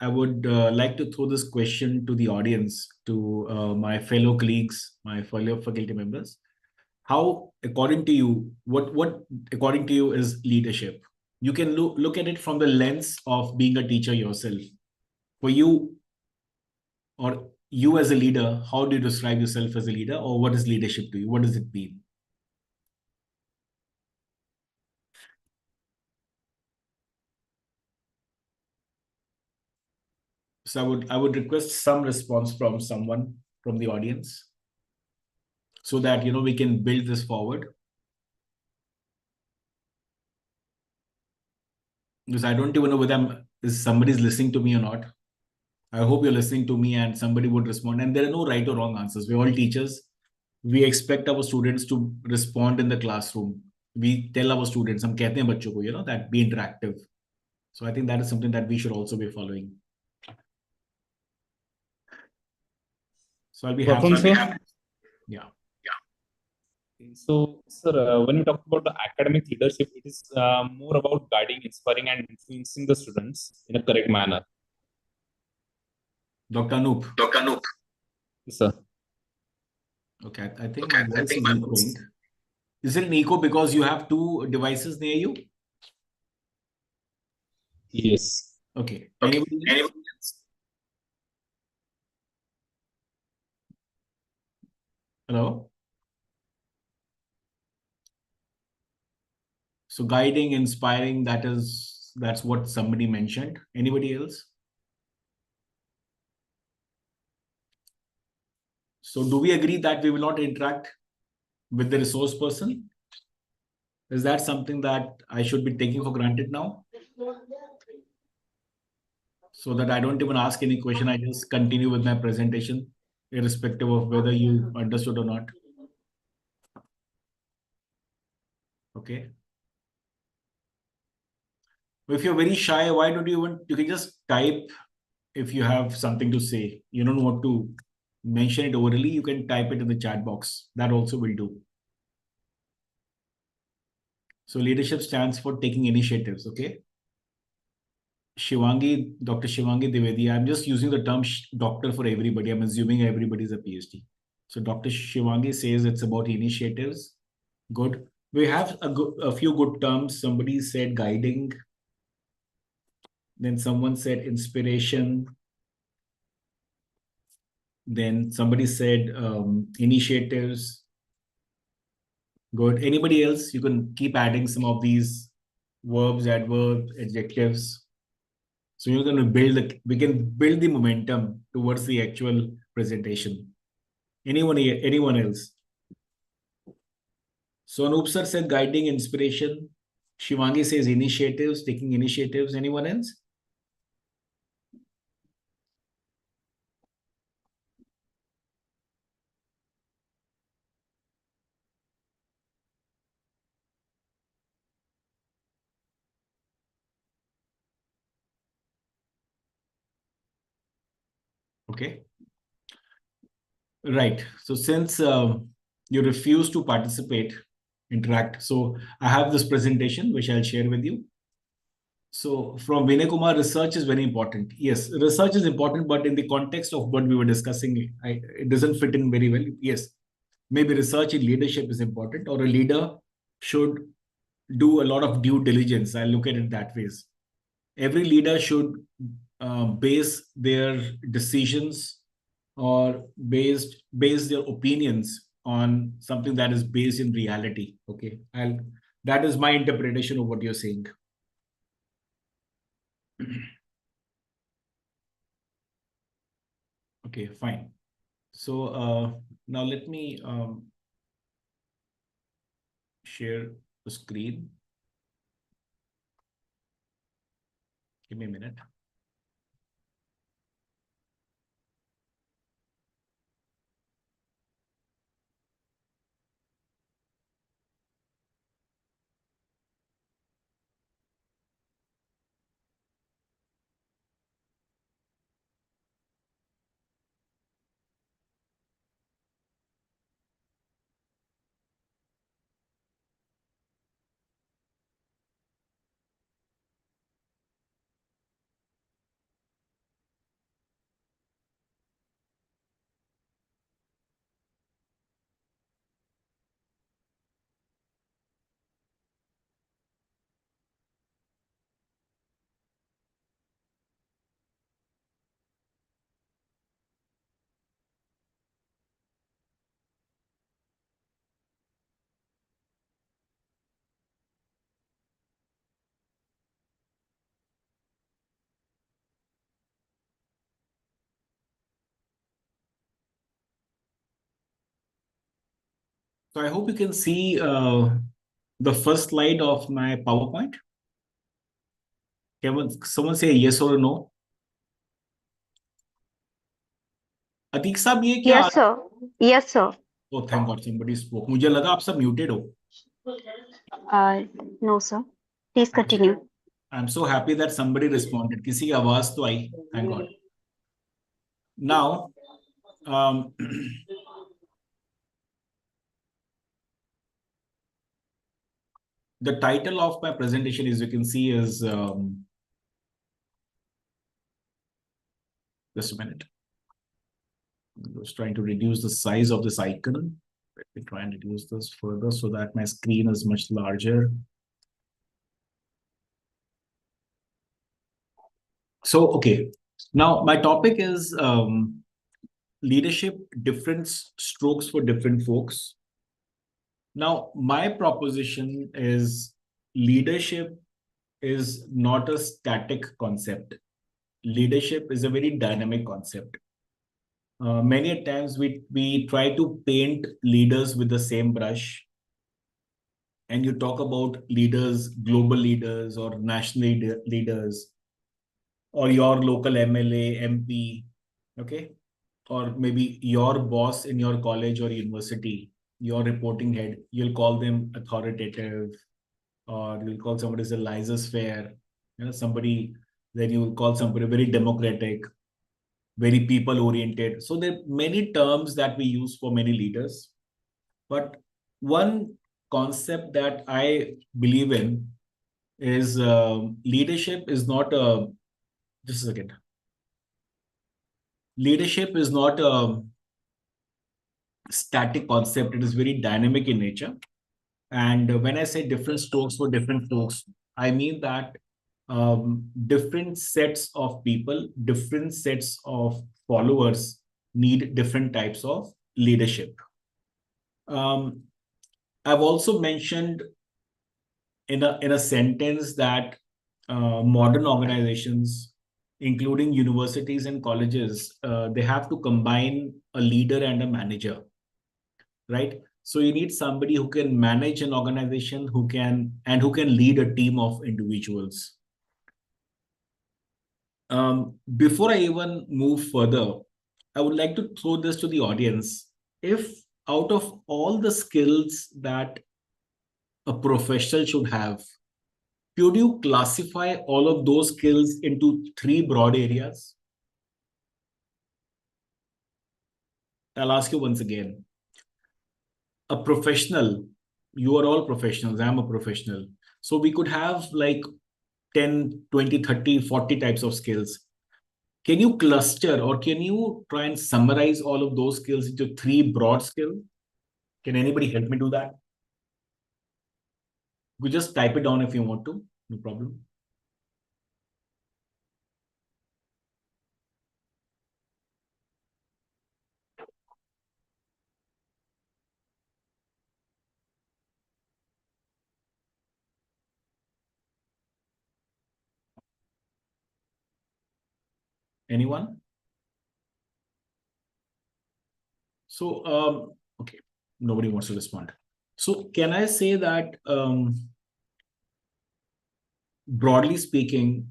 I would like to throw this question to the audience, to my fellow colleagues, my fellow faculty members. How, according to you, what according to you is leadership? You can look at it from the lens of being a teacher yourself. For you, or you as a leader, how do you describe yourself as a leader, or what is leadership to you? What does it mean? So I would request some response from someone from the audience, so that we can build this forward. Because I don't even know whether is somebody's listening to me or not. I hope you're listening to me and somebody would respond. And there are no right or wrong answers. We're all teachers. We expect our students to respond in the classroom. We tell our students, हम कहते हैं बच्चों को, that be interactive. So I think that is something that we should also be following. So I'll be happy. Sir. Yeah. So, sir, when we talk about the academic leadership, it is more about guiding, inspiring, and influencing the students in a correct manner. Dr. Anoop. Yes, sir. Okay, I think my voice is echoing. Is it an echo because you have two devices near you? Yes. Okay. Anybody else? Hello? So guiding, inspiring, that's what somebody mentioned. Anybody else? So do we agree that we will not interact with the resource person? Is that something that I should be taking for granted now? So that I don't even ask any question, I just continue with my presentation, irrespective of whether you understood or not. Okay. If you're very shy, why don't you can just type if you have something to say. You don't want to mention it orally, you can type it in the chat box. That also will do. So leadership stands for taking initiatives, okay? Dr. Shivangi Dwivedi, I'm just using the term doctor for everybody. I'm assuming everybody's a PhD. So Dr. Shivangi says it's about initiatives. Good. We have a few good terms. Somebody said guiding. Then someone said inspiration. Then somebody said initiatives. Good. Anybody else? You can keep adding some of these verbs, adverbs, adjectives. So you're going to we can build the momentum towards the actual presentation. Anyone else? So Anoop sir said guiding, inspiration. Shivangi says initiatives, taking initiatives. Anyone else? Okay. Right. So since you refuse to participate, interact, so I have this presentation which I'll share with you. So from Vinay Kumar, research is very important. Yes, research is important, but in the context of what we were discussing, it doesn't fit in very well. Yes, maybe research in leadership is important, or a leader should do a lot of due diligence. I look at it that way. Every leader should base their decisions or base their opinions on something that is based in reality. Okay, that is my interpretation of what you're saying. Okay, fine. So now let me share the screen. Give me a minute. So I hope you can see the first slide of my PowerPoint. Can someone say yes or no? Atiq साहब ये क्या? Yes, sir. Yes, sir. Oh, thank God somebody spoke. मुझे लगा आप सब muted हो. No, sir. Please continue. I'm so happy that somebody responded. किसी की आवाज तो आई. Thank God. Now, the title of my presentation, as you can see, is just a minute. I was trying to reduce the size of this icon. Let me try and reduce this further so that my screen is much larger. So, okay. Now, my topic is leadership, different strokes for different folks. Now, my proposition is leadership is not a static concept. Leadership is a very dynamic concept. Many times we try to paint leaders with the same brush, and you talk about leaders, global leaders or national leaders, or your local MLA, MP, okay? Or maybe your boss in your college or university, your reporting head, you'll call them authoritative, or you'll call somebody as a laissez-faire, somebody, then you will call somebody very democratic, very people-oriented. So there are many terms that we use for many leaders. But one concept that I believe in is leadership is not a, just a second. Leadership is not a static concept. It is very dynamic in nature. And when I say different strokes for different folks, I mean that different sets of people, different sets of followers need different types of leadership. I've also mentioned in a sentence that modern organizations, including universities and colleges, they have to combine a leader and a manager, right? So you need somebody who can manage an organization, who can lead a team of individuals. Before I even move further, I would like to throw this to the audience. If out of all the skills that a professional should have, could you classify all of those skills into three broad areas? I'll ask you once again. A professional, you are all professionals, I'm a professional. So we could have like 10, 20, 30, 40 types of skills. Can you cluster or can you try and summarize all of those skills into three broad skills? Can anybody help me do that? You just type it down if you want to, no problem. Anyone? So, okay, nobody wants to respond. So can I say that broadly speaking,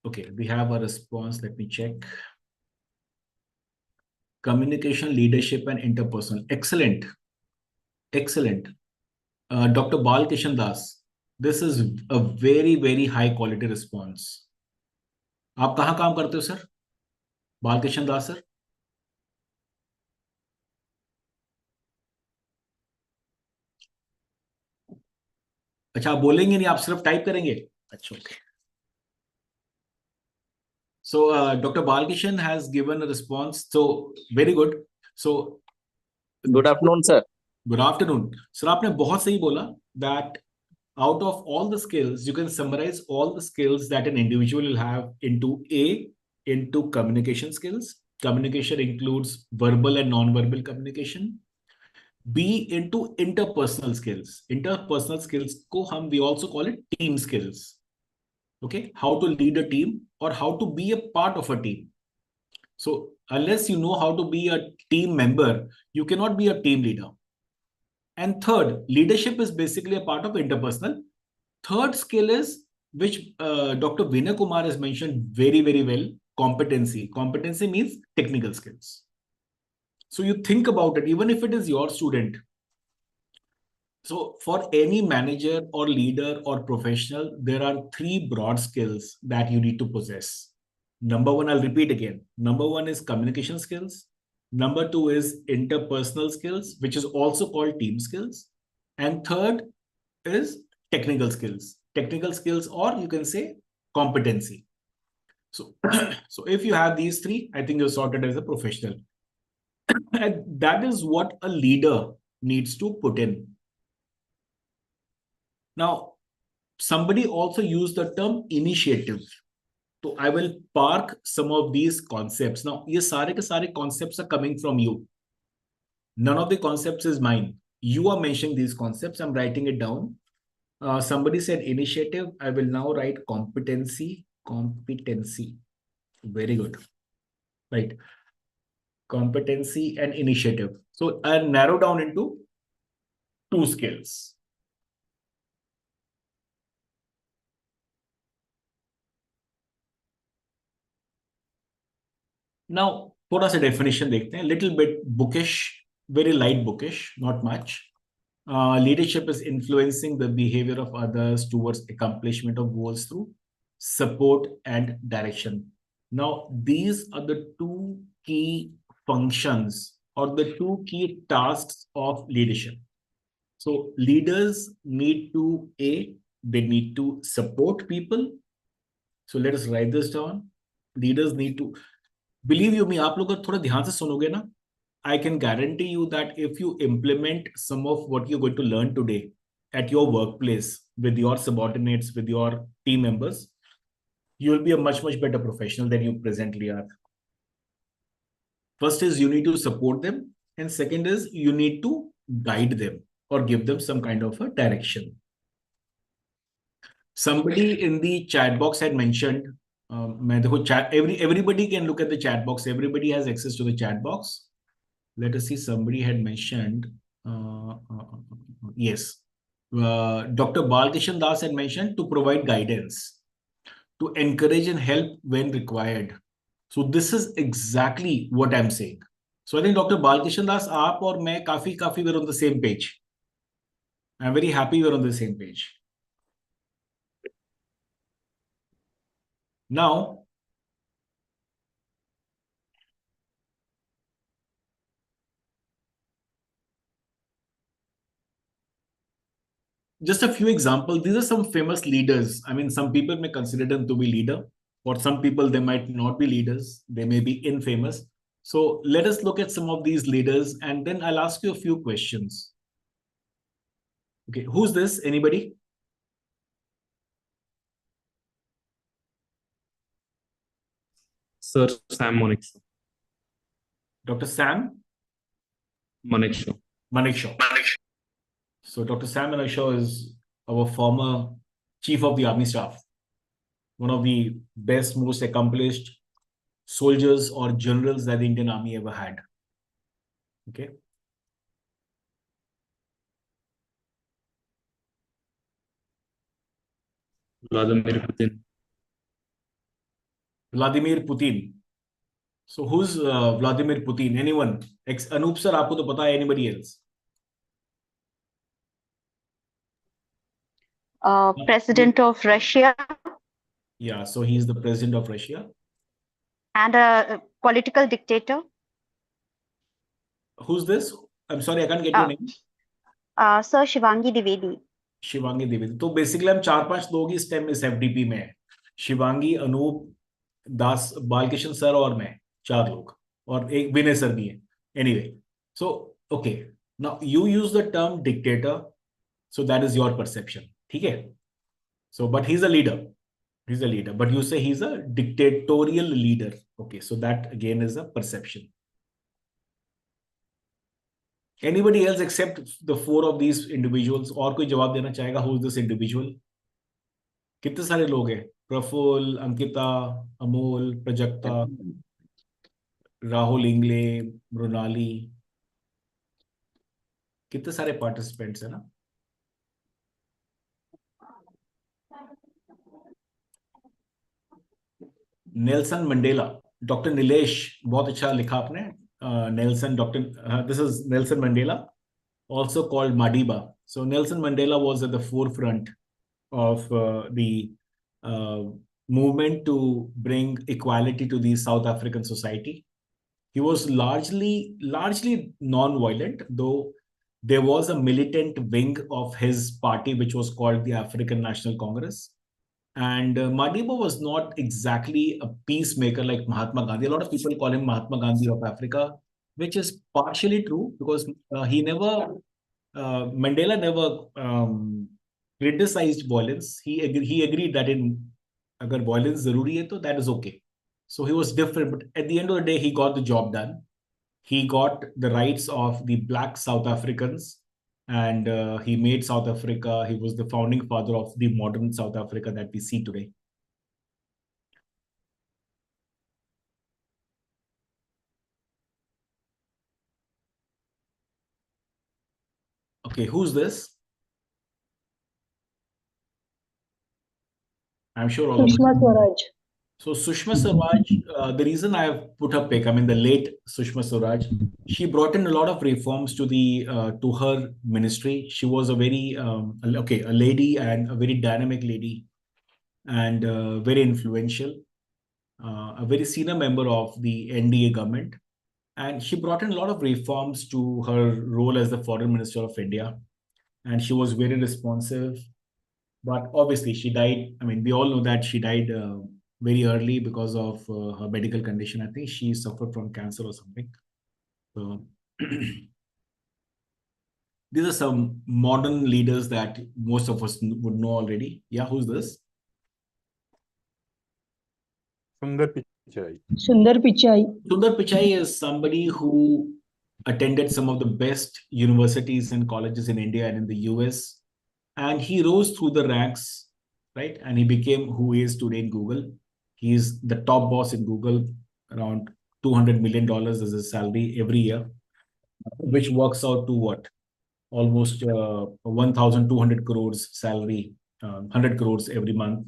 okay, we have a response. Let me check. Communication, leadership, and interpersonal. Excellent. Excellent. Dr. Balkishan Das, this is a very, very high quality response. आप कहाँ काम करते हो sir? Balkrishna दास sir? अच्छा, आप बोलेंगे नहीं, आप सिर्फ टाइप करेंगे? अच्छा, okay. So Dr. Balkishan has given a response. So very good. So good afternoon, sir. Good afternoon. Sir, आपने बहुत सही बोला that out of all the skills, you can summarize all the skills that an individual will have into communication skills. Communication includes verbal and non-verbal communication. B, into interpersonal skills. Interpersonal skills we also call it team skills. Okay, how to lead a team or how to be a part of a team. So unless you know how to be a team member, you cannot be a team leader. And third, leadership is basically a part of interpersonal. Third skill is, which Dr. Vinay Kumar has mentioned very, very well, competency. Competency means technical skills. So you think about it, even if it is your student. So for any manager or leader or professional, there are three broad skills that you need to possess. Number one, I'll repeat again. Number one is communication skills. Number two is interpersonal skills, which is also called team skills. And third is technical skills. Technical skills, or you can say competency. So, so if you have these three, I think you're sorted as a professional. And that is what a leader needs to put in. Now, somebody also used the term initiative. So I will park some of these concepts. Now, ये सारे के सारे concepts are coming from you. None of the concepts is mine. You are mentioning these concepts. I'm writing it down. Somebody said initiative. I will now write competency. Competency. Very good. Right. Competency and initiative. So I'll narrow down into two skills. Now, थोड़ा सा definition देखते हैं. Little bit bookish, very light bookish, not much. Leadership is influencing the behavior of others towards accomplishment of goals through support and direction. Now, these are the two key functions or the two key tasks of leadership. So leaders need to, they need to support people. So let us write this down. Leaders need to, believe you me, आप लोग अगर थोड़ा ध्यान से सुनोगे ना, I can guarantee you that if you implement some of what you're going to learn today at your workplace with your subordinates, with your team members, you will be a much, much better professional than you presently are. First is you need to support them. And second is you need to guide them or give them some kind of a direction. Somebody in the chat box had mentioned, everybody can look at the chat box. Everybody has access to the chat box. Let us see, somebody had mentioned, yes, Dr. Balkishan Das had mentioned to provide guidance, to encourage and help when required. So this is exactly what I'm saying. So I think Dr. Balkishan Das, aap aur main kafi we're on the same page. I'm very happy we're on the same page. Now, just a few examples. These are some famous leaders. I mean, some people may consider them to be leader, or some people, they might not be leaders. They may be infamous. So let us look at some of these leaders, and then I'll ask you a few questions. Okay, who's this? Anybody? Sir Sam Monekshaw. Dr. Sam Monekshaw. Manekshaw. So Dr. Sam Manekshaw is our former Chief of the Army Staff, one of the best, most accomplished soldiers or generals that the Indian Army ever had. Okay. Vladimir Putin. Vladimir Putin. So who's Vladimir Putin? Anyone? Anup sir, आपको तो पता है. Anybody else? President of Russia Yeah, so he's the president of Russia. and a political dictator. Who's this? I'm sorry, I can't get your name. Sir Shivangi Dwivedi. Shivangi Dwivedi. तो basically हम 4-5 लोग ही stem इस FDP में है. शिवांगी, अनूप, दास, Balkishan sir और मैं, 4 लोग, और एक विनय सर भी है. Anyway, so okay, now you use the term dictator, so that is your perception. ठीक है. So but he is a leader. He's a leader, but you say he's a dictatorial leader. Okay, so that again is a perception. Anybody else except the 4 of these individuals? और कोई जवाब देना चाहेगा? Who is this individual? कितने सारे लोग हैं? प्रफुल्ल, अंकिता, अमोल, प्रजक्ता, राहुल इंगले, मृणाली. कितने सारे पार्टिसिपेंट्स है ना. नेल्सन मंडेला, डॉक्टर नीलेश, बहुत अच्छा लिखा आपने. Nelson doctor, this is Nelson Mandela, also called Madiba. So Nelson Mandela was at the forefront of the uh, movement to bring equality to the South African society. He was largely non-violent, though there was a militant wing of his party which was called the African National Congress. And Madiba was not exactly a peacemaker like Mahatma Gandhi. A lot of people call him Mahatma Gandhi of Africa, which is partially true because Mandela never criticized violence. He agreed that in agar violence zaruri hai, to that is okay. So he was different, but at the end of the day, he got the job done. He got the rights of the black South Africans, and he made South Africa. He was the founding father of the modern South Africa that we see today. Okay, who's this? I'm sure all of you. Sushma Swaraj. So Sushma Swaraj, the reason I have put her pick, I mean the late Sushma Swaraj, she brought in a lot of reforms to the to her ministry. She was a very a lady and a very dynamic lady, and very influential, a very senior member of the NDA government, and she brought in a lot of reforms to her role as the Foreign Minister of India, and she was very responsive. But obviously, she died. I mean, we all know that she died very early because of her medical condition. I think she suffered from cancer or something. So these are some modern leaders that most of us would know already. Yeah, who's this? Sundar Pichai. Sundar Pichai. Sundar Pichai is somebody who attended some of the best universities and colleges in India and in the US. And he rose through the ranks, right? And he became who he is today in Google. He's the top boss in Google, around $200 million as his salary every year, which works out to what? Almost 1,200 crores salary, 100 crores every month.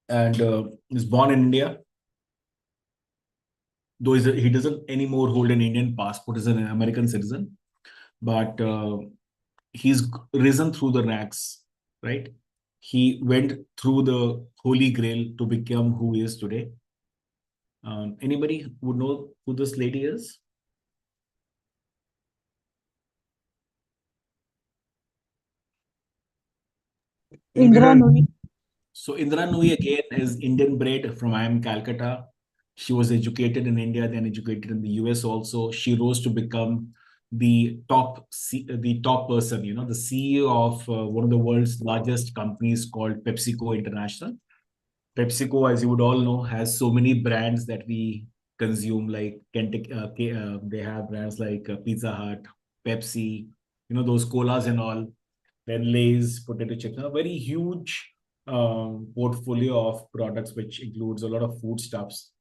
And is born in India. Though he doesn't anymore hold an Indian passport, he's an American citizen. But he's risen through the ranks, right? He went through the holy grail to become who he is today. Anybody would know who this lady is? Indra Nooyi. So Indra Nooyi again is Indian bred from IIM Calcutta. She was educated in India, then educated in the US also. She rose to become the top person, the CEO of one of the world's largest companies called PepsiCo International. PepsiCo, as you would all know, has so many brands that we consume, like Kentucky. They have brands like Pizza Hut, Pepsi, those colas and all. Then Lay's, potato chips, a very huge portfolio of products, which includes a lot of foodstuffs,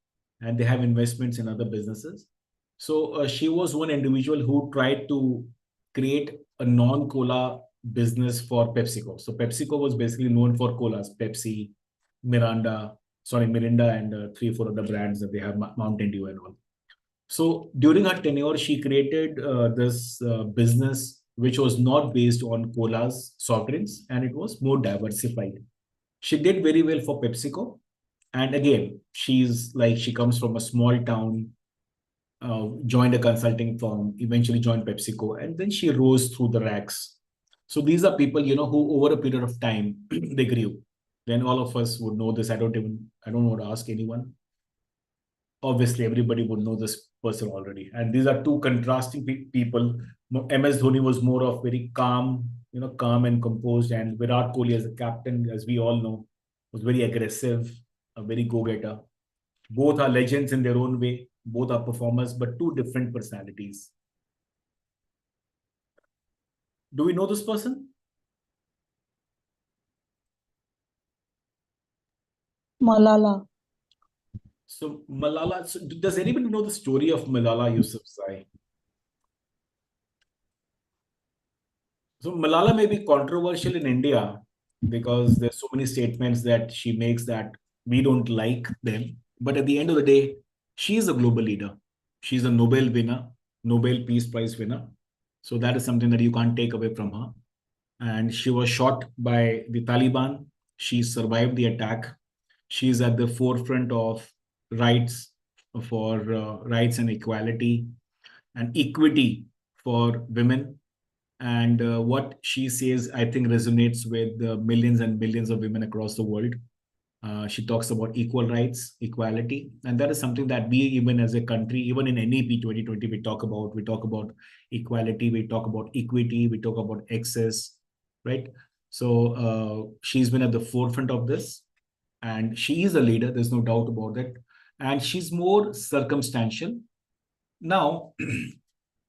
and they have investments in other businesses. So she was one individual who tried to create a non-cola business for PepsiCo. So PepsiCo was basically known for colas, Pepsi, Mirinda, and 3-4 other brands that they have, Mountain Dew and all. So during her tenure, she created this business which was not based on colas, soft drinks, and it was more diversified. She did very well for PepsiCo. And again, she comes from a small town, joined a consulting firm, eventually joined PepsiCo, and then she rose through the ranks. So these are people, who over a period of time, they grew. Then all of us would know this. I don't want to ask anyone. Obviously, everybody would know this person already. And these are two contrasting people. MS Dhoni was more of very calm, calm and composed. And Virat Kohli as a captain, as we all know, was very aggressive, a very go-getter. Both are legends in their own way. Both are performers, but two different personalities. Do we know this person? Malala. So Malala, does anybody know the story of Malala Yousafzai? So Malala may be controversial in India because there's so many statements that she makes that we don't like them. But at the end of the day, she is a global leader. She's a Nobel winner, Nobel Peace Prize winner. So that is something that you can't take away from her. And she was shot by the Taliban. She survived the attack. She's at the forefront of rights for rights and equality and equity for women. And what she says, I think, resonates with millions and millions of women across the world. She talks about equal rights, equality, and that is something that we, even as a country, even in NEP 2020, we talk about. We talk about equality, we talk about equity, we talk about access, right? So she's been at the forefront of this, and she is a leader. There's no doubt about it, and she's more circumstantial. Now,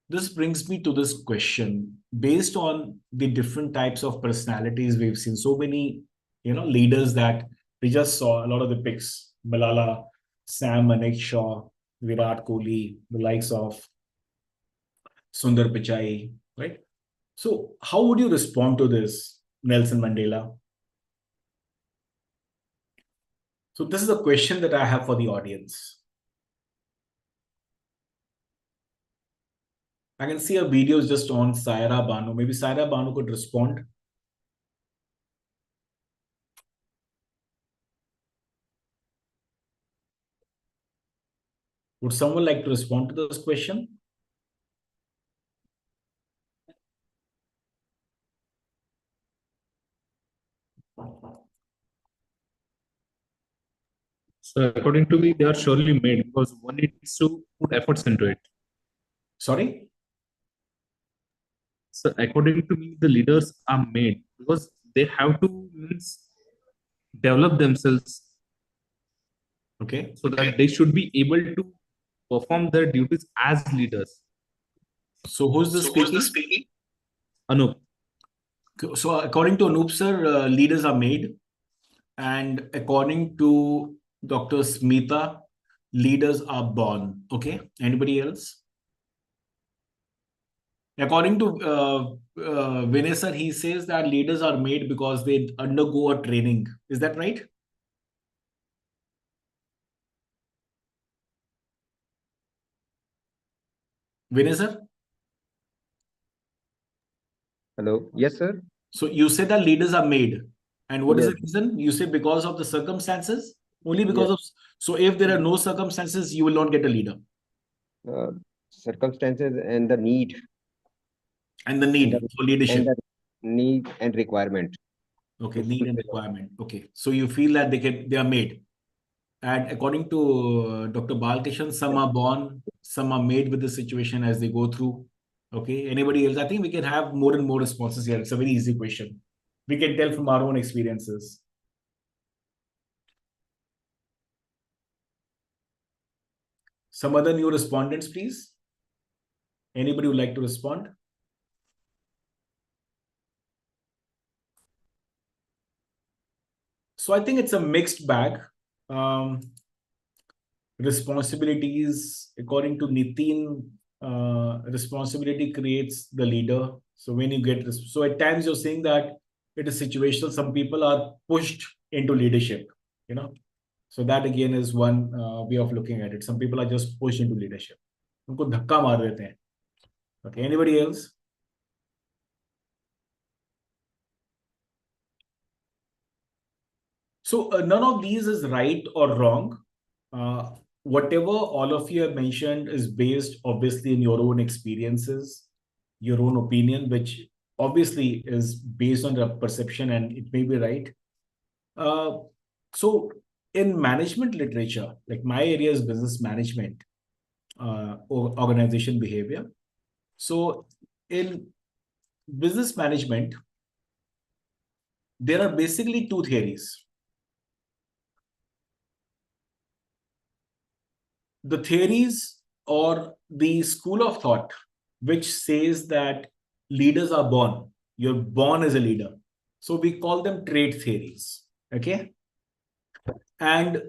this brings me to this question. Based on the different types of personalities we've seen, so many, leaders that we just saw, a lot of the picks, Malala, Sam Manekshaw, Virat Kohli, the likes of Sundar Pichai, right? So how would you respond to this, Nelson Mandela? So this is a question that I have for the audience. I can see a video is just on Saira Banu. Maybe Saira Banu could respond. Would someone like to respond to this question? So according to me, they are surely made because one needs to put efforts into it. Sorry? So according to me, the leaders are made because they have to develop themselves. Okay. So that they should be able to perform their duties as leaders. So who's the speaking? Anup. So according to Anup sir, leaders are made. And according to Dr. Smita, leaders are born. Okay. Anybody else? According to Vinay sir, he says that leaders are made because they undergo a training. Is that right? Vinay sir? Hello. Yes, sir. So you said that leaders are made. And what is Yes. the reason? You say because of the circumstances? Only because Yes. of... So if there are no circumstances, you will not get a leader. Circumstances and the need And the need for leadership. and the need and requirement. Okay, to need and fulfill. requirement. Okay, so you feel that they are made. And according to Dr. Balkishan, some are born, some are made with the situation as they go through. Okay, anybody else? I think we can have more and more responses here. It's a very easy question. We can tell from our own experiences. Some other new respondents, please. Anybody would like to respond? So I think it's a mixed bag. Responsibilities, according to Nitin, responsibility creates the leader. So when you get this, so at times you're saying that it is situational. Some people are pushed into leadership, So that again is one way of looking at it. Some people are just pushed into leadership. उनको धक्का मार देते हैं. Okay, anybody else? So none of these is right or wrong. Whatever all of you have mentioned is based obviously in your own experiences, your own opinion, which obviously is based on the perception and it may be right. So in management literature, like my area is business management, or organization behavior. So in business management, there are basically two theories. The theories or the school of thought which says that leaders are born. You're born as a leader. So we call them trait theories. Okay. And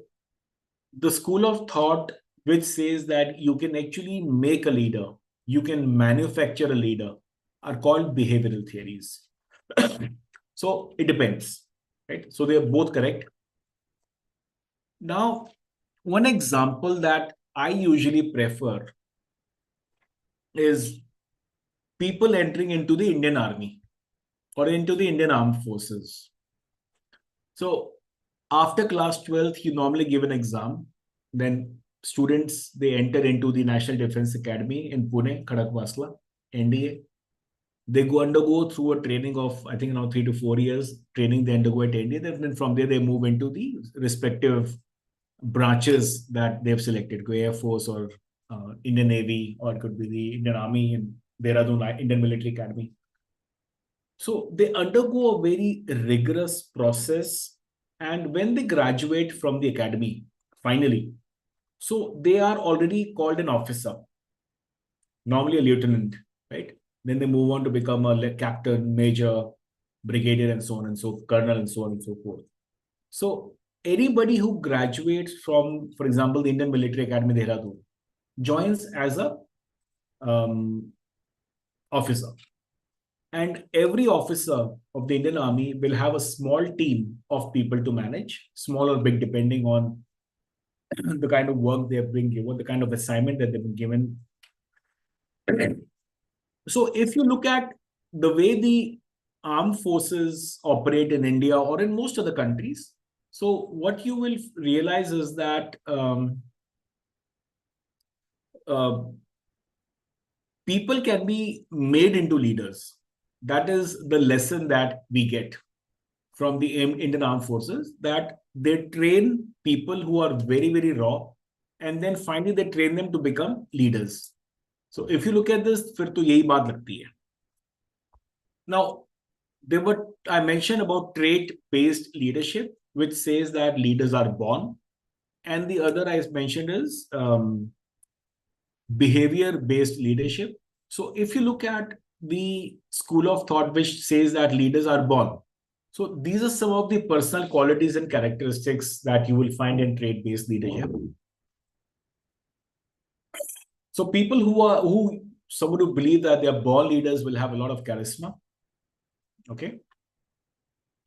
the school of thought which says that you can actually make a leader, you can manufacture a leader. are called behavioral theories. So it depends, right? So they are both correct. Now, one example that I usually prefer is people entering into the Indian Army or into the Indian Armed Forces. So after class 12th, you normally give an exam. Then students, they enter into the National Defense Academy in Pune, Khadakwasla, NDA. They undergo through a training of, I think now 3 to 4 years training they undergo at NDA. Then from there, they move into the respective branches that they've selected, go Air Force or Indian Navy, or it could be the Indian Army and Dehradun Indian Military Academy. So they undergo a very rigorous process. And when they graduate from the academy, finally, so they are already called an officer, normally a lieutenant, right? Then they move on to become a captain, major, brigadier, and so on and so colonel, and so on and so forth. So anybody who graduates from, for example, the Indian Military Academy, Dehradun, joins as a officer. And every officer of the Indian Army will have a small team of people to manage, small or big, depending on the kind of work they have been given, the kind of assignment that they've been given. So if you look at the way the armed forces operate in India or in most other countries, so what you will realize is that people can be made into leaders. That is the lesson that we get from the Indian Armed Forces, that they train people who are very, very raw, and then finally they train them to become leaders. So if you look at this, फिर तो यही बात लगती है. Now, I mentioned about trait-based leadership, which says that leaders are born, and the other I mentioned is behavior-based leadership. So if you look at the school of thought which says that leaders are born, so these are some of the personal qualities and characteristics that you will find in trait-based leadership. So people someone who believe that they are born leaders will have a lot of charisma. Okay.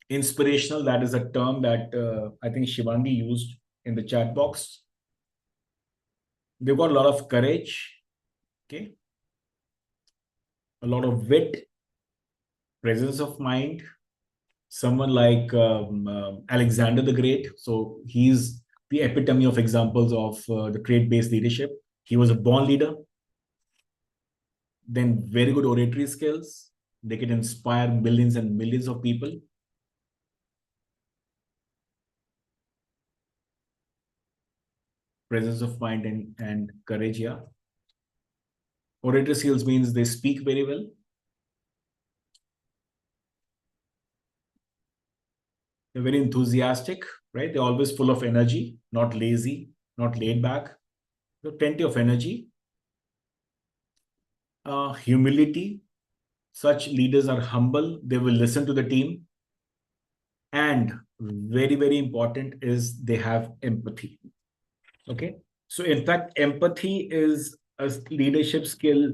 Inspirational, that is a term that I think Shivangi used in the chat box. They've got a lot of courage. Okay. A lot of wit, presence of mind. Someone like Alexander the Great. So he's the epitome of examples of the trait-based leadership. He was a born leader. Then very good oratory skills. They can inspire millions and millions of people. Presence of mind and courage, yeah. Oratory skills means they speak very well. They're very enthusiastic, right? They're always full of energy, not lazy, not laid back. So plenty of energy. Humility. Such leaders are humble. They will listen to the team. And very, very important is they have empathy. Okay. So in fact, empathy is a leadership skill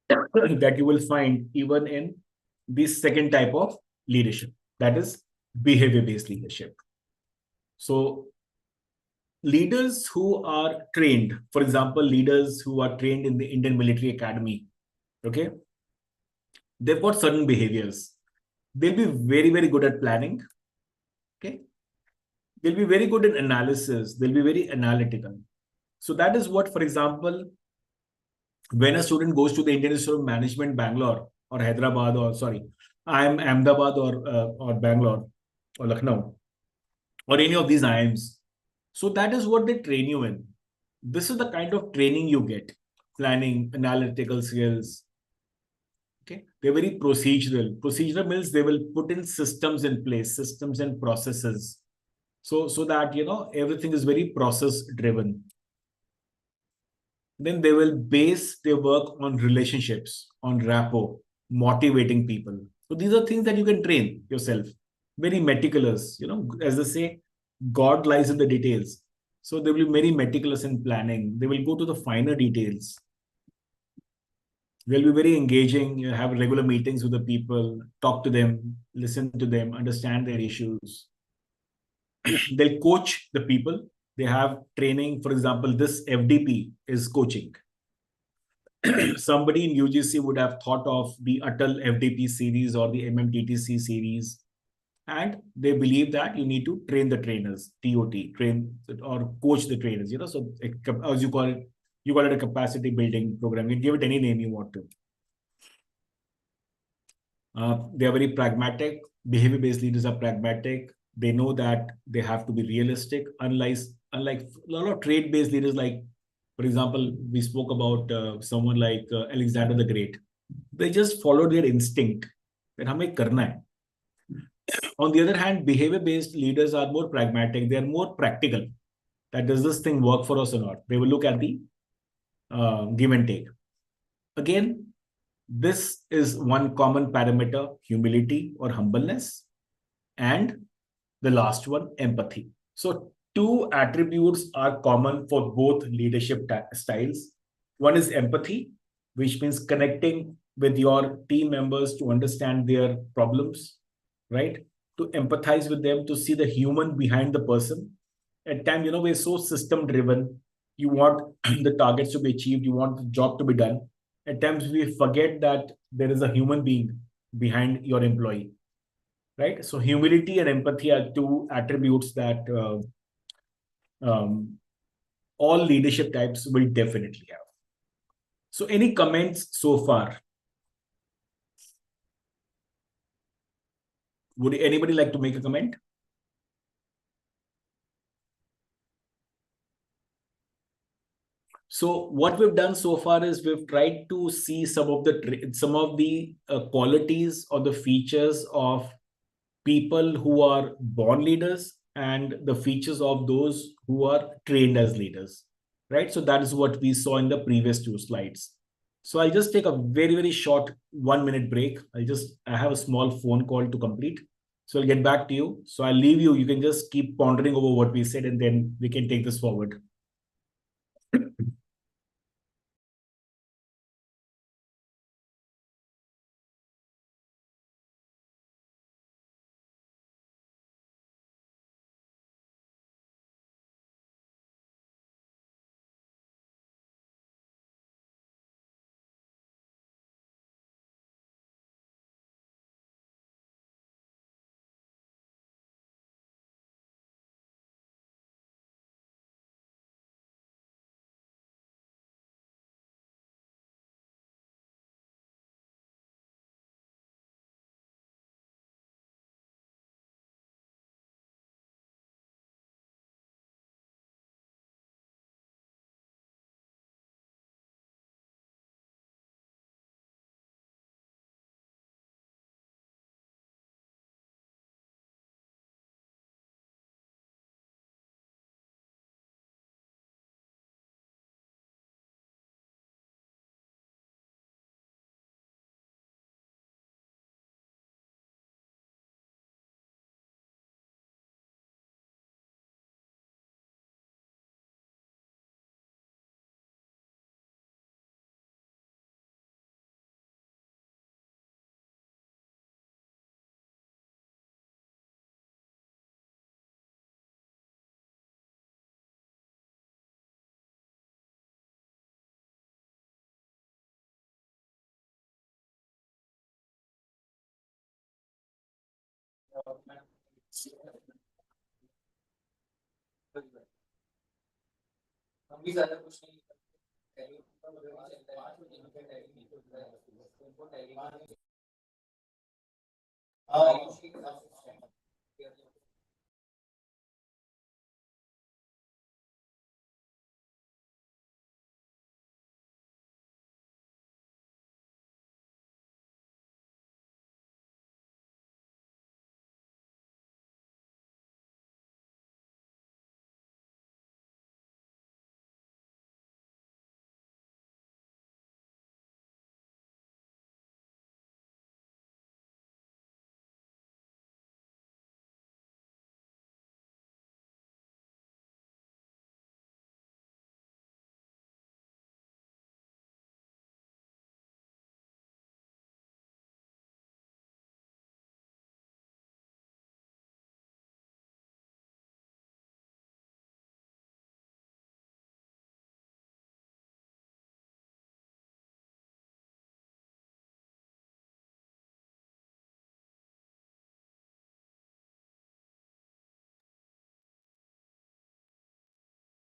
that you will find even in the second type of leadership, that is behavior-based leadership. So leaders who are trained, for example, leaders who are trained in the Indian Military Academy, okay, they've got certain behaviors. They'll be very, very good at planning. Okay. They'll be very good in analysis. They'll be very analytical. So that is what, for example, when a student goes to the Indian Institute of Management, Bangalore or Hyderabad, or sorry, I'm Ahmedabad or Bangalore or Lucknow or any of these IIMs. So that is what they train you in. This is the kind of training you get: planning, analytical skills. Okay, they're very procedural. Procedural means they will put in systems in place, systems and processes, so that everything is very process driven. Then they will base their work on relationships, on rapport, motivating people. So these are things that you can train yourself. Very meticulous, as they say, God lies in the details. So they will be very meticulous in planning. They will go to the finer details. They'll be very engaging. You have regular meetings with the people, talk to them, listen to them, understand their issues. They'll coach the people. They have training. For example, this FDP is coaching. Somebody in UGC would have thought of the Atal FDP series or the MMTTC series, and they believe that you need to train the trainers, TOT, train or coach the trainers. So as you call it a capacity building program. You can give it any name you want to. They are very pragmatic. Behavior-based leaders are pragmatic. They know that they have to be realistic. Unlike a lot of trade-based leaders, like, for example, we spoke about someone like Alexander the Great. They just followed their instinct that हमें करना है. On the other hand, behavior-based leaders are more pragmatic. They are more practical. That does this thing work for us or not? They will look at the give and take. Again, this is one common parameter, humility or humbleness. And the last one, empathy. So two attributes are common for both leadership styles. One is empathy, which means connecting with your team members to understand their problems, right? To empathize with them, to see the human behind the person. At times, we're so system driven. You want the targets to be achieved. You want the job to be done. At times, we forget that there is a human being behind your employee, right? So humility and empathy are two attributes that all leadership types will definitely have. So any comments so far? Would anybody like to make a comment? So what we've done so far is we've tried to see some of the qualities or the features of people who are born leaders and the features of those who are trained as leaders, right? So that is what we saw in the previous two slides. So I'll just take a very, very short 1 minute break. I have a small phone call to complete. So I'll get back to you. So I'll leave you. You can just keep pondering over what we said, and then we can take this forward.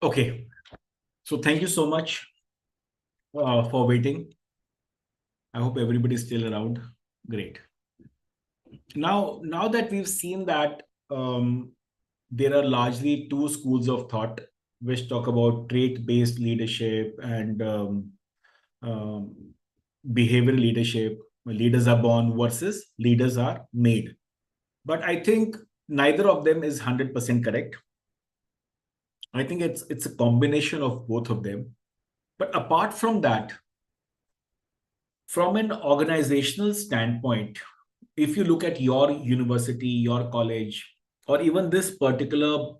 Okay. So thank you so much for waiting. I hope everybody's still around. Great. Now that we've seen that there are largely two schools of thought which talk about trait-based leadership and behavioral leadership. Leaders are born versus leaders are made. But I think neither of them is 100% correct. I think it's a combination of both of them. But apart from that, from an organizational standpoint, if you look at your university, your college, or even this particular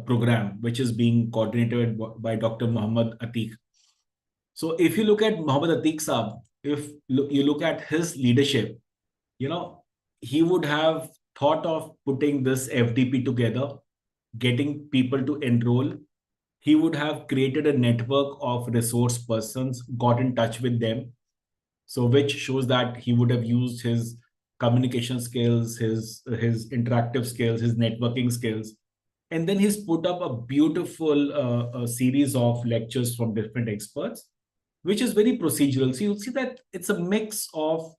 program, which is being coordinated by Dr. Muhammad Atiq. So if you look at Muhammad Atiq Saab, if you look at his leadership, he would have thought of putting this FDP together, getting people to enroll. He would have created a network of resource persons, got in touch with them. So which shows that he would have used his communication skills, his interactive skills, his networking skills. And then he's put up a beautiful series of lectures from different experts, which is very procedural. So you'll see that it's a mix of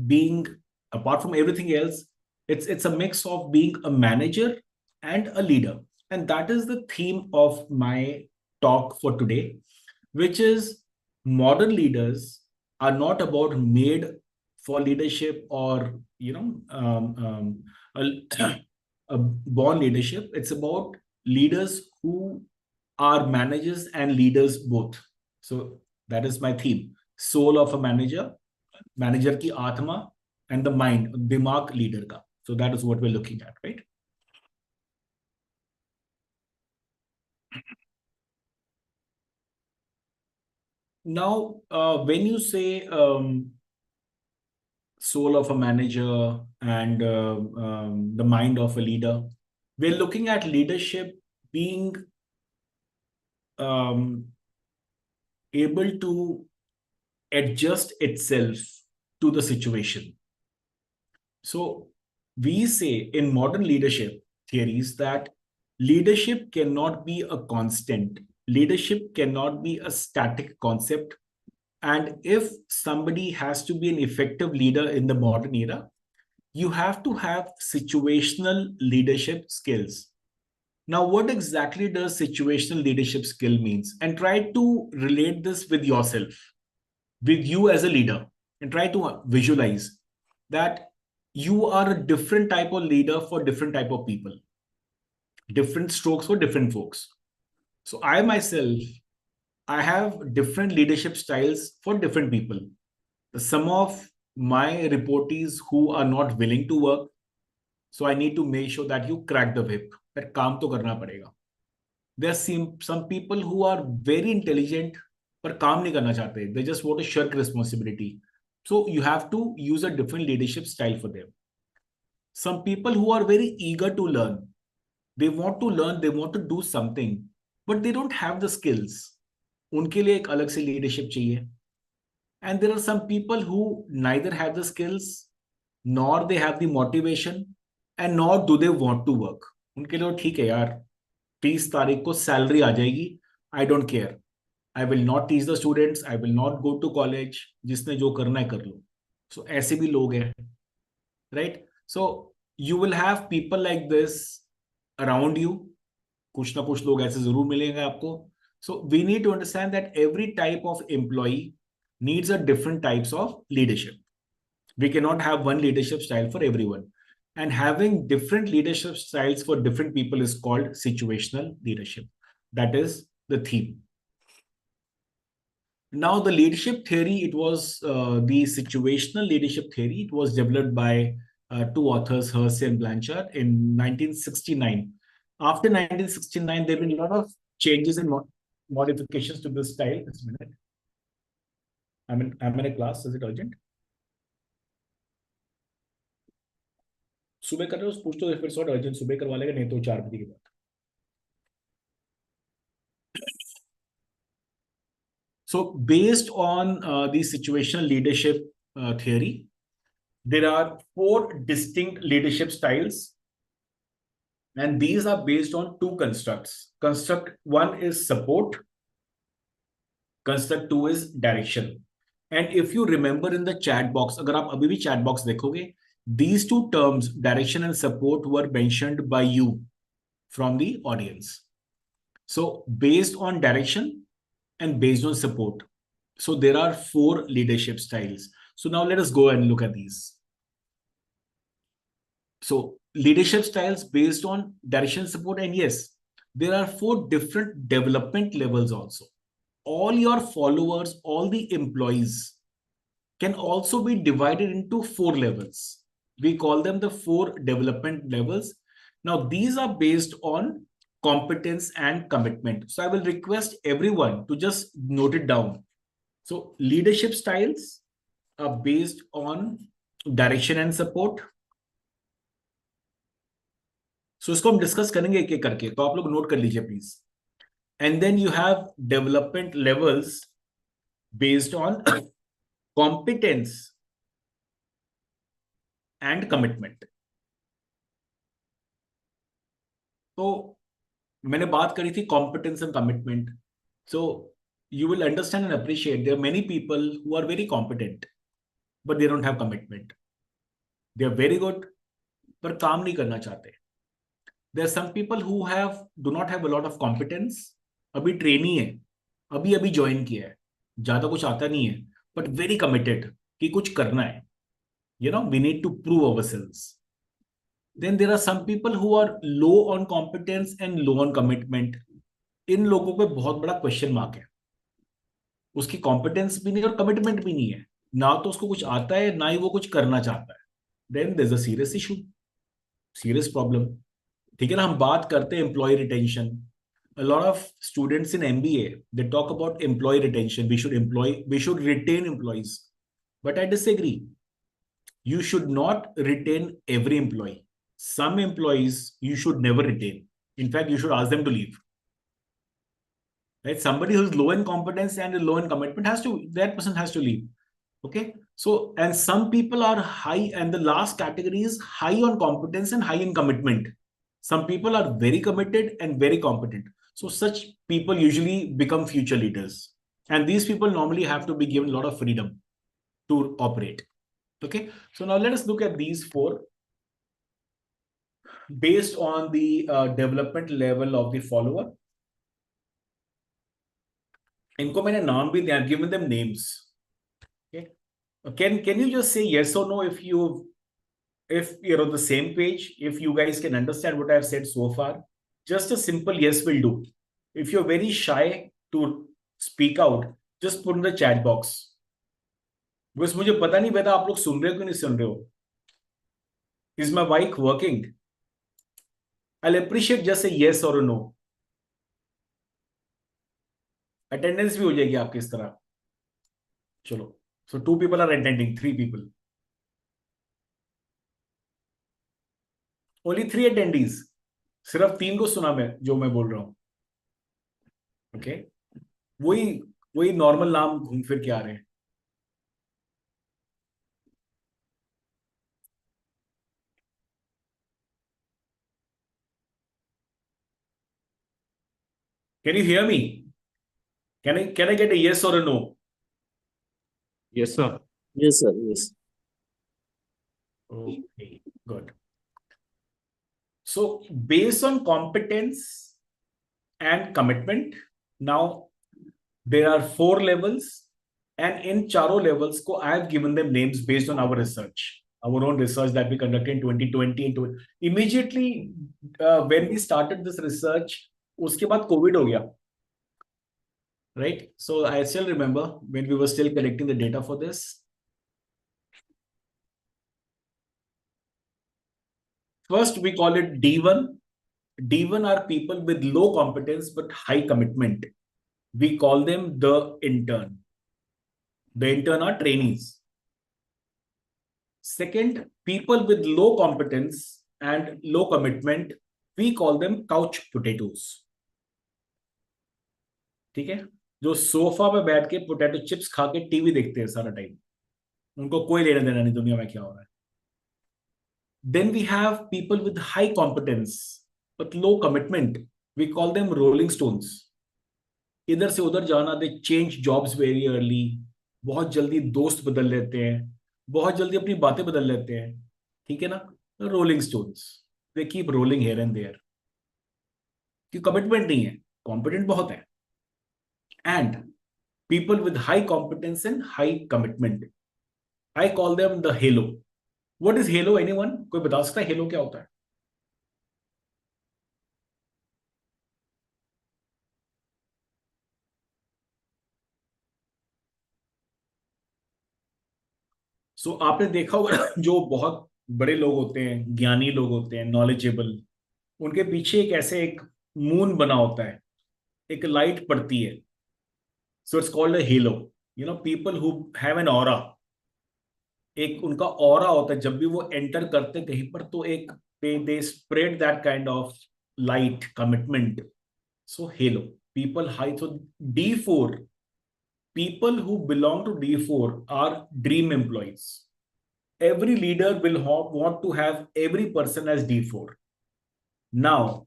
being, apart from everything else, it's a mix of being a manager and a leader. And that is the theme of my talk for today, which is modern leaders are not about made for leadership or a born leadership. It's about leaders who are managers and leaders both. So that is my theme: soul of a manager, manager ki atma, and the mind, dimag leader ka. So that is what we're looking at, right? Now, when you say soul of a manager and the mind of a leader, we're looking at leadership being able to adjust itself to the situation. So we say in modern leadership theories that leadership cannot be a constant. Leadership cannot be a static concept. And if somebody has to be an effective leader in the modern era, you have to have situational leadership skills. Now, what exactly does situational leadership skill means? And try to relate this with yourself, with you as a leader, and try to visualize that you are a different type of leader for different type of people, different strokes for different folks. So I myself, I have different leadership styles for different people. Some of my reportees who are not willing to work, so I need to make sure that you crack the whip. That काम तो करना पड़ेगा. There are some people who are very intelligent पर काम नहीं करना चाहते. They just want to shirk responsibility. So you have to use a different leadership style for them. Some people who are very eager to learn. They want to learn, they want to do something, but they don't have the skills. उनके लिए एक अलग से leadership चाहिए. And there are some people who neither have the skills, nor they have the motivation, and nor do they want to work. उनके लिए ठीक है यार, 30 तारीख को salary आ जाएगी, I don't care. I will not teach the students, I will not go to college, जिसने जो करना है कर लो. So ऐसे भी लोग हैं, right? So you will have people like this around you. कुछ ना कुछ लोग ऐसे जरूर मिलेंगे आपको. So we need to understand that every type of employee needs a different types of leadership. We cannot have one leadership style for everyone. And having different leadership styles for different people is called situational leadership. That is the theme. Now, the leadership theory, it was the situational leadership theory. It was developed by two authors, Hersey and Blanchard, in 1969. After 1969, there have been a lot of changes and modifications to this style. Just a minute. I'm in a class. Is it urgent? सुबह कर रहे हो पूछ तो फिर sort urgent सुबह करवा लेगा नहीं तो 4 बजे के बाद. So based on the situational leadership theory, there are 4 distinct leadership styles. And these are based on two constructs. Construct one is support. Construct two is direction. And if you remember in the chat box, अगर आप अभी भी chat box देखोगे, these two terms, direction and support, were mentioned by you from the audience. So based on direction and based on support. So there are 4 leadership styles. So now let us go and look at these. So leadership styles based on direction, support, and yes, there are 4 different development levels also. All your followers, all the employees can also be divided into 4 levels. We call them the 4 development levels. Now, these are based on competence and commitment. So I will request everyone to just note it down. So leadership styles are based on direction and support. So इसको हम discuss करेंगे एक एक करके, तो आप लोग note कर लीजिए please. And then you have development levels based on competence and commitment. तो मैंने बात करी थी competence and commitment. So you will understand and appreciate there are many people who are very competent, but they don't have commitment. They are very good, पर काम नहीं करना चाहते. There are some people who do not have a lot of competence. अभी trainee है, अभी join किया है, ज्यादा कुछ आता नहीं है, but very committed कि कुछ करना है. You know, we need to prove ourselves. Then there are some people who are low on competence and low on commitment. इन लोगों पे बहुत बड़ा क्वेश्चन मार्क है. उसकी कॉम्पिटेंस भी नहीं और कमिटमेंट भी नहीं है, ना तो उसको कुछ आता है ना ही वो कुछ करना चाहता है. Then there's a serious issue, serious problem. ठीक है ना. हम बात करते हैं employ retention. A lot of students in MBA, they talk about employee retention. We should retain employees. But I disagree. You should not retain every employee. Some employees you should never retain. In fact, you should ask them to leave. Right? Somebody who's low in competence and low in commitment that person has to leave. Okay. So, and some people are high, and the last category is high on competence and high in commitment. Some people are very committed and very competent. So such people usually become future leaders. And these people normally have to be given a lot of freedom to operate. Okay. So now let us look at these 4 based on the development level of the follower. इनको मैंने नाम भी दिया, given them names. Okay. Can you just say yes or no if you're on the same page, if you guys can understand what I've said so far? Just a simple yes will do. If you're very shy to speak out, just put in the chat box. Because मुझे पता नहीं whether आप लोग सुन रहे हो कि नहीं सुन रहे हो. Is my mic working? I'll appreciate just a yes or a no. Attendance भी हो जाएगी आपकी इस तरह. चलो. So 2 people are attending, 3 people. Only 3 attendees. सिर्फ 3 को सुना मैं जो मैं बोल रहा हूं. ओके. वही नॉर्मल नाम घूम फिर के आ रहे हैं. Can you hear me? Can I get a yes or a no? Yes, sir. Yes, sir. Yes. Okay, good. So based on competence and commitment, now there are 4 levels, and in charo levels ko I have given them names based on our research, our own research that we conducted in 2020. Immediately when we started this research, uske baad COVID ho gaya. Right? So I still remember when we were still collecting the data for this. First, we call it D1. D1 are people with low competence but high commitment. We call them the intern. The intern are trainees. Second, people with low competence and low commitment, we call them couch potatoes. ठीक है. जो sofa पे बैठ के potato chips खा के TV देखते हैं सारा टाइम, उनको कोई लेना देना नहीं दुनिया में क्या हो रहा है. Then we have people with high competence but low commitment. We call them rolling stones. इधर से उधर जाना, they change jobs very early, बहुत जल्दी दोस्त बदल लेते हैं, बहुत जल्दी अपनी बातें बदल लेते हैं, ठीक है ना? Rolling stones, they keep rolling here and there. कि कमिटमेंट नहीं है, कॉम्पिटेंट बहुत है. And people with high competence and high commitment, I call them the halo. What is halo? Anyone? कोई बता सकता है halo क्या होता है? सो आपने देखा होगा जो बहुत बड़े लोग होते हैं, ज्ञानी लोग होते हैं, नॉलेजेबल, उनके पीछे एक ऐसे एक मून बना होता है, एक लाइट पड़ती है. So it's called a hello. You know, people who have an aura, एक उनका ऑरा होता है. जब भी वो एंटर करते कहीं पर तो एक they spread that kind of light, commitment. So halo, people high. So D4, people who belong to D4 are dream employees. Every leader will want to have every person as D4. Now,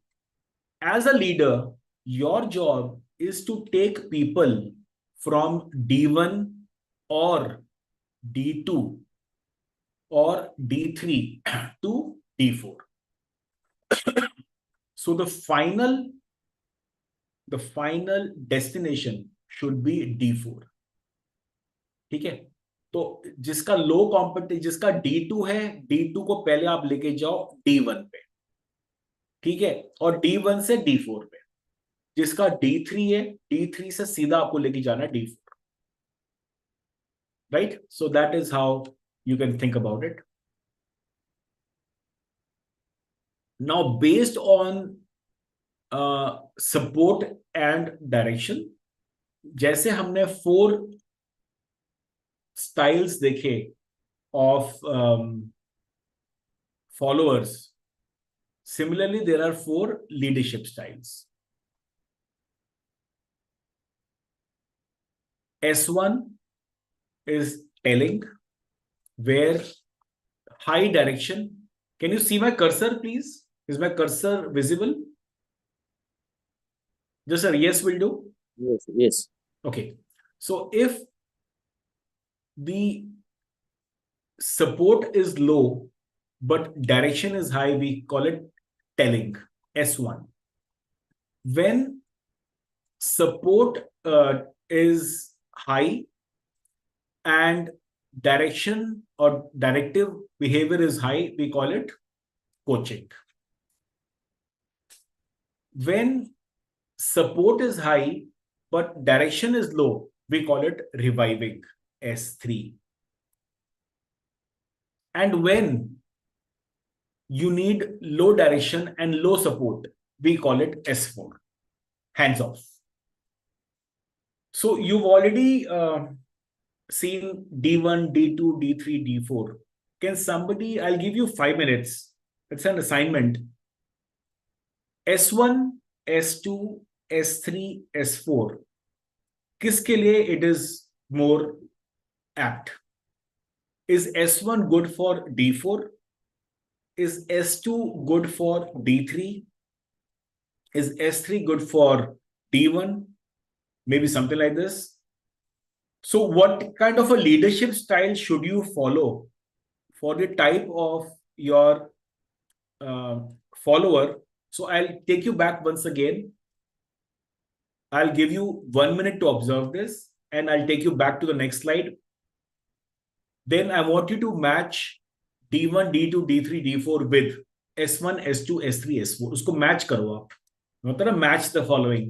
as a leader, your job is to take people from D1 or D2 or D3 to D4. So the final destination should be D4. ठीक है? तो जिसका लो competence, जिसका D2 है, D2 को पहले आप लेके जाओ D1 पे, ठीक है? और D1 से D4 पे. जिसका D3 है, D3 से सीधा आपको लेके जाना है D4. Right? So that is how you can think about it. Now, based on support and direction, जैसे हमने 4 styles देखे of followers, similarly there are 4 leadership styles. S1 is telling, where high direction. Can you see my cursor, please? Is my cursor visible? Just a yes will do. Yes, yes. Okay. So if the support is low, but direction is high, we call it telling, S1. When support is high and direction or directive behavior is high, we call it coaching. When support is high, but direction is low, we call it reviving, S3. And when you need low direction and low support, we call it S4, hands off. So you've already seen D1, D2, D3, D4. Can somebody, I'll give you 5 minutes. It's an assignment. S1, S2, S3, S4. किसके लिए it is more apt? Is S1 good for D4? Is S2 good for D3? Is S3 good for D1? Maybe something like this. So what kind of a leadership style should you follow for the type of your follower? So I'll take you back once again. I'll give you 1 minute to observe this, and I'll take you back to the next slide. Then I want you to match D1, D2, D3, D4 with S1, S2, S3, S4. उसको match करो आप. मतलब match the following.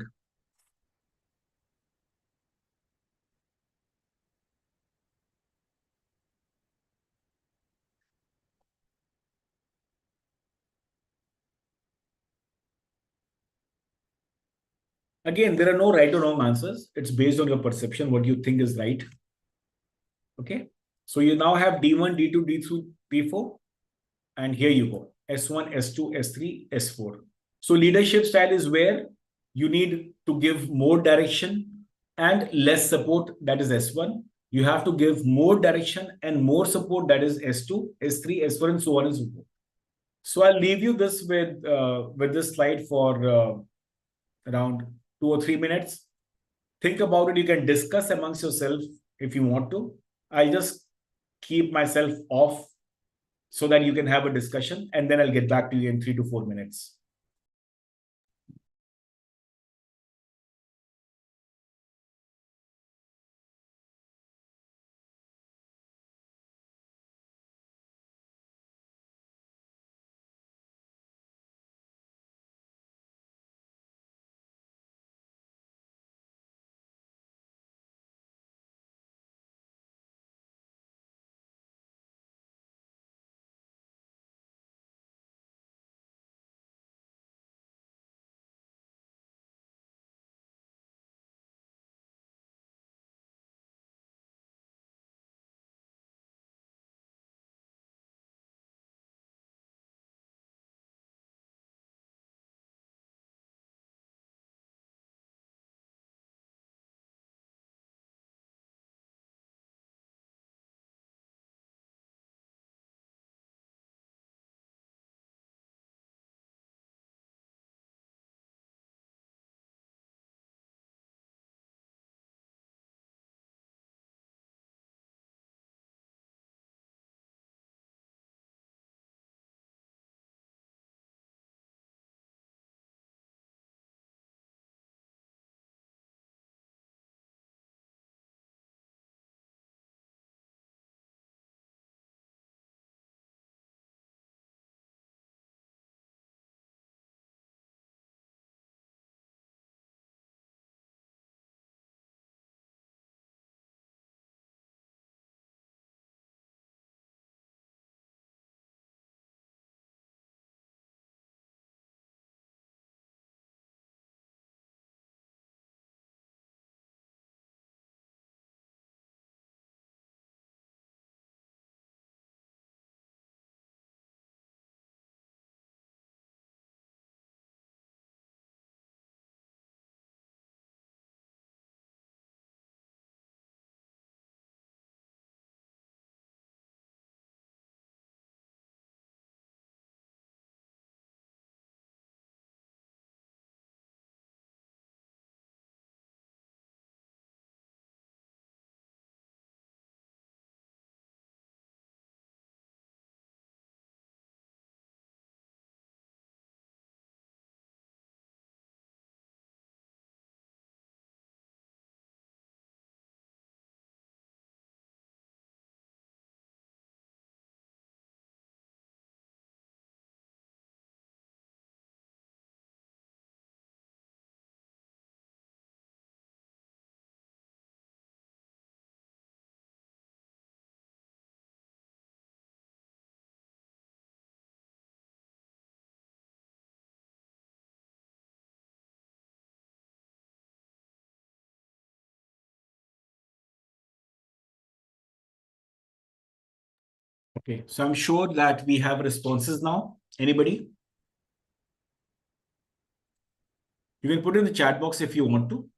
Again, there are no right or wrong answers. It's based on your perception, what you think is right. Okay. So you now have D1, D2, D3, D4. And here you go. S1, S2, S3, S4. So leadership style is where you need to give more direction and less support. That is S1. You have to give more direction and more support. That is S2, S3, S4, and so on and so forth. So I'll leave you this with this slide for around 2 or 3 minutes. Think about it. You can discuss amongst yourself if you want to. I'll just keep myself off so that you can have a discussion, and then I'll get back to you in 3 to 4 minutes. Okay, so I'm sure that we have responses now. Anybody? You can put in the chat box if you want to.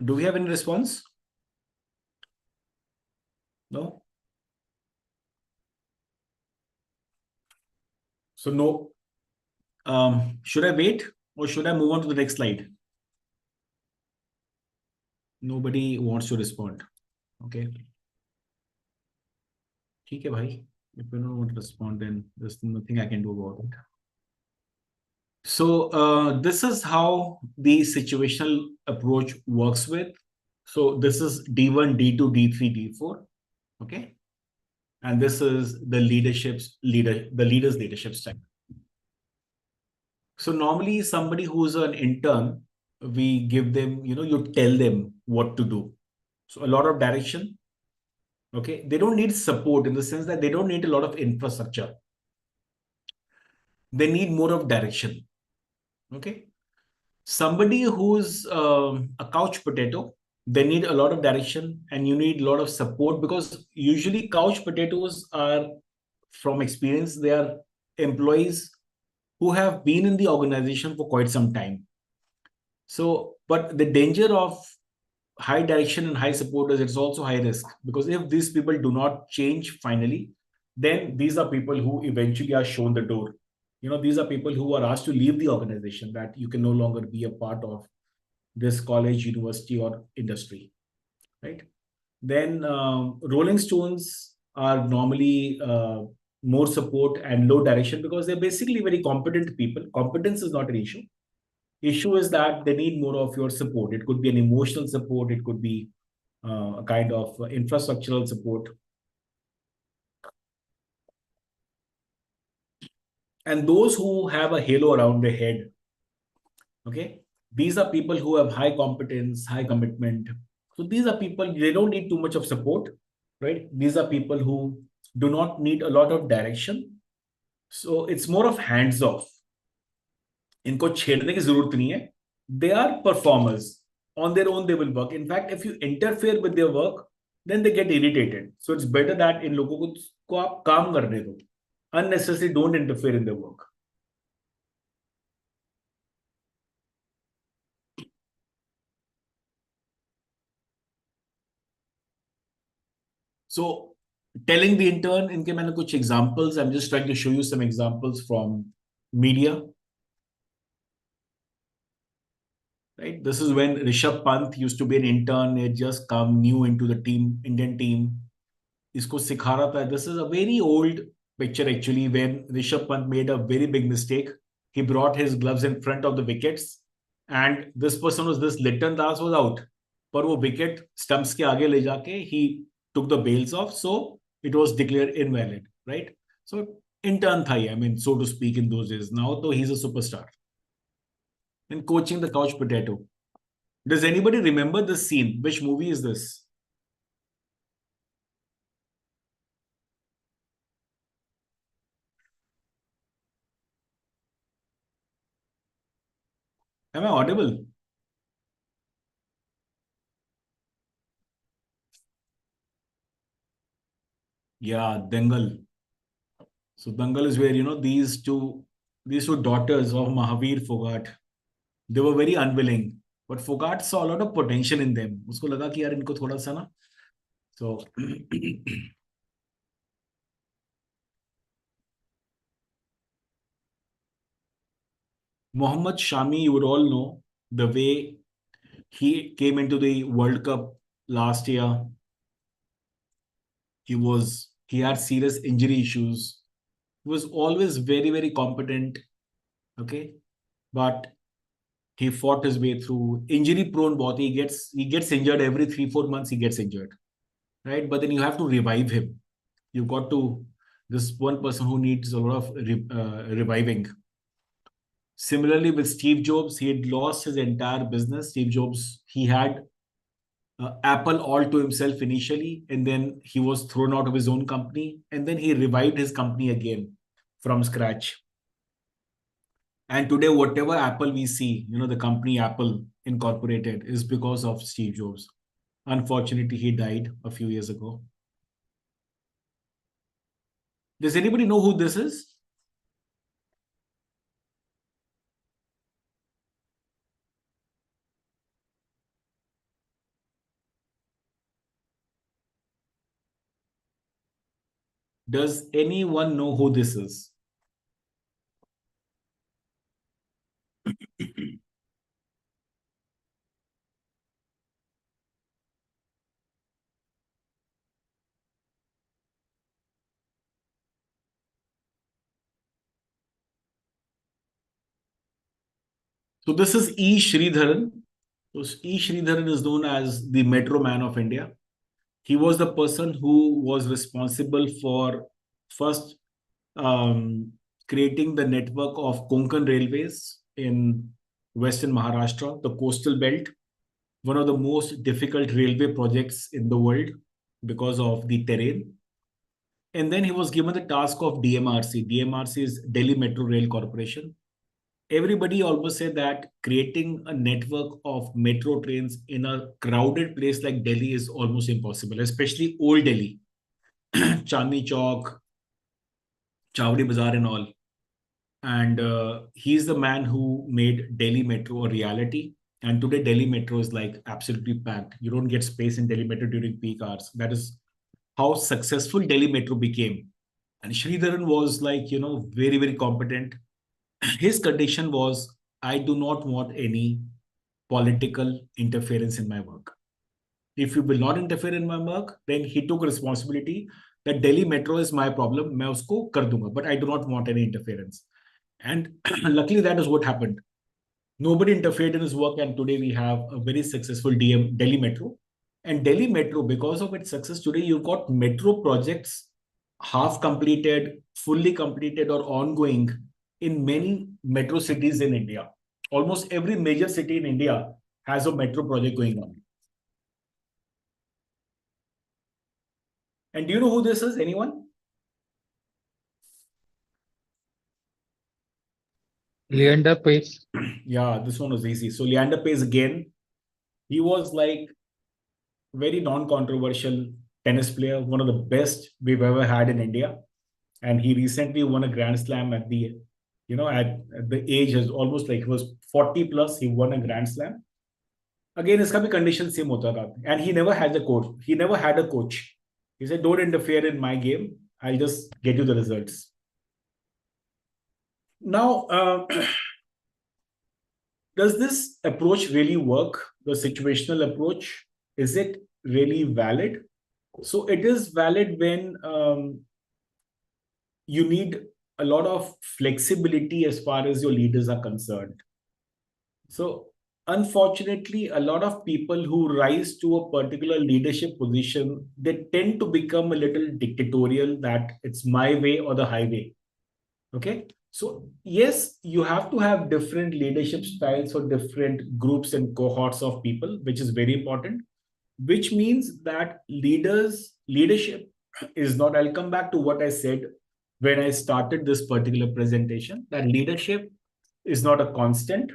Do we have any response? No? So no. Should I wait or should I move on to the next slide? Nobody wants to respond. Okay. Okay, bhai. If you don't want to respond, then there's nothing I can do about it. So this is how the situational approach works with. So this is D1, D2, D3, D4. Okay. And this is the leader's leadership style. So normally somebody who's an intern, we give them, you tell them what to do. So a lot of direction. Okay. They don't need support in the sense that they don't need a lot of infrastructure. They need more of direction. Okay. Somebody who's a couch potato, they need a lot of direction and you need a lot of support, because usually couch potatoes are, from experience, they are employees who have been in the organization for quite some time. So, but the danger of high direction and high supporters, it's also high risk, because if these people do not change finally, then these are people who eventually are shown the door. These are people who are asked to leave the organization, that you can no longer be a part of this college, university, or industry, right? Then Rolling Stones are normally more support and low direction, because they're basically very competent people. Competence is not an issue. Issue is that they need more of your support. It could be an emotional support. It could be a kind of infrastructural support. And those who have a halo around their head, okay, these are people who have high competence, high commitment. So these are people, they don't need too much of support, right? These are people who do not need a lot of direction. So it's more of hands off. इनको छेड़ने की जरूरत नहीं है. They are performers. On their own, they will work. In fact, if you interfere with their work, then they get irritated. So it's better that इन लोगों को आप काम करने दो. Unnecessarily don't interfere in their work. So telling the intern, इनके मैंने कुछ examples. I'm just trying to show you some examples from media. Right, this is when Rishabh Pant used to be an intern. He had just come new into the team, Indian team. इसको सिखा रहा था. This is a very old picture actually, when Rishabh Pant made a very big mistake. He brought his gloves in front of the wickets, and this person was, this Litton Das was out. पर वो wicket stumps के आगे ले जाके he took the bails off, so it was declared invalid, right? So intern था ही, I mean, so to speak, in those days. Now तो he's a superstar. And coaching the couch potato. Does anybody remember this scene? Which movie is this? Am I audible? Yeah, Dangal. So Dangal is where, these two daughters of Mahavir Fogart, they were very unwilling, but Fogart saw a lot of potential in them. उसको लगा कि यार इनको थोड़ा सा ना. So Mohammad Shami, you would all know the way he came into the World Cup last year. He had serious injury issues. He was always very, very competent. Okay. But he fought his way through. Injury prone बहुत. He gets injured every 3-4 months. He gets injured, right? But then you have to revive him. You've got to. This one person who needs a lot of reviving. Similarly, with Steve Jobs, he had lost his entire business. Steve Jobs, he had Apple all to himself initially, and then he was thrown out of his own company, and then he revived his company again from scratch. And today, whatever Apple we see, the company Apple Incorporated, is because of Steve Jobs. Unfortunately, he died a few years ago. Does anybody know who this is? Does anyone know who this is? So this is E. Sridharan. So E. Sridharan is known as the Metro Man of India. He was the person who was responsible for first creating the network of Konkan railways in Western Maharashtra, the coastal belt, one of the most difficult railway projects in the world because of the terrain. And then he was given the task of DMRC. DMRC is Delhi Metro Rail Corporation. Everybody almost said that creating a network of metro trains in a crowded place like Delhi is almost impossible, especially old Delhi, Chandni Chowk, Chawdi Bazaar and all. And he's the man who made Delhi Metro a reality. And today, Delhi Metro is like absolutely packed. You don't get space in Delhi Metro during peak hours. That is how successful Delhi Metro became. And Sridharan was like, very, very competent. His condition was, I do not want any political interference in my work. If you will not interfere in my work, then he took responsibility that Delhi Metro is my problem. मैं उसको कर दूंगा, but I do not want any interference. And luckily, that is what happened. Nobody interfered in his work, and today we have a very successful Delhi Metro. And Delhi Metro, because of its success today, you've got metro projects half completed, fully completed, or ongoing in many metro cities in India. Almost every major city in India has a metro project going on. And do you know who this is? Anyone? Leander Pace. Yeah, this one was easy. So Leander Pace again, he was like very non-controversial tennis player, one of the best we've ever had in India. And he recently won a Grand Slam at the, at the age is almost like he was 40 plus, he won a Grand Slam. Again, his condition same hota tha. And he never had a coach. He never had a coach. He said, don't interfere in my game. I'll just get you the results. Now, does this approach really work? The situational approach, is it really valid? So it is valid when you need a lot of flexibility as far as your leaders are concerned. So unfortunately, a lot of people who rise to a particular leadership position, they tend to become a little dictatorial that it's my way or the highway. Okay. So yes, you have to have different leadership styles for different groups and cohorts of people, which is very important, which means that leadership is not, I'll come back to what I said when I started this particular presentation, that leadership is not a constant.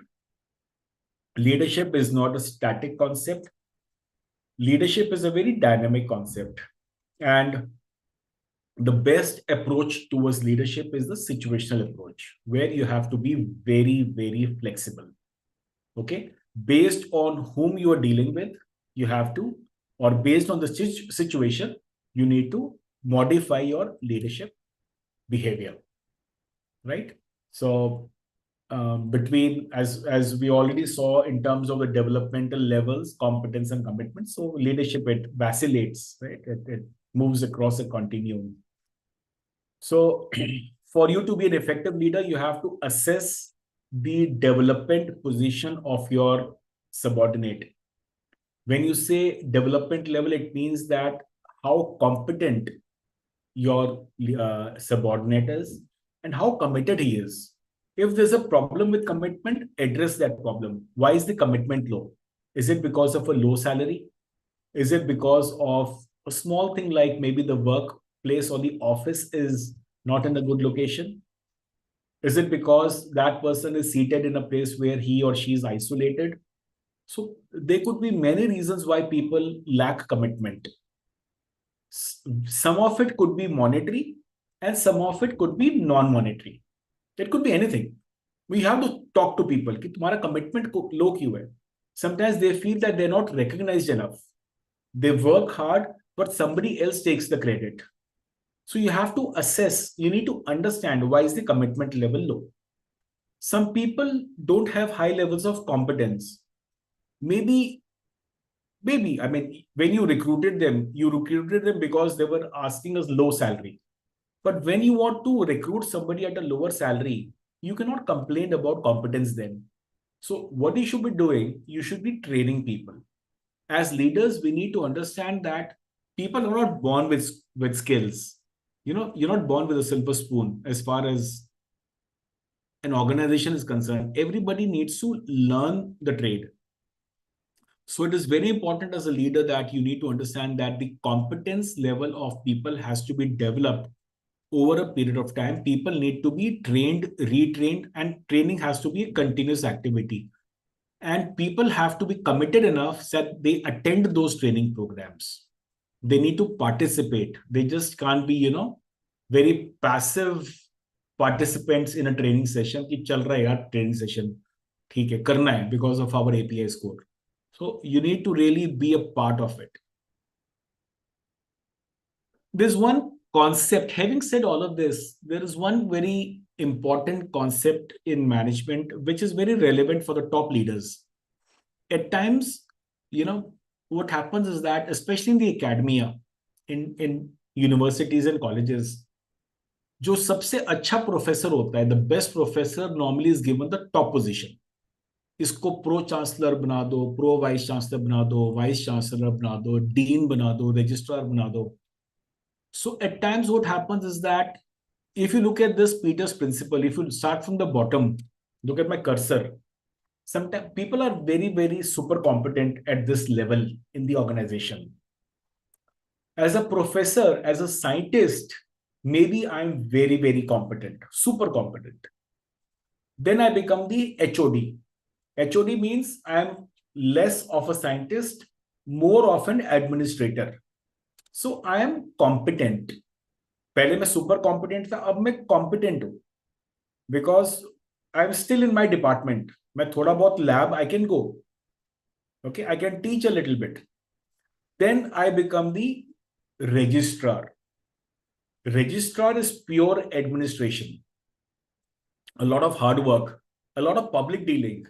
Leadership is not a static concept. Leadership is a very dynamic concept. And the best approach towards leadership is the situational approach, where you have to be very, very flexible. Okay. Based on whom you are dealing with, you have to, or based on the situation, you need to modify your leadership behavior. Right. So between, as we already saw in terms of the developmental levels, competence and commitment. So leadership, it vacillates, right? It moves across a continuum. So for you to be an effective leader, you have to assess the development position of your subordinate. When you say development level, it means that how competent your subordinate is and how committed he is. If there's a problem with commitment, address that problem. Why is the commitment low? Is it because of a low salary? Is it because of a small thing like maybe the workplace or the office is not in a good location? Is it because that person is seated in a place where he or she is isolated? So there could be many reasons why people lack commitment. Some of it could be monetary and some of it could be non-monetary. It could be anything. We have to talk to people. कि तुम्हारा commitment low क्यों है? Sometimes they feel that they're not recognized enough. They work hard, but somebody else takes the credit. So you have to assess, you need to understand why is the commitment level low. Some people don't have high levels of competence. Maybe, I mean, when you recruited them because they were asking us low salary. But when you want to recruit somebody at a lower salary, you cannot complain about competence then. So what you should be doing, you should be training people. As leaders, we need to understand that people are not born with skills. You're not born with a silver spoon as far as an organization is concerned. Everybody needs to learn the trade. So it is very important as a leader that you need to understand that the competence level of people has to be developed over a period of time. People need to be trained, retrained, and training has to be a continuous activity. And people have to be committed enough that they attend those training programs. They need to participate. They just can't be, very passive participants in a training session. Ki chal raha hai yaar, training session. ठीक है, करना है because of our API score. So you need to really be a part of it. There's one concept. Having said all of this, there is one very important concept in management which is very relevant for the top leaders. At times, what happens is that, especially in the academia, in universities and colleges, जो सबसे अच्छा professor होता है, the best professor normally is given the top position. इसको pro chancellor बना दो, pro vice chancellor बना दो, वाइस चांसलर बना दो, डीन बना दो, रजिस्ट्रार बना दो. So at times what happens is that if you look at this Peter's principle, if you start from the bottom, look at my cursor, sometimes people are very, very super competent at this level in the organization. As a professor, as a scientist, maybe I'm very, very competent, super competent. Then I become the HOD. HOD means I'm less of a scientist, more of an administrator. So I am competent. पहले मैं super competent था, अब मैं competent हूँ. Because I'm still in my department. मैं थोड़ा बहुत lab I can go. Okay, I can teach a little bit. Then I become the registrar. Registrar is pure administration. A lot of hard work, a lot of public dealing.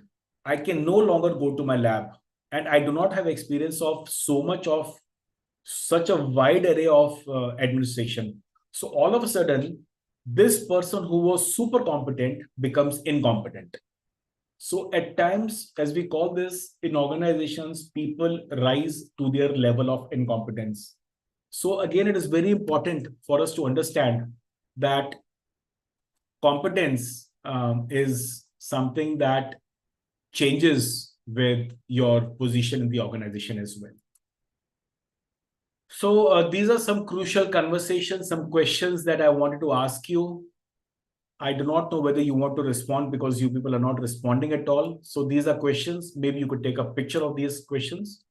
I can no longer go to my lab, and I do not have experience of so much of such a wide array of administration. So all of a sudden, this person who was super competent becomes incompetent. So at times, as we call this in organizations, people rise to their level of incompetence. So again, it is very important for us to understand that competence is something that changes with your position in the organization as well. So these are some crucial conversations, some questions that I wanted to ask you. I do not know whether you want to respond because you people are not responding at all. So these are questions. Maybe you could take a picture of these questions,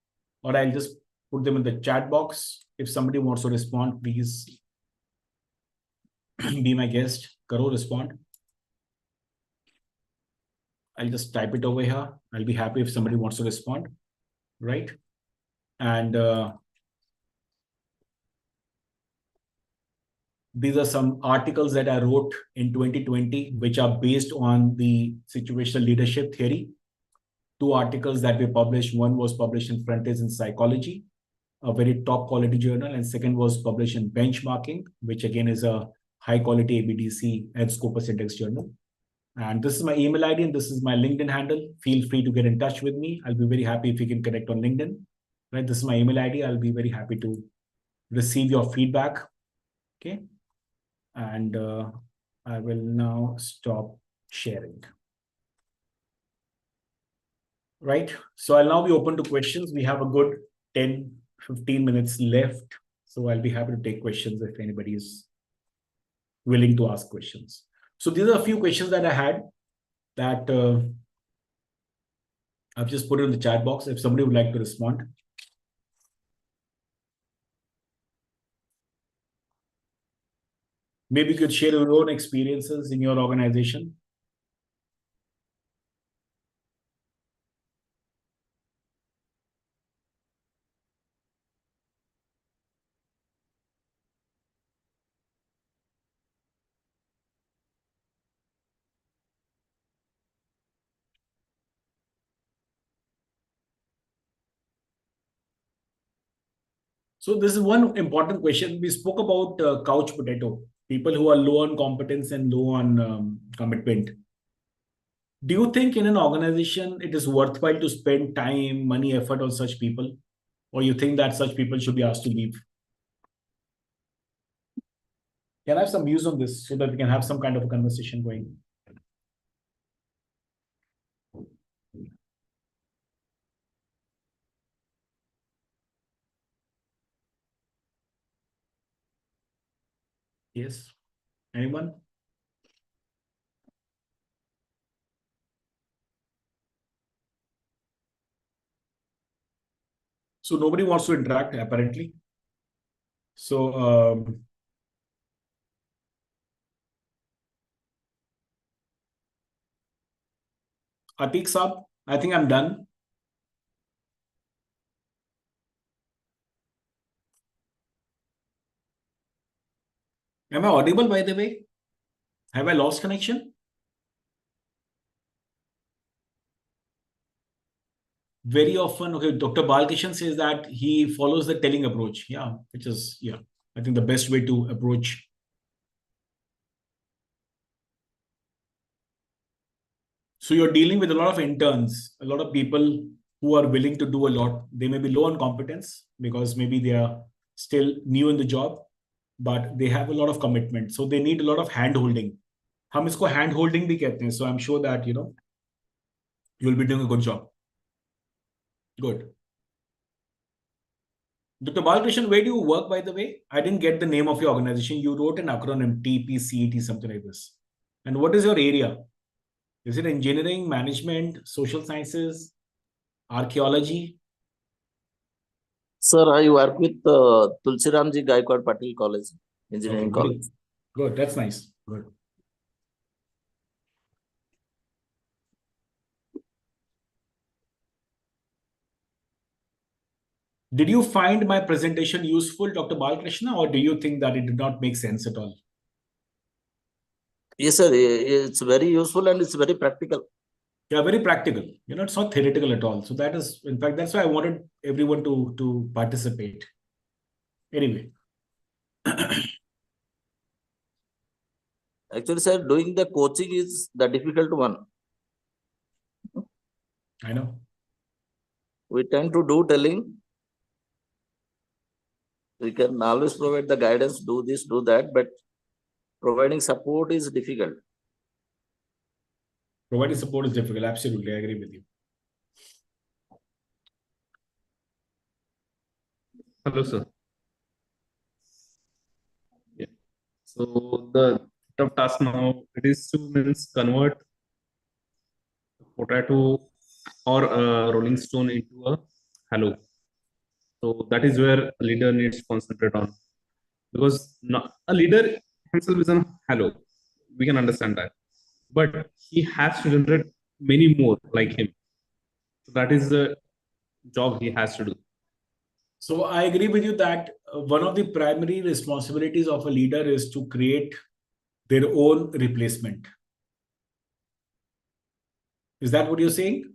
or I'll just put them in the chat box. If somebody wants to respond, please be my guest. Karo, respond. I'll just type it over here. I'll be happy if somebody wants to respond, right? And these are some articles that I wrote in 2020, which are based on the situational leadership theory. 2 articles that we published. One was published in Frontiers in Psychology, a very top quality journal, and second was published in Benchmarking, which again is a high quality ABDC and Scopus Index journal. And this is my email ID and this is my LinkedIn handle. Feel free to get in touch with me. I'll be very happy if you can connect on LinkedIn. Right? This is my email ID. I'll be very happy to receive your feedback. Okay. And I will now stop sharing. Right. So I'll now be open to questions. We have a good 10-15 minutes left. So I'll be happy to take questions if anybody is willing to ask questions. So these are a few questions that I had that I've just put it in the chat box if somebody would like to respond. Maybe you could share your own experiences in your organization. So this is one important question. We spoke about couch potato, people who are low on competence and low on commitment. Do you think in an organization it is worthwhile to spend time, money, effort on such people? Or you think that such people should be asked to leave? Can I have some views on this so that we can have some kind of a conversation going? Yes. Anyone? So nobody wants to interact, apparently. So Atiq Saab, I think I'm done. Am I audible, by the way? Have I lost connection? Very often, okay, Dr. Balkishan says that he follows the telling approach. Yeah, which is, yeah, I think the best way to approach. So you're dealing with a lot of interns, a lot of people who are willing to do a lot. They may be low on competence because maybe they are still new in the job, but they have a lot of commitment. So they need a lot of hand holding. हम इसको hand holding भी कहते हैं. So I'm sure that, you'll be doing a good job. Good. Dr. Balkrishnan, where do you work, by the way? I didn't get the name of your organization. You wrote an acronym, TPCET, something like this. And what is your area? Is it engineering, management, social sciences, archaeology? Sir, I work with Tulsiramji Gaikwad Patil College, Engineering Okay, College. good. That's nice. Good. Did you find my presentation useful, Dr. Balkrishna, or do you think that it did not make sense at all? Yes, sir. It's very useful and it's very practical. Yeah, very practical. It's not theoretical at all. So that is, in fact, that's why I wanted everyone to participate. Anyway. Actually, sir, doing the coaching is the difficult one. I know. We tend to do telling. We can always provide the guidance, do this, do that, but providing support is difficult. Providing support is difficult. Absolutely. I agree with you. Hello, sir. Yeah. So the tough task now it is to means convert potato or a rolling stone into a halo. So that is where a leader needs to concentrate on, because not, a leader himself is a halo. We can understand that, but he has to generate many more like him. So that is the job he has to do. So I agree with you that one of the primary responsibilities of a leader is to create their own replacement. Is that what you're saying?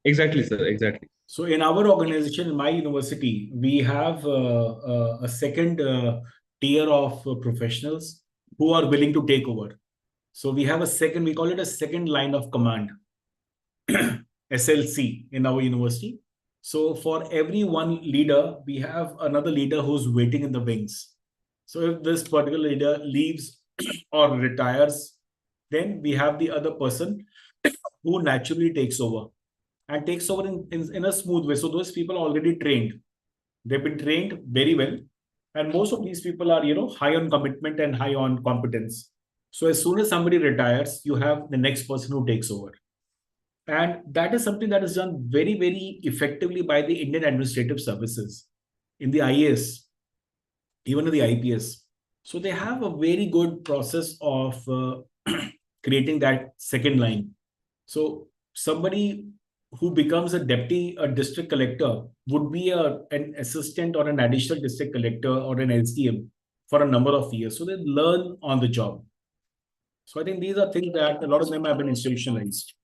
Exactly, sir. Exactly. So in our organization, in my university, we have a second tier of professionals who are willing to take over. So we have we call it a second line of command, SLC in our university. So for every one leader, we have another leader who's waiting in the wings. So if this particular leader leaves or retires, then we have the other person who naturally takes over and takes over in a smooth way. So those people are already trained. They've been trained very well. And most of these people are, high on commitment and high on competence. So as soon as somebody retires, you have the next person who takes over. And that is something that is done very, very effectively by the Indian Administrative Services in the IAS, even in the IPS. So they have a very good process of creating that second line. So somebody who becomes a district collector would be an assistant or an additional district collector or an LCM for a number of years. So they learn on the job. So I think these are things that a lot of them have been institutionalized.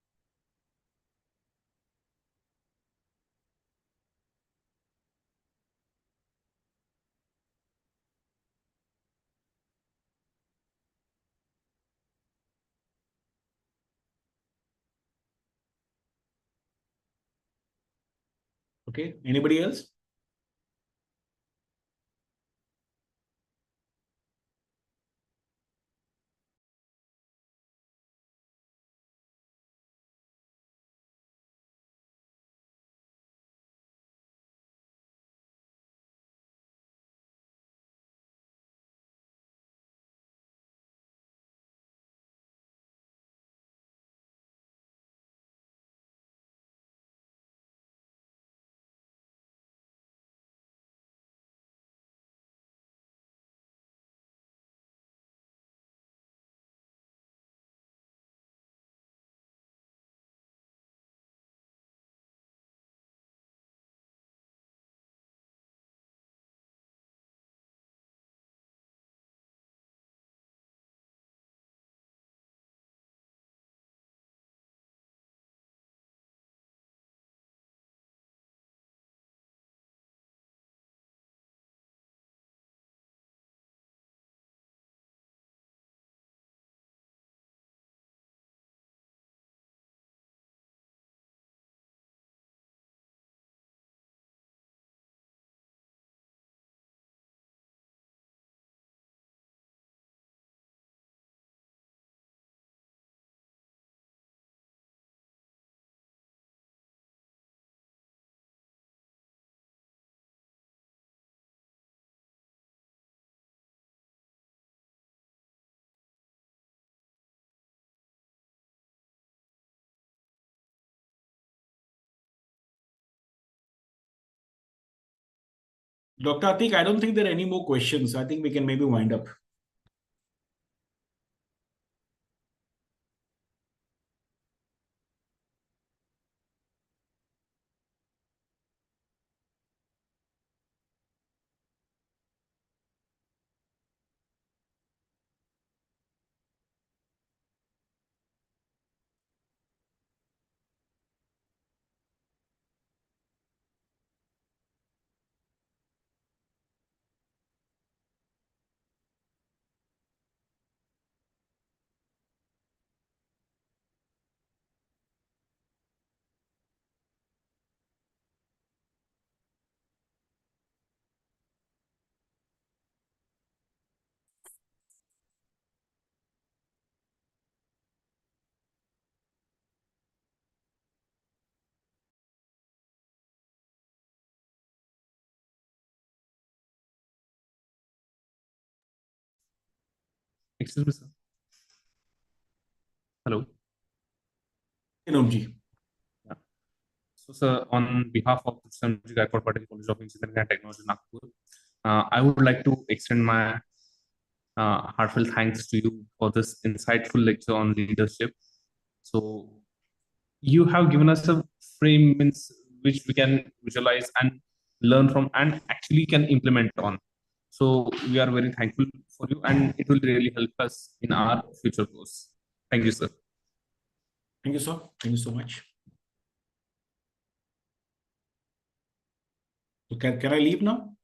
Okay, anybody else? Dr. Atik, I don't think there are any more questions. I think we can maybe wind up. Excuse me, sir. Hello. Nomji. So, sir, on behalf of the Samji Gaikwad Patel College of Engineering and Technology, Nagpur, I would like to extend my heartfelt thanks to you for this insightful lecture on leadership. So, you have given us a frame which we can visualize and learn from and actually can implement on. So, we are very thankful for you, and it will really help us in our future course. Thank you, sir. Thank you, sir. Thank you so much. So can I leave now?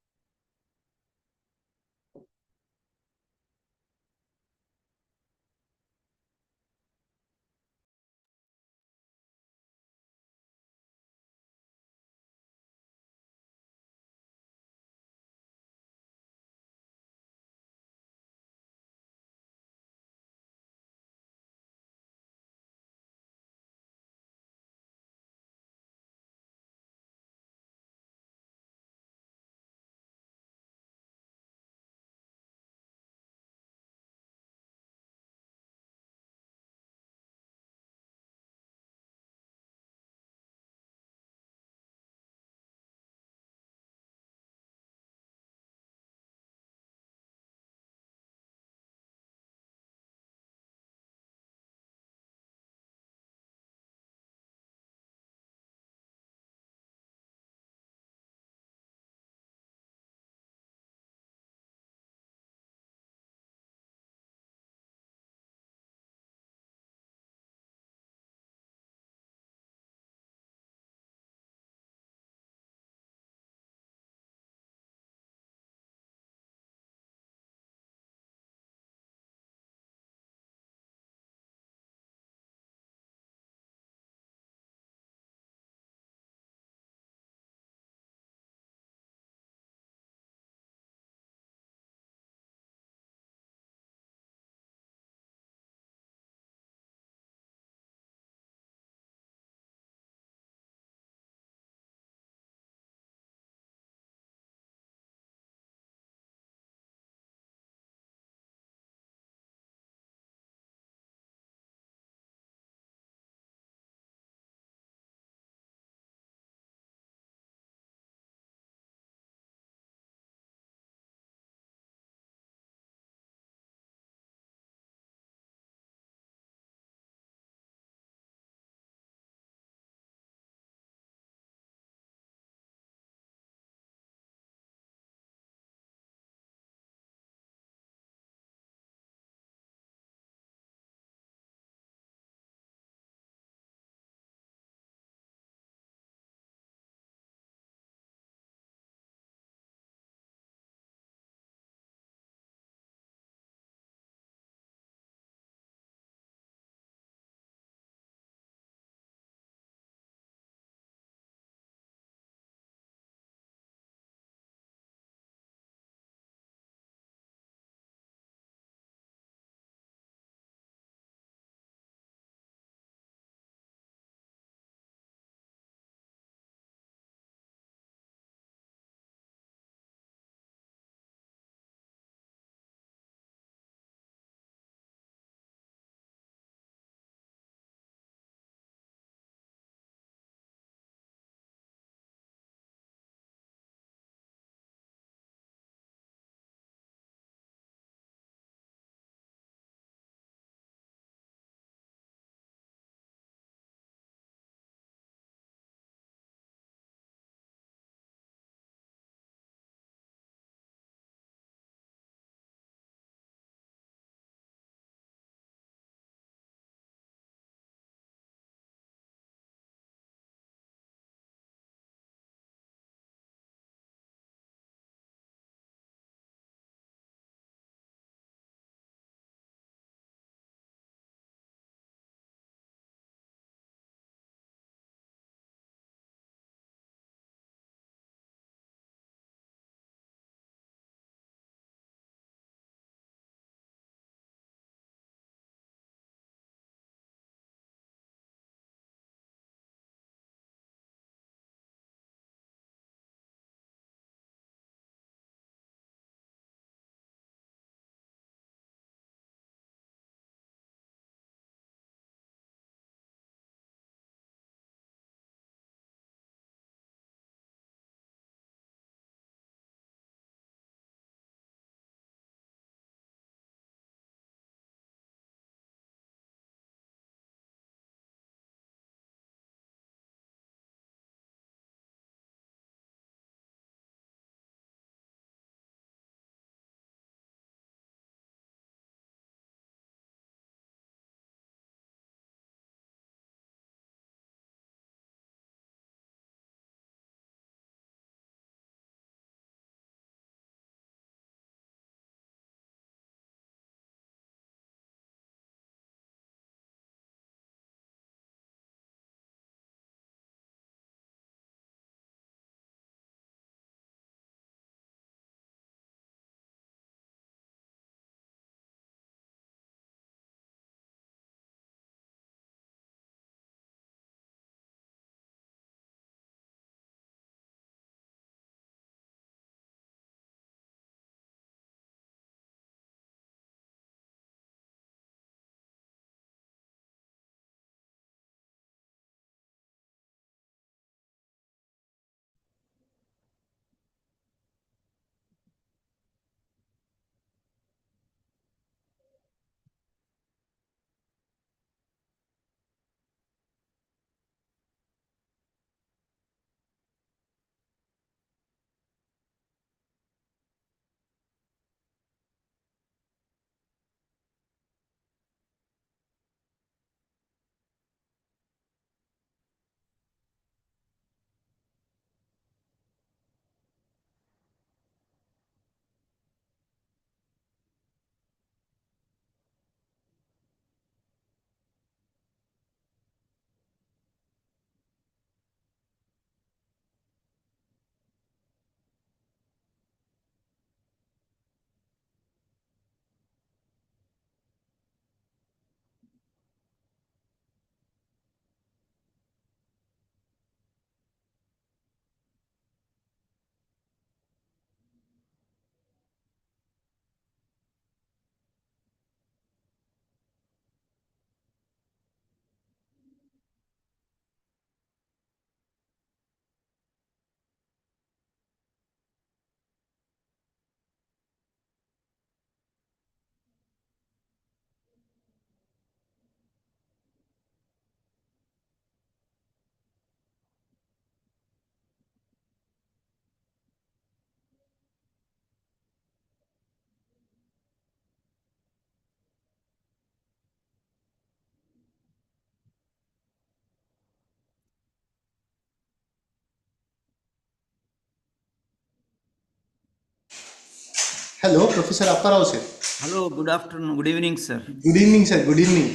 Hello, Professor Apparao sir. Hello, good afternoon, good evening, sir. Good evening, sir. Good evening.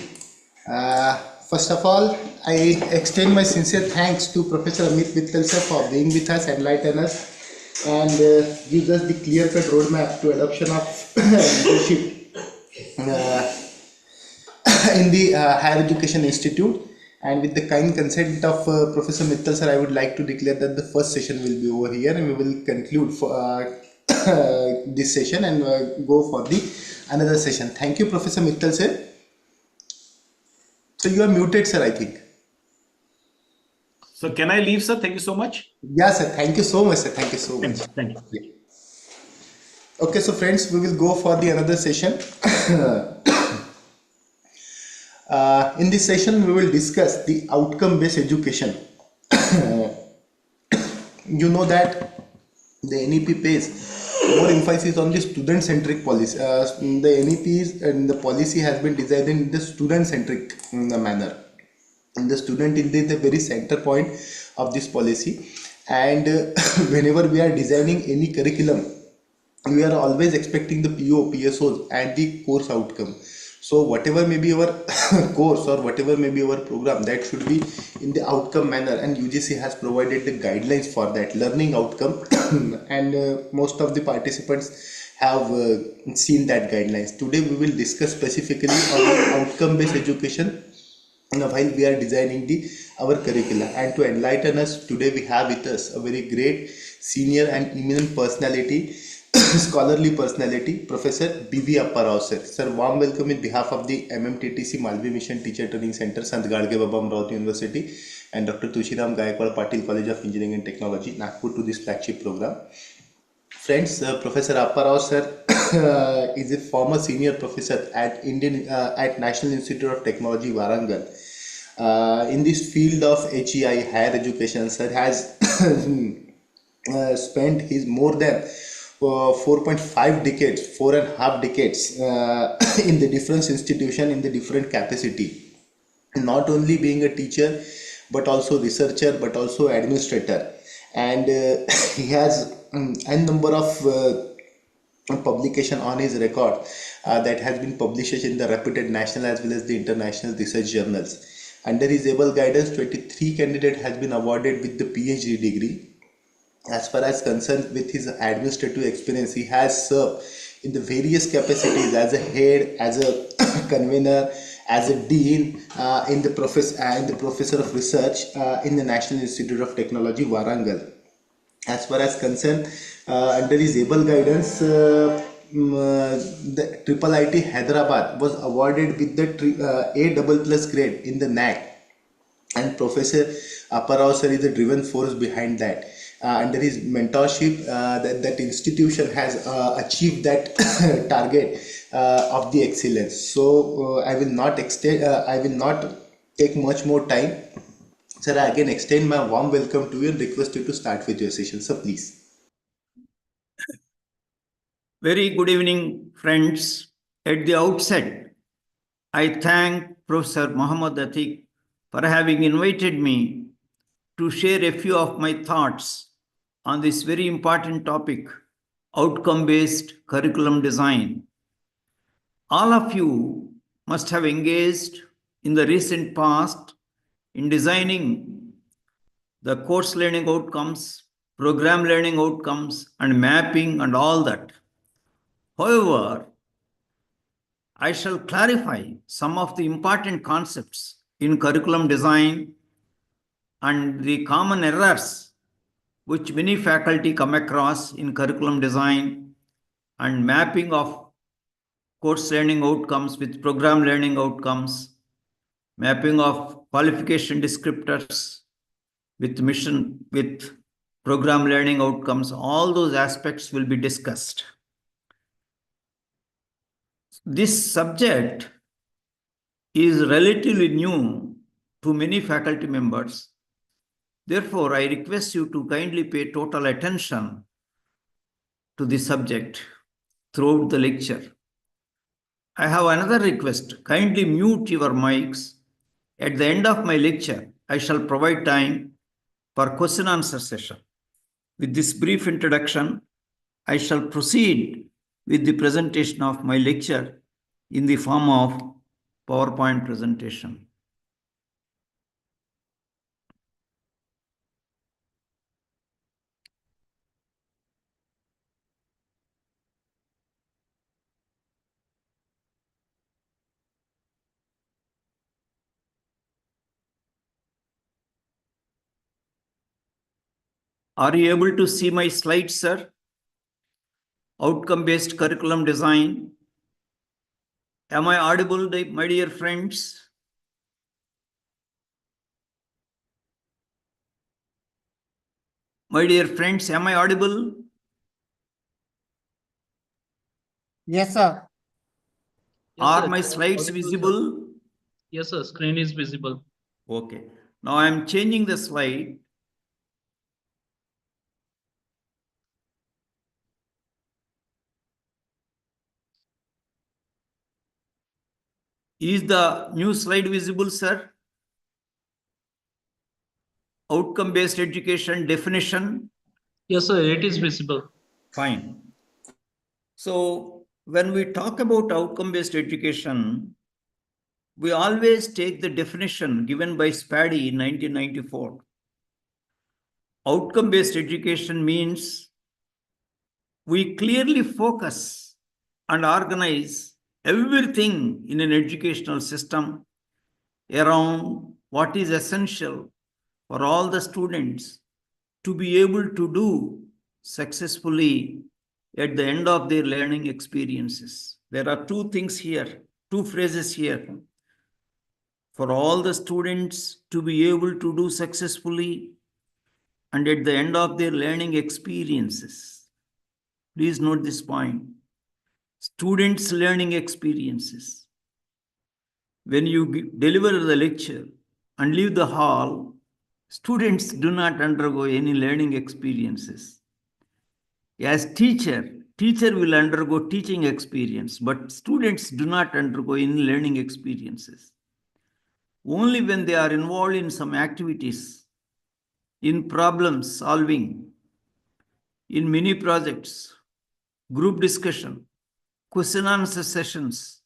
First of all, I extend my sincere thanks to Professor Amit Mittal sir for being with us, enlighten us, and gives us the clear-cut roadmap to adoption of leadership in the Higher Education Institute. And with the kind consent of Professor Mittal sir, I would like to declare that the first session will be over here, and we will conclude for this session and go for the another session. Thank you, Professor Mittal sir. So you are muted, sir, I think. So can I leave, sir? Thank you so much. Yeah, sir. Thank you so much, sir. Thank you so much. Thank you. Yeah. Okay, so friends, we will go for the another session. In this session, we will discuss the outcome-based education. You know that the NEP pays more emphasis on the student-centric policy. The NEP and the policy has been designed in the student-centric manner. And the student is the very center point of this policy. And whenever we are designing any curriculum, we are always expecting the PO, PSOs and the course outcome. So whatever may be our course or whatever may be our program, that should be in the outcome manner, and UGC has provided the guidelines for that learning outcome and most of the participants have seen that guidelines. Today we will discuss specifically on outcome based education while we are designing our curricula. And to enlighten us today, we have with us a very great senior and eminent personality, scholarly personality, Professor B.V. Apparao sir. Sir, warm welcome in behalf of the MMTTC Malvi Mission Teacher Training Center, Sant Gadge Baba Amravati University, and Dr. Tushiram Gaikwad Patil College of Engineering and Technology, Nagpur, to this flagship program. Friends, Professor Apparao sir is a former senior professor at National Institute of Technology, Warangal. In this field of HEI, higher education, sir has spent his more than 4.5 decades, 4.5 decades in the different institution, in the different capacity. Not only being a teacher, but also researcher, but also administrator. And he has a number of publication on his record that has been published in the reputed national as well as the international research journals. Under his able guidance, 23 candidate has been awarded with the PhD degree. As far as concerned with his administrative experience, he has served in the various capacities as a head, as a convener, as a dean, in the professor of research in the National Institute of Technology, Warangal. As far as concerned, under his able guidance, the IIIT Hyderabad was awarded with the A++ grade in the NEP, and Professor Apparao sir is the driven force behind that. Under his mentorship, that institution has achieved that target of the excellence. So I will not take much more time. Sir, I again extend my warm welcome to you and request you to start with your session. Sir, please. Very good evening, friends. At the outset, I thank Professor Muhammad Atiq for having invited me to share a few of my thoughts on this very important topic, outcome-based curriculum design. All of you must have engaged in the recent past in designing the course learning outcomes, program learning outcomes, and mapping and all that. However, I shall clarify some of the important concepts in curriculum design and the common errors which many faculty come across in curriculum design and mapping of course learning outcomes with program learning outcomes, mapping of qualification descriptors with program learning outcomes. All those aspects will be discussed. This subject is relatively new to many faculty members. Therefore, I request you to kindly pay total attention to the subject throughout the lecture. I have another request. Kindly mute your mics. At the end of my lecture, I shall provide time for question answer session. With this brief introduction, I shall proceed with the presentation of my lecture in the form of PowerPoint presentation. Are you able to see my slides, sir? Outcome-based curriculum design. Am I audible, my dear friends? My dear friends, am I audible? Yes, sir. Are my slides visible? Yes, sir. Screen is visible. Okay. Now I am changing the slide. Is the new slide visible, sir? Outcome-based education definition. Yes, sir. It is visible. Fine. So when we talk about outcome-based education, we always take the definition given by Spady in 1994. Outcome-based education means we clearly focus and organize everything in an educational system around what is essential for all the students to be able to do successfully at the end of their learning experiences. There are two things here, two phrases here. For all the students to be able to do successfully and at the end of their learning experiences. Please note this point. Students' learning experiences. When you deliver the lecture and leave the hall, students do not undergo any learning experiences. As teacher will undergo teaching experience, but students do not undergo any learning experiences. Only when they are involved in some activities, in problem solving, in mini projects, group discussion, question answer sessions,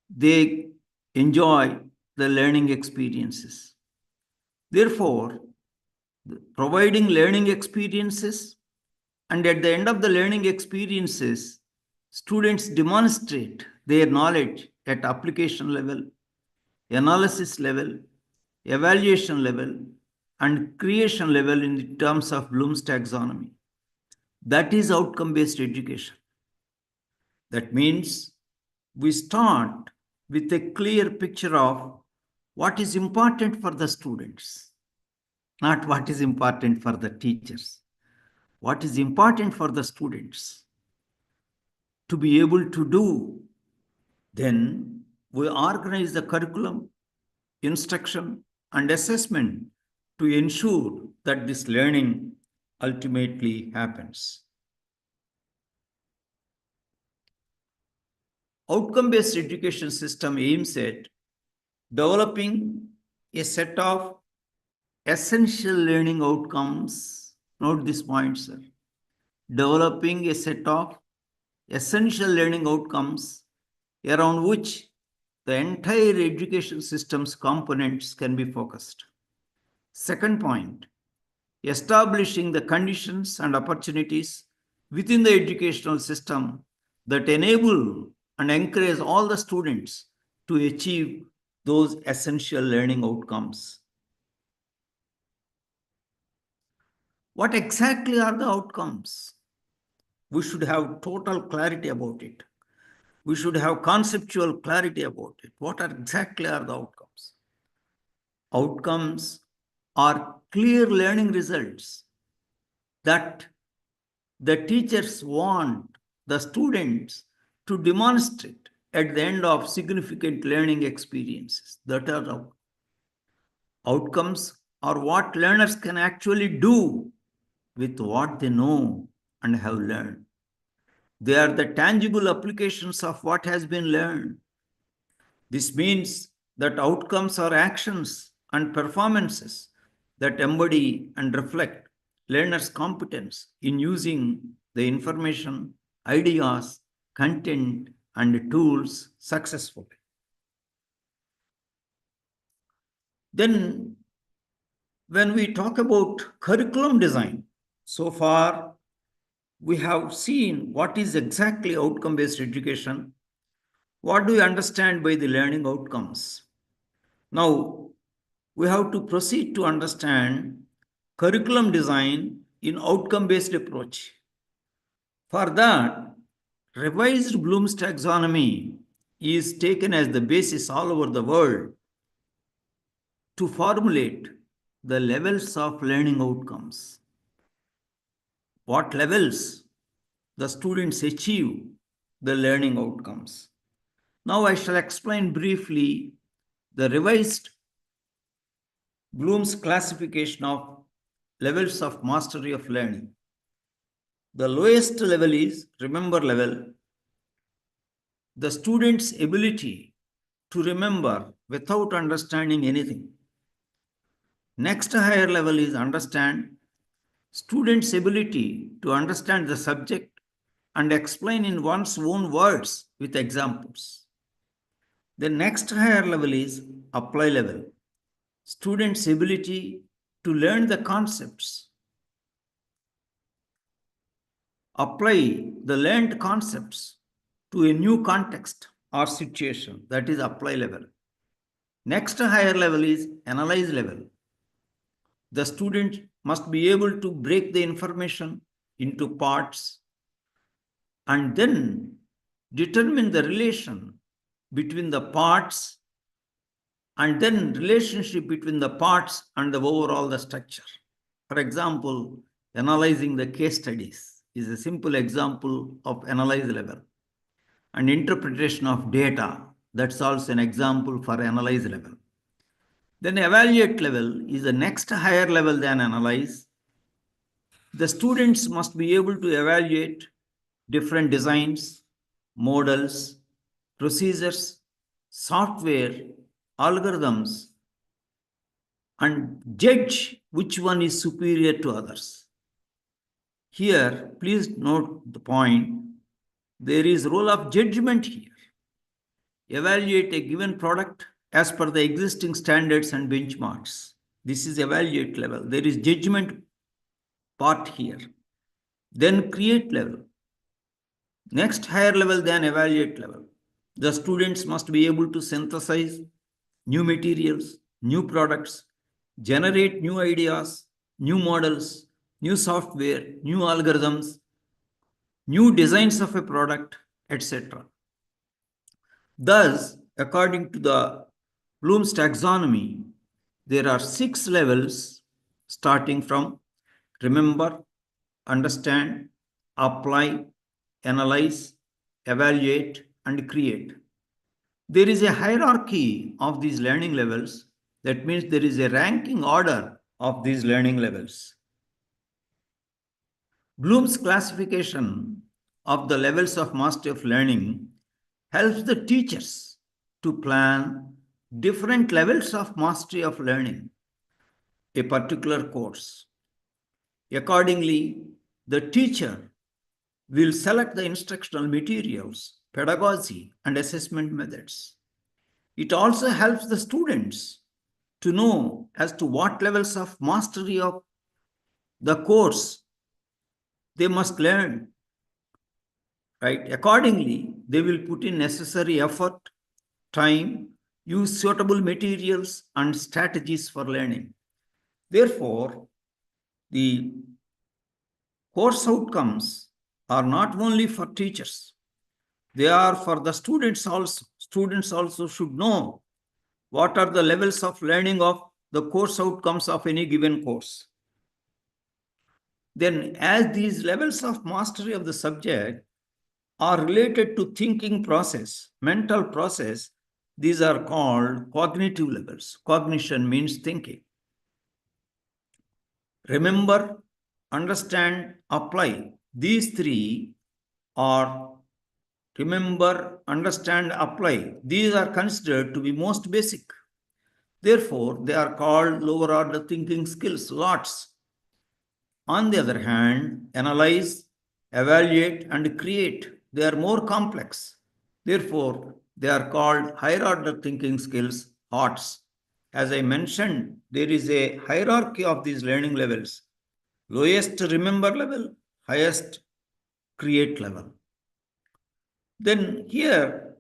they enjoy the learning experiences. Therefore, providing learning experiences, and at the end of the learning experiences, students demonstrate their knowledge at application level, analysis level, evaluation level, and creation level in terms of Bloom's taxonomy. That is outcome-based education. That means we start with a clear picture of what is important for the students, not what is important for the teachers. What is important for the students to be able to do, then we organize the curriculum, instruction, and assessment to ensure that this learning ultimately happens. Outcome-based education system aims at developing a set of essential learning outcomes. Note this point, sir. Developing a set of essential learning outcomes around which the entire education system's components can be focused. Second point, establishing the conditions and opportunities within the educational system that enable and encourage all the students to achieve those essential learning outcomes. What exactly are the outcomes? We should have total clarity about it. We should have conceptual clarity about it. What exactly are the outcomes? Outcomes are clear learning results that the teachers want the students to demonstrate at the end of significant learning experiences. That are the outcomes are what learners can actually do with what they know and have learned. They are the tangible applications of what has been learned. This means that outcomes are actions and performances that embody and reflect learners' competence in using the information ideas, content, and tools successfully. Then, when we talk about curriculum design, so far we have seen what is exactly outcome-based education. What do we understand by the learning outcomes? Now, we have to proceed to understand curriculum design in outcome-based approach. For that, revised Bloom's taxonomy is taken as the basis all over the world to formulate the levels of learning outcomes. What levels the students achieve the learning outcomes. Now I shall explain briefly the revised Bloom's classification of levels of mastery of learning. The lowest level is remember level. The student's ability to remember without understanding anything. Next higher level is understand. Student's ability to understand the subject and explain in one's own words with examples. The next higher level is apply level. Student's ability to learn the concepts, apply the learned concepts to a new context or situation, that is apply level. Next higher level is analyze level. The student must be able to break the information into parts and then determine the relation between the parts and then relationship between the parts and the overall the structure. For example, analyzing the case studies is a simple example of analyze level. And interpretation of data, that's also an example for analyze level. Then evaluate level is the next higher level than analyze. The students must be able to evaluate different designs, models, procedures, software, algorithms, and judge which one is superior to others. Here, please note the point. There is role of judgment here. Evaluate a given product as per the existing standards and benchmarks. This is evaluate level. There is judgment part here. Then create level. Next higher level than evaluate level. The students must be able to synthesize new materials, new products, generate new ideas, new models, new software, new algorithms, new designs of a product, etc. Thus, according to the Bloom's taxonomy, there are 6 levels starting from remember, understand, apply, analyze, evaluate, and create. There is a hierarchy of these learning levels. That means there is a ranking order of these learning levels. Bloom's classification of the levels of mastery of learning helps the teachers to plan different levels of mastery of learning a particular course. Accordingly, the teacher will select the instructional materials, pedagogy, and assessment methods. It also helps the students to know as to what levels of mastery of the course they must learn. Right? Accordingly, they will put in necessary effort, time, use suitable materials and strategies for learning. Therefore, the course outcomes are not only for teachers, they are for the students also. Students also should know what are the levels of learning of the course outcomes of any given course. Then, as these levels of mastery of the subject are related to thinking process, mental process, these are called cognitive levels. Cognition means thinking. Remember, understand, apply. These 3 are remember, understand, apply. These are considered to be most basic. Therefore, they are called lower order thinking skills, LOTS. On the other hand, analyze, evaluate, and create. They are more complex. Therefore, they are called higher order thinking skills, HOTS. As I mentioned, there is a hierarchy of these learning levels. Lowest remember level, highest create level. Then here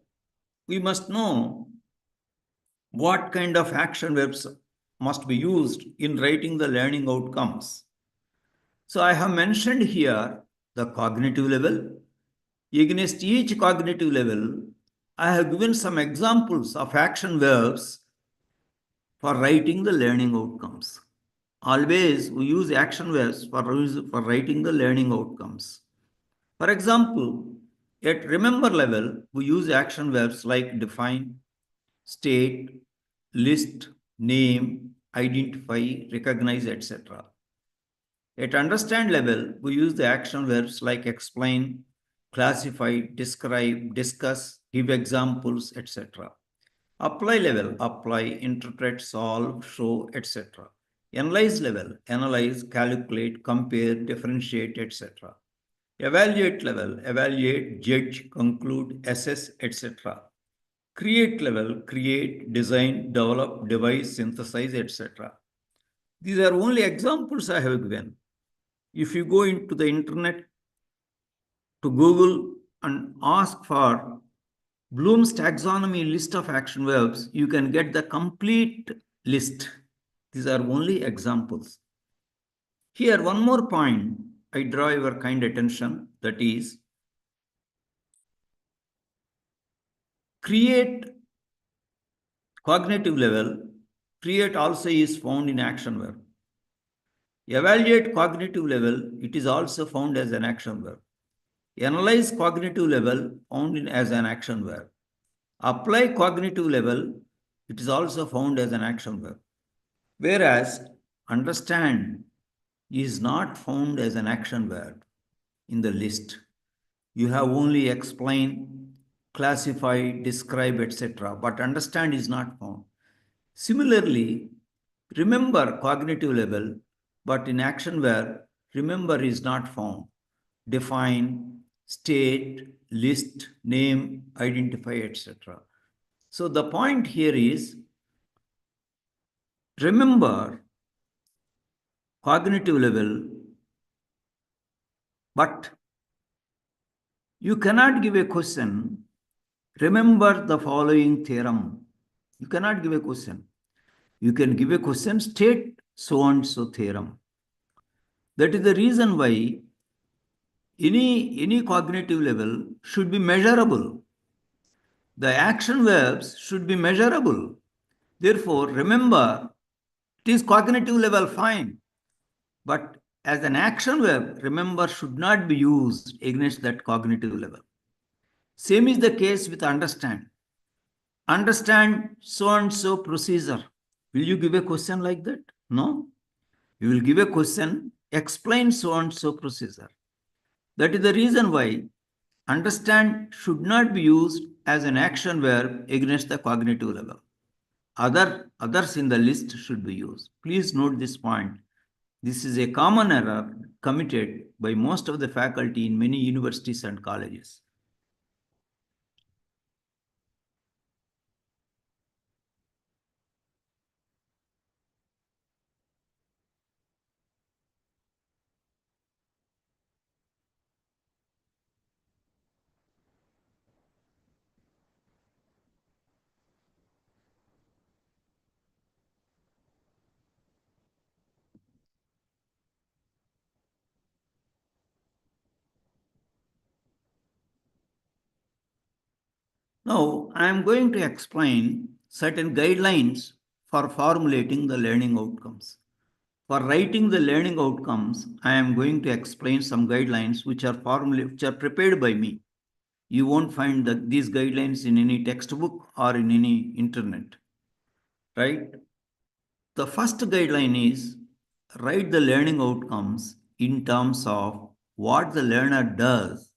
we must know what kind of action verbs must be used in writing the learning outcomes. So I have mentioned here the cognitive level. Against each cognitive level, I have given some examples of action verbs for writing the learning outcomes. Always we use action verbs for writing the learning outcomes. For example, at remember level, we use action verbs like define, state, list, name, identify, recognize, etc. At understand level, we use the action verbs like explain, classify, describe, discuss, give examples, etc. Apply level, apply, interpret, solve, show, etc. Analyze level, analyze, calculate, compare, differentiate, etc. Evaluate level, evaluate, judge, conclude, assess, etc. Create level, create, design, develop, devise, synthesize, etc. These are only examples I have given. If you go into the internet to Google and ask for Bloom's taxonomy list of action verbs, you can get the complete list. These are only examples. Here, one more point I draw your kind attention, that is, create cognitive level, create also is found in action verb. Evaluate cognitive level, it is also found as an action verb. Analyze cognitive level, found in as an action verb. Apply cognitive level, it is also found as an action verb. Whereas understand is not found as an action verb in the list. You have only explain, classify, describe, etc. But understand is not found. Similarly, remember cognitive level, but in action verb, remember is not found. Define, state, list, name, identify, etc. So the point here is, remember cognitive level, but you cannot give a question, remember the following theorem. You cannot give a question. You can give a question, state so and so theorem. That is the reason why any cognitive level should be measurable. The action verbs should be measurable. Therefore, remember, it is cognitive level, fine. But as an action verb, remember should not be used against that cognitive level. Same is the case with understand. Understand so and so procedure. Will you give a question like that? No. You will give a question, explain so and so procedure. That is the reason why understand should not be used as an action verb against the cognitive level. Others in the list should be used. Please note this point. This is a common error committed by most of the faculty in many universities and colleges. Now, I am going to explain certain guidelines for formulating the learning outcomes. For writing the learning outcomes, I am going to explain some guidelines which are prepared by me. You won't find these guidelines in any textbook or in any internet, right? The first guideline is write the learning outcomes in terms of what the learner does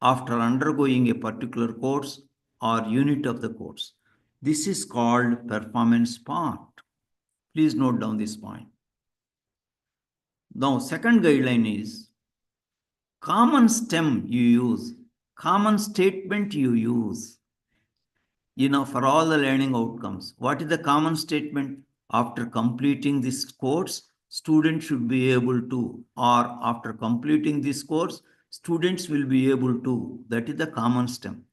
after undergoing a particular course or unit of the course. This is called performance part. Please note down this point. Now, second guideline is, common stem you use, common statement you use. For all the learning outcomes, what is the common statement? After completing this course, students should be able to, or after completing this course, students will be able to. That is the common stem.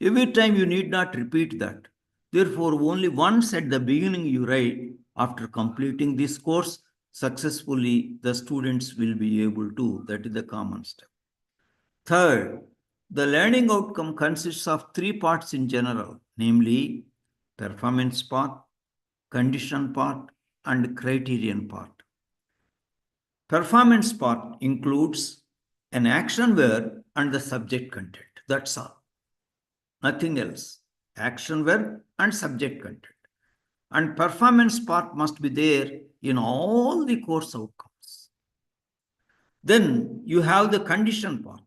Every time you need not repeat that. Therefore, only once at the beginning you write, after completing this course successfully, the students will be able to. That is the common step. Third, the learning outcome consists of three parts in general, namely performance part, condition part, and criterion part. Performance part includes an action verb and the subject content. That's all. Nothing else. Action verb and subject content. And performance part must be there in all the course outcomes. Then you have the condition part.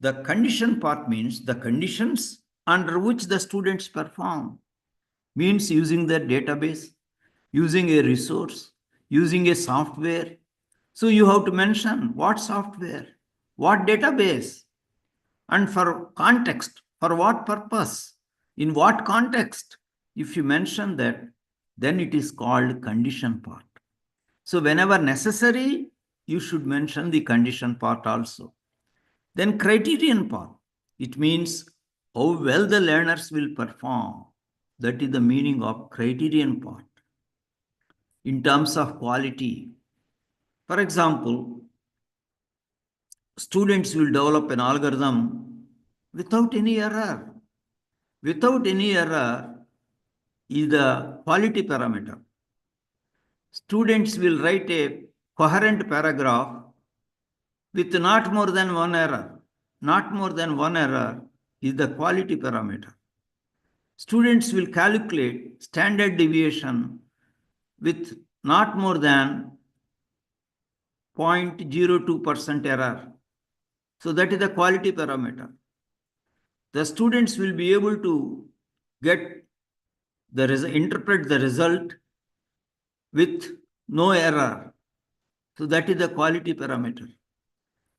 The condition part means the conditions under which the students perform. Means using their database, using a resource, using a software. So you have to mention what software, what database, and for context, for what purpose, in what context. If you mention that, then it is called condition part. So whenever necessary, you should mention the condition part also. Then criterion part, it means how well the learners will perform. That is the meaning of criterion part. In terms of quality, for example, students will develop an algorithm without any error. Without any error is the quality parameter. Students will write a coherent paragraph with not more than one error. Not more than one error is the quality parameter. Students will calculate standard deviation with not more than 0.02% error. So that is the quality parameter. The students will be able to get interpret the result with no error. So that is the quality parameter.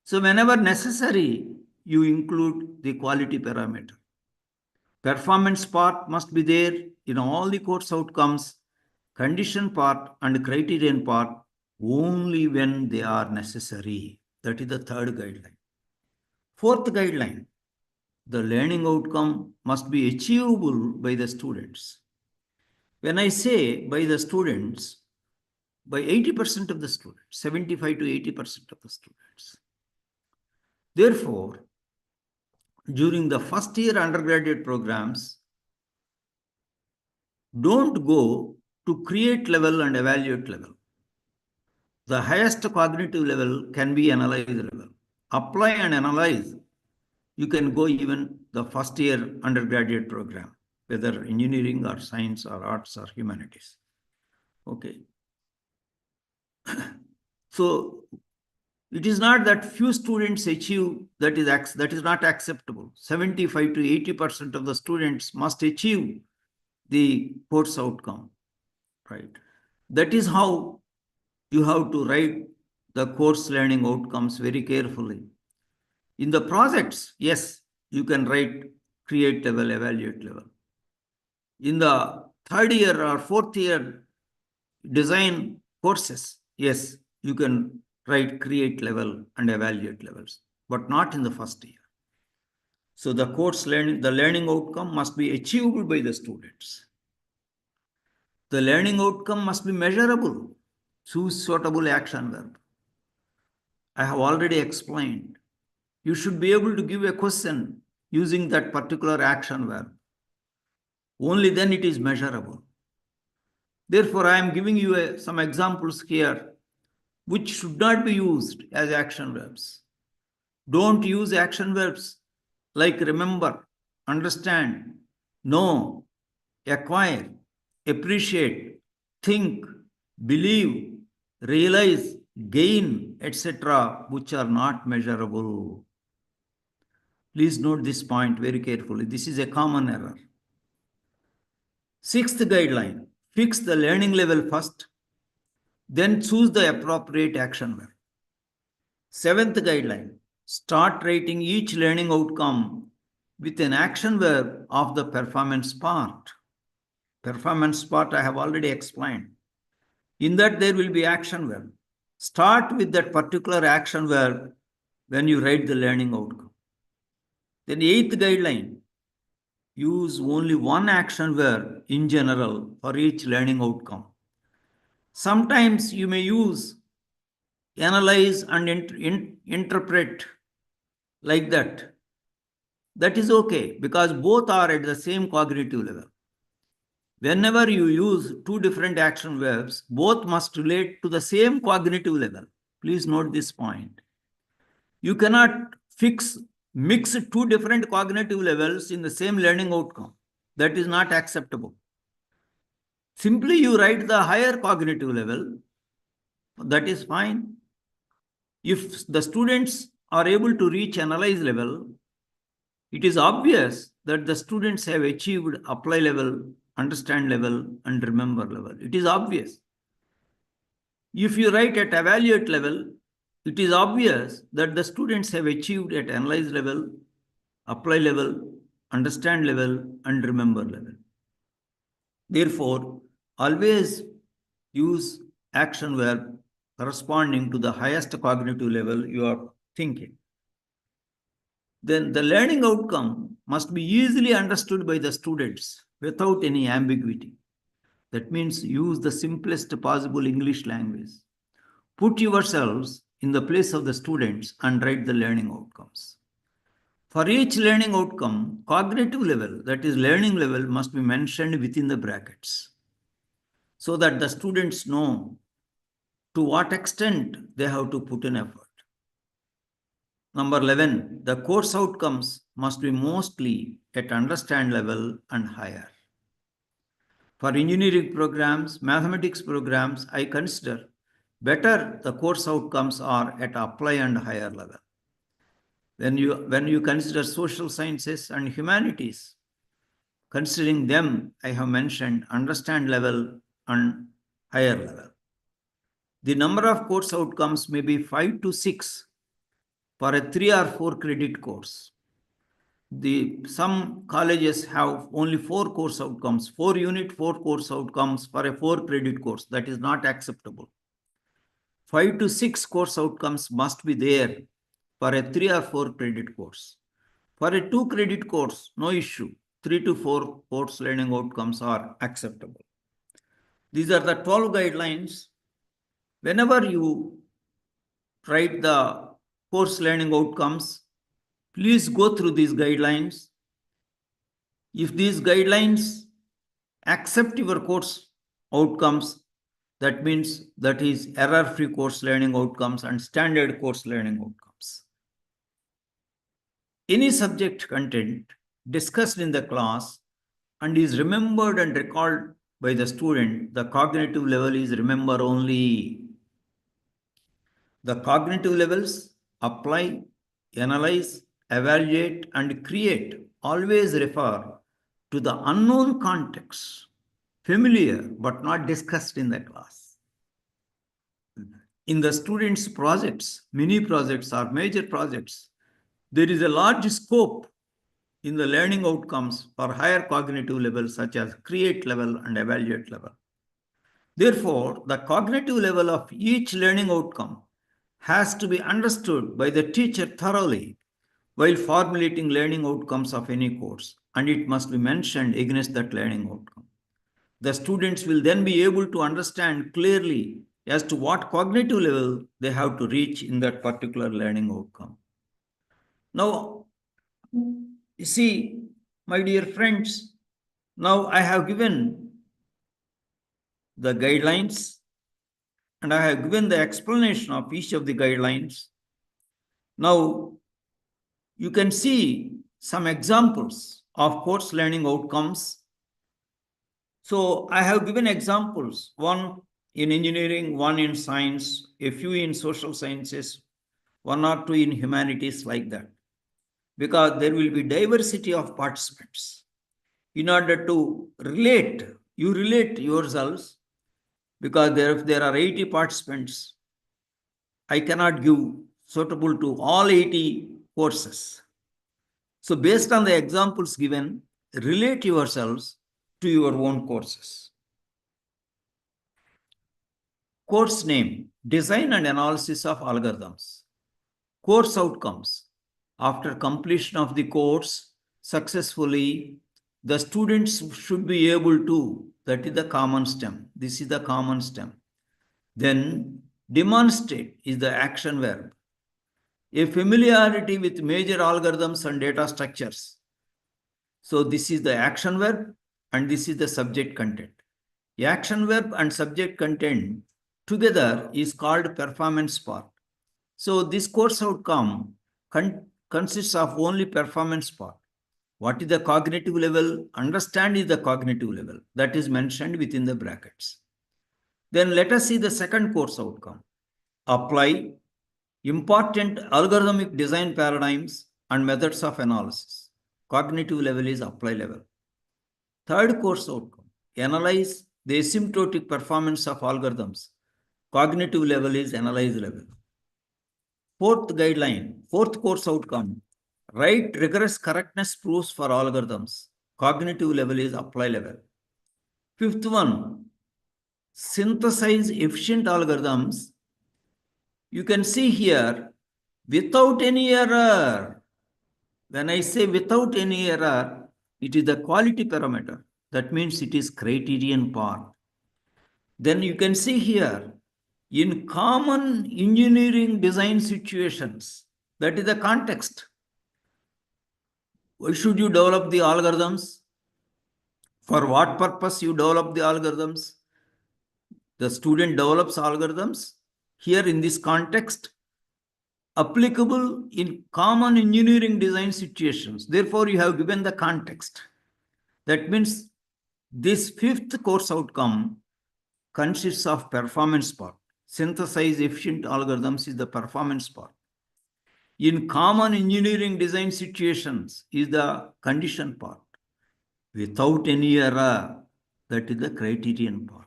So whenever necessary, you include the quality parameter. Performance part must be there in all the course outcomes, condition part and criterion part only when they are necessary. That is the third guideline. Fourth guideline, the learning outcome must be achievable by the students. When I say by the students, by 80% of the students, 75 to 80% of the students. Therefore, during the first year undergraduate programs, don't go to create level and evaluate level. The highest cognitive level can be analyze level. Apply and analyze. You can go even the first year undergraduate program, whether engineering or science or arts or humanities. Okay. So it is not that few students achieve, that is not acceptable. 75 to 80% of the students must achieve the course outcome, right? That is how you have to write the course learning outcomes very carefully. In the projects, yes, you can write create level, evaluate level. In the third year or fourth year design courses, yes, you can write create level and evaluate levels, but not in the first year. So the course learning, the learning outcome must be achievable by the students. The learning outcome must be measurable. Choose suitable action verb. I have already explained. You should be able to give a question using that particular action verb. Only then it is measurable. Therefore, I am giving you some examples here which should not be used as action verbs. Don't use action verbs like remember, understand, know, acquire, appreciate, think, believe, realize, gain, etc., which are not measurable. Please note this point very carefully. This is a common error. Sixth guideline, fix the learning level first, then choose the appropriate action verb. Seventh guideline, start writing each learning outcome with an action verb of the performance part. Performance part I have already explained. In that there will be action verb. Start with that particular action verb when you write the learning outcome. Then 8th guideline, use only one action verb in general for each learning outcome. Sometimes you may use analyze and interpret like that. That is okay because both are at the same cognitive level. Whenever you use two different action verbs, both must relate to the same cognitive level. Please note this point. You cannot mix two different cognitive levels in the same learning outcome. That is not acceptable. Simply you write the higher cognitive level, that is fine. If the students are able to reach analyze level, it is obvious that the students have achieved apply level, understand level, and remember level. It is obvious. If you write at evaluate level, it is obvious that the students have achieved at analyze level, apply level, understand level, and remember level. Therefore, always use action verb corresponding to the highest cognitive level you are thinking. Then the learning outcome must be easily understood by the students without any ambiguity. That means use the simplest possible English language. Put yourselves in the place of the students and write the learning outcomes. For each learning outcome, cognitive level, that is learning level, must be mentioned within the brackets so that the students know to what extent they have to put in effort. Number 11, the course outcomes must be mostly at understand level and higher. For engineering programs, mathematics programs, I consider better the course outcomes are at apply and higher level. When you consider social sciences and humanities, considering them, I have mentioned understand level and higher level. The number of course outcomes may be 5 to 6 for a 3 or 4 credit course. Some colleges have only 4 course outcomes, 4 unit, 4 course outcomes for a 4 credit course. That is not acceptable. 5 to 6 course outcomes must be there for a 3 or 4 credit course. For a 2 credit course, no issue. 3 to 4 course learning outcomes are acceptable. These are the 12 guidelines. Whenever you write the course learning outcomes, please go through these guidelines. If these guidelines accept your course outcomes, that means that is error-free course learning outcomes and standard course learning outcomes. Any subject content discussed in the class and is remembered and recalled by the student, the cognitive level is remember only. The cognitive levels apply, analyze, evaluate, and create always refer to the unknown context, familiar but not discussed in the class. In the students' projects, mini projects or major projects, there is a large scope in the learning outcomes for higher cognitive levels such as create level and evaluate level. Therefore, the cognitive level of each learning outcome has to be understood by the teacher thoroughly while formulating learning outcomes of any course, and it must be mentioned against that learning outcome. The students will then be able to understand clearly as to what cognitive level they have to reach in that particular learning outcome. Now, you see, my dear friends, now I have given the guidelines and I have given the explanation of each of the guidelines. Now, you can see some examples of course learning outcomes. So I have given examples, one in engineering, one in science, a few in social sciences, 1 or 2 in humanities, like that. Because there will be diversity of participants. In order to relate, you relate yourselves, because if there are 80 participants, I cannot give suitable to all 80 courses. So based on the examples given, relate yourselves to your own courses. Course name, design and analysis of algorithms. Course outcomes. After completion of the course successfully, the students should be able to, that is the common stem. This is the common stem. Then demonstrate is the action verb. A familiarity with major algorithms and data structures. So this is the action verb and this is the subject content. The action verb and subject content together is called performance part. So this course outcome consists of only performance part. What is the cognitive level? Understand is the cognitive level. That is mentioned within the brackets. Then let us see the second course outcome. Apply important algorithmic design paradigms and methods of analysis. Cognitive level is apply level. Third course outcome. Analyze the asymptotic performance of algorithms. Cognitive level is analyze level. Fourth guideline, fourth course outcome. Write rigorous correctness proofs for algorithms. Cognitive level is apply level. Fifth one, synthesize efficient algorithms. You can see here, without any error. When I say without any error, it is the quality parameter. That means it is criterion part. Then you can see here, in common engineering design situations, that is the context. Why should you develop the algorithms? For what purpose you develop the algorithms? The student develops algorithms. Here in this context, applicable in common engineering design situations. Therefore, you have given the context. That means this fifth course outcome consists of performance part. Synthesize efficient algorithms is the performance part. In common engineering design situations is the condition part. Without any error, that is the criterion part.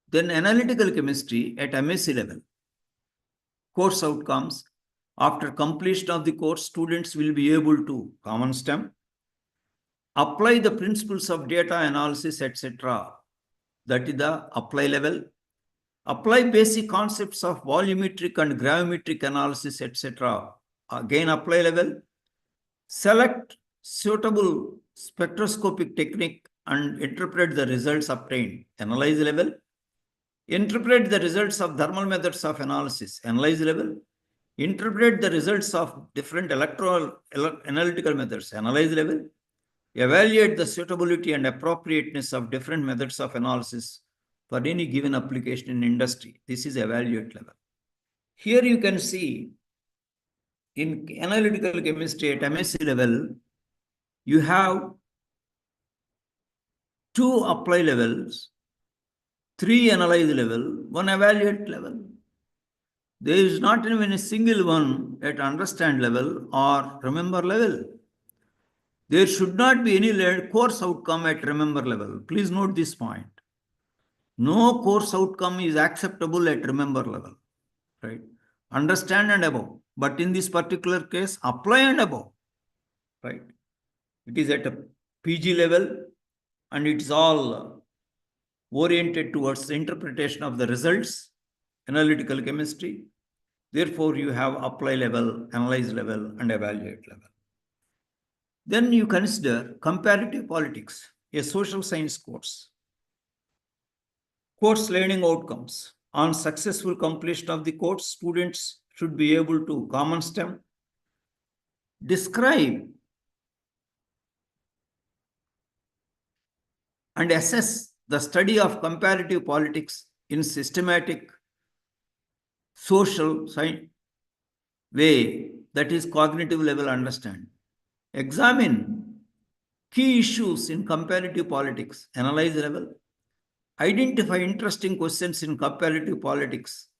Then analytical chemistry at MSc level. Course outcomes. After completion of the course, students will be able to, common stem, apply the principles of data analysis, etc. That is the apply level. Apply basic concepts of volumetric and gravimetric analysis, etc. Again, apply level. Select suitable spectroscopic technique and interpret the results obtained. Analyze level. Interpret the results of thermal methods of analysis. Analyze level. Interpret the results of different analytical methods. Analyze level. Evaluate the suitability and appropriateness of different methods of analysis for any given application in industry. This is evaluate level. Here you can see in analytical chemistry at MSc level, you have 2 apply levels, 3 analyze level, 1 evaluate level. There is not even a single one at understand level or remember level. There should not be any course outcome at remember level. Please note this point. No course outcome is acceptable at remember level, right? Understand and above. But in this particular case, apply and above, right? It is at a PG level and it's all oriented towards the interpretation of the results, analytical chemistry. Therefore, you have apply level, analyze level, and evaluate level. Then you consider comparative politics, a social science course. Course learning outcomes. On successful completion of the course, students should be able to common stem, describe and assess the study of comparative politics in systematic social science way, that is cognitive level understand. Examine key issues in comparative politics, analyze level. Identify interesting questions in comparative politics,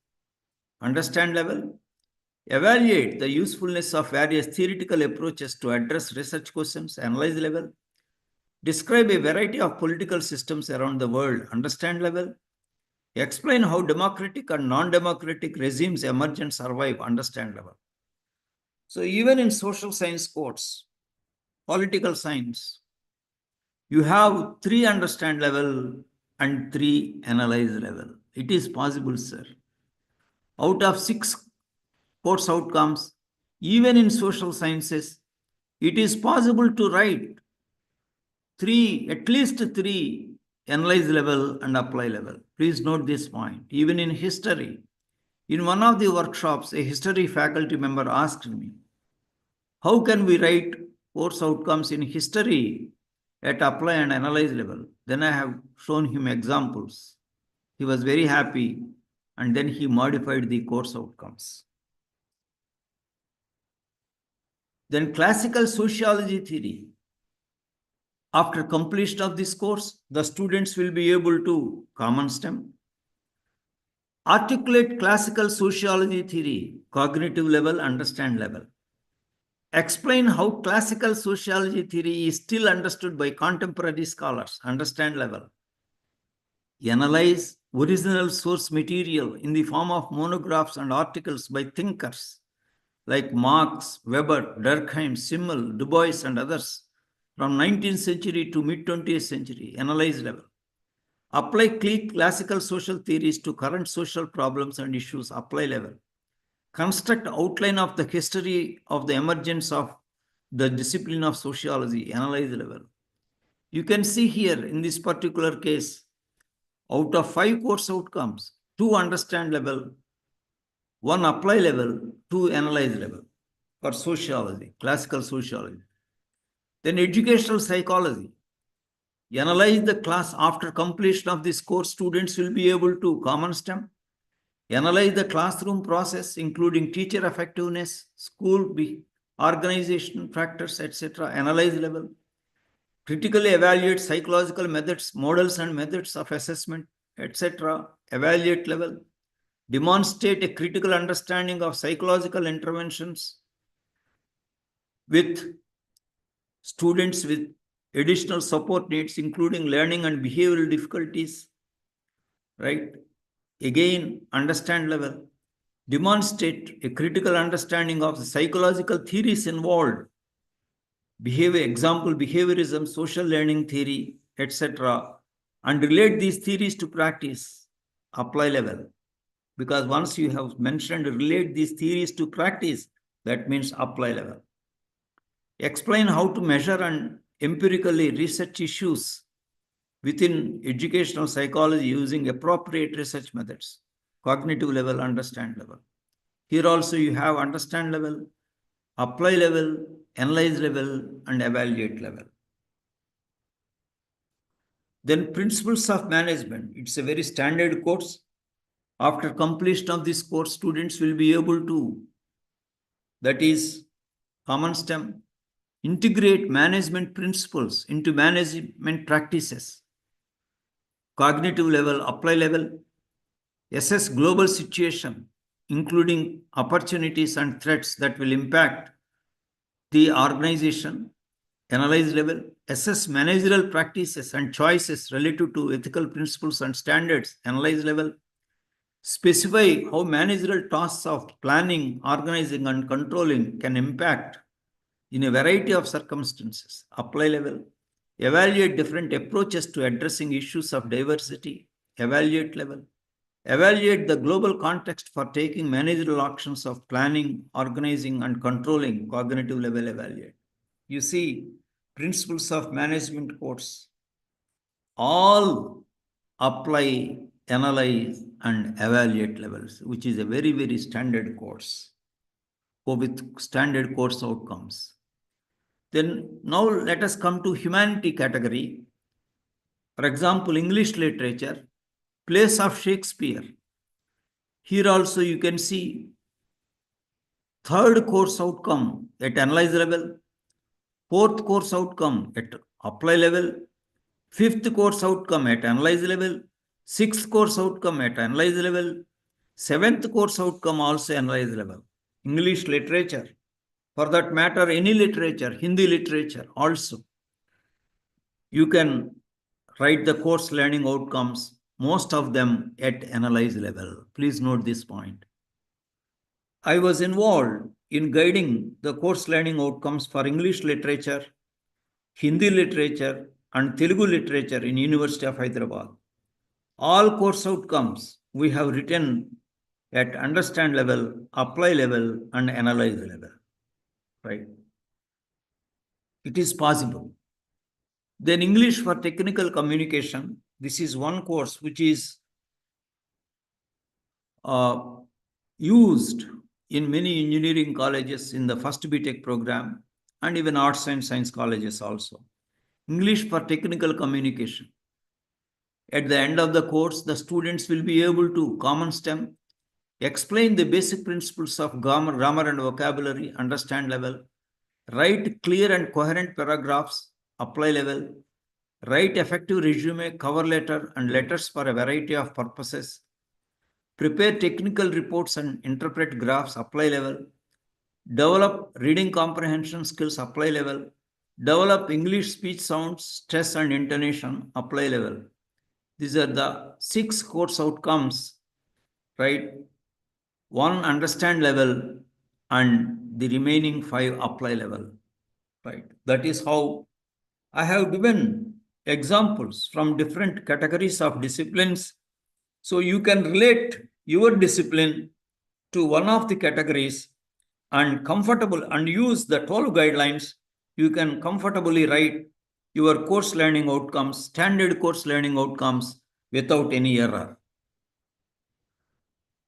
understand level. Evaluate the usefulness of various theoretical approaches to address research questions, analyze level. Describe a variety of political systems around the world, understand level. Explain how democratic and non-democratic regimes emerge and survive, understand level. So even in social science course, political science, you have 3 understand level and 3 analyze level. It is possible, sir. Out of 6 course outcomes, even in social sciences, it is possible to write 3, at least 3 analyze level and apply level. Please note this point. Even in history, in one of the workshops, a history faculty member asked me, how can we write course outcomes in history at apply and analyze level? Then I have shown him examples. He was very happy, and then he modified the course outcomes. Then classical sociology theory. After completion of this course, the students will be able to common STEM, articulate classical sociology theory, cognitive level, understand level. Explain how classical sociology theory is still understood by contemporary scholars, understand level. Analyze original source material in the form of monographs and articles by thinkers like Marx, Weber, Durkheim, Simmel, Du Bois, and others from 19th century to mid-20th century, analyze level. Apply classical social theories to current social problems and issues, apply level. Construct outline of the history of the emergence of the discipline of sociology, analyze level. You can see here in this particular case, out of 5 course outcomes, 2 understand level, 1 apply level, 2 analyze level for sociology, classical sociology. Then educational psychology. Analyze the class. After completion of this course, students will be able to common STEM. Analyze the classroom process, including teacher effectiveness, school organization factors, etc. Analyze level. Critically evaluate psychological methods, models and methods of assessment, etc. Evaluate level. Demonstrate a critical understanding of psychological interventions with students with additional support needs, including learning and behavioral difficulties, right? Again, understand level. Demonstrate a critical understanding of the psychological theories involved, behavior, example, behaviorism, social learning theory, etc. And relate these theories to practice, apply level. Because once you have mentioned relate these theories to practice, that means apply level. Explain how to measure and empirically research issues within educational psychology using appropriate research methods, cognitive level, understand level. Here also you have understand level, apply level, analyze level, and evaluate level. Then principles of management. It's a very standard course. After completion of this course, students will be able to, that is common STEM, integrate management principles into management practices, cognitive level, apply level, assess global situation, including opportunities and threats that will impact the organization, analyze level, assess managerial practices and choices relative to ethical principles and standards, analyze level, specify how managerial tasks of planning, organizing, and controlling can impact in a variety of circumstances, apply level, evaluate different approaches to addressing issues of diversity, evaluate level, evaluate the global context for taking managerial actions of planning, organizing, and controlling, cognitive level, evaluate. You see, principles of management course, all apply, analyze, and evaluate levels, which is a very, very standard course with standard course outcomes. Then now let us come to humanity category. For example, English literature, plays of Shakespeare. Here also you can see 3rd course outcome at analyze level, 4th course outcome at apply level, 5th course outcome at analyze level, 6th course outcome at analyze level, 7th course outcome also analyze level. English literature, for that matter, any literature, Hindi literature also. You can write the course learning outcomes most of them at analyze level. Please note this point. I was involved in guiding the course learning outcomes for English literature, Hindi literature, and Telugu literature in University of Hyderabad. All course outcomes we have written at understand level, apply level, and analyze level. Right? It is possible. Then English for technical communication. This is one course which is used in many engineering colleges in the first BTech program and even arts and science colleges also. English for technical communication. At the end of the course, the students will be able to common STEM, explain the basic principles of grammar and vocabulary, understand level, write clear and coherent paragraphs, apply level, write effective resume, cover letter, and letters for a variety of purposes, prepare technical reports and interpret graphs, apply level, develop reading comprehension skills, apply level, develop English speech sounds, stress and intonation, apply level. These are the 6 course outcomes, right? 1 understand level and the remaining 5 apply level, right? That is how I have given examples from different categories of disciplines. So you can relate your discipline to one of the categories and use the 12 guidelines. You can comfortably write your course learning outcomes, standard course learning outcomes without any error.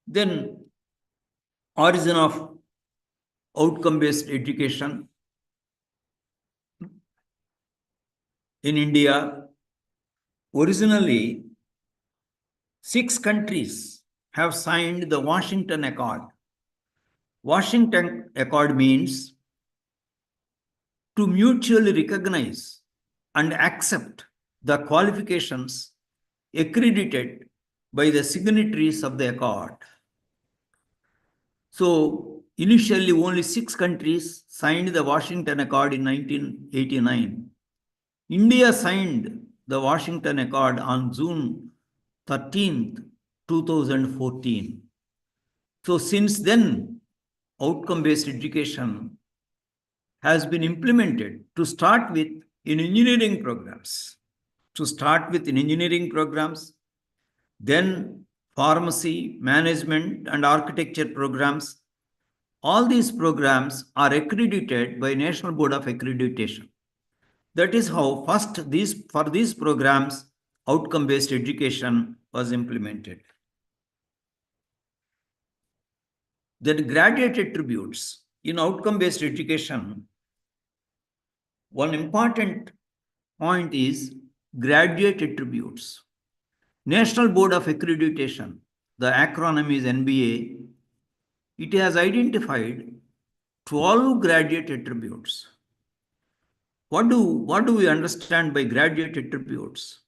Then origin of outcome-based education in India. Originally, 6 countries have signed the Washington Accord. Washington Accord means to mutually recognize and accept the qualifications accredited by the signatories of the accord. So initially only 6 countries signed the Washington Accord in 1989. India signed the Washington Accord on June 13th, 2014. So since then, outcome-based education has been implemented to start with in engineering programs. Then pharmacy, management, and architecture programs. All these programs are accredited by National Board of Accreditation. That is how first for these programs, outcome-based education was implemented. Then graduate attributes. In outcome-based education, one important point is graduate attributes. National Board of Accreditation, the acronym is NBA, it has identified 12 graduate attributes. What do we understand by graduate attributes?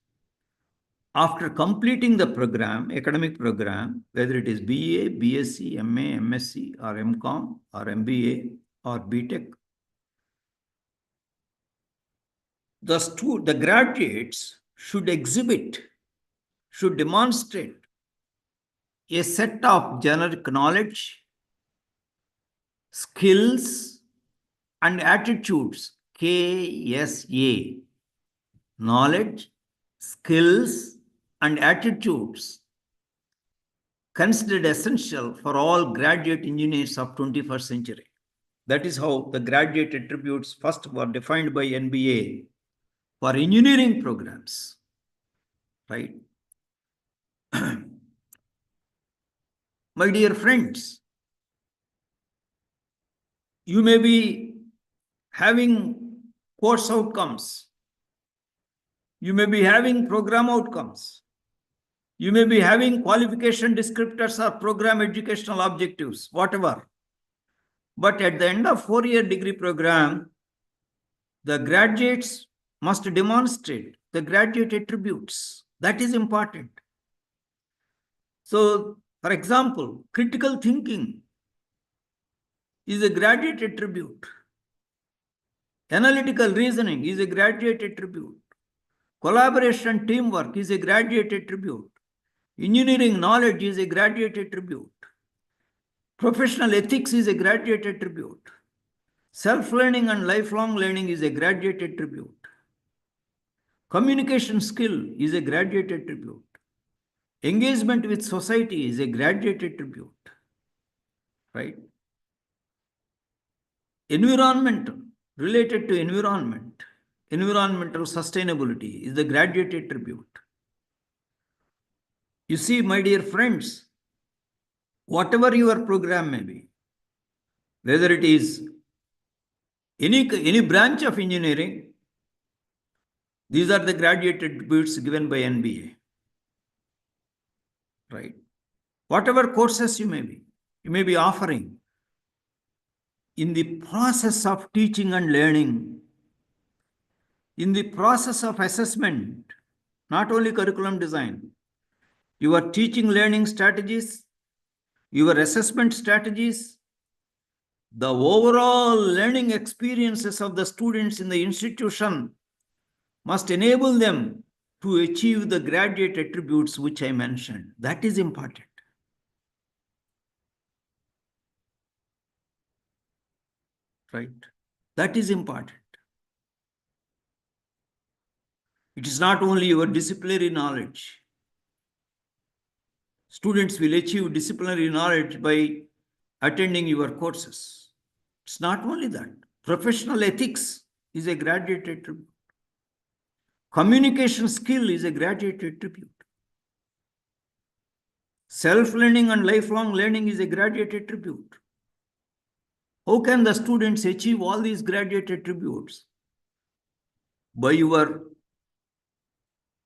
After completing the program, academic program, whether it is BA, BSc, MA, MSc, or MCOM, or MBA, or BTech, the graduates should demonstrate a set of generic knowledge, skills, and attitudes, KSA, knowledge, skills, and attitudes considered essential for all graduate engineers of 21st century. That is how the graduate attributes first were defined by NBA for engineering programs, right? My dear friends, you may be having course outcomes. You may be having program outcomes. You may be having qualification descriptors or program educational objectives, whatever. But at the end of 4-year degree program, the graduates must demonstrate the graduate attributes. That is important. So, for example, critical thinking is a graduate attribute. Analytical reasoning is a graduate attribute. Collaboration, teamwork is a graduate attribute. Engineering knowledge is a graduate attribute. Professional ethics is a graduate attribute. Self-learning and lifelong learning is a graduate attribute. Communication skill is a graduate attribute. Engagement with society is a graduate attribute. Right? Environmental, related to environment, environmental sustainability is the graduate attribute. You see, my dear friends, whatever your program may be, whether it is any branch of engineering, these are the graduate attributes given by NBA. Right? Whatever courses you may be offering, in the process of teaching and learning, in the process of assessment, not only curriculum design, your teaching learning strategies, your assessment strategies, the overall learning experiences of the students in the institution must enable them to achieve the graduate attributes which I mentioned. That is important. Right? That is important. It is not only your disciplinary knowledge. Students will achieve disciplinary knowledge by attending your courses. It's not only that. Professional ethics is a graduate attribute. Communication skill is a graduate attribute. Self-learning and lifelong learning is a graduate attribute. How can the students achieve all these graduate attributes? By your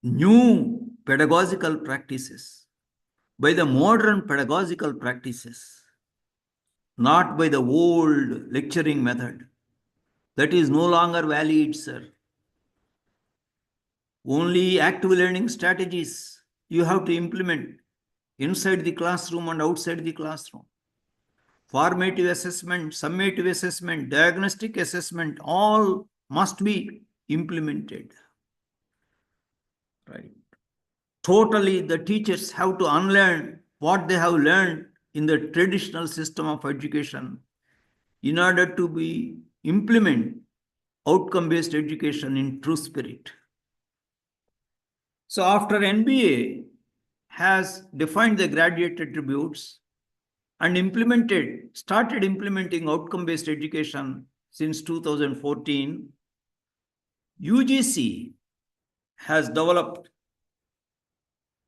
new pedagogical practices, by the modern pedagogical practices, not by the old lecturing method. That is no longer valid, sir. Only active learning strategies you have to implement inside the classroom and outside the classroom. Formative assessment, summative assessment, diagnostic assessment, all must be implemented. Right? Totally, the teachers have to unlearn what they have learned in the traditional system of education in order to implement outcome-based education in true spirit. So after NBA has defined the graduate attributes and started implementing outcome-based education since 2014, UGC has developed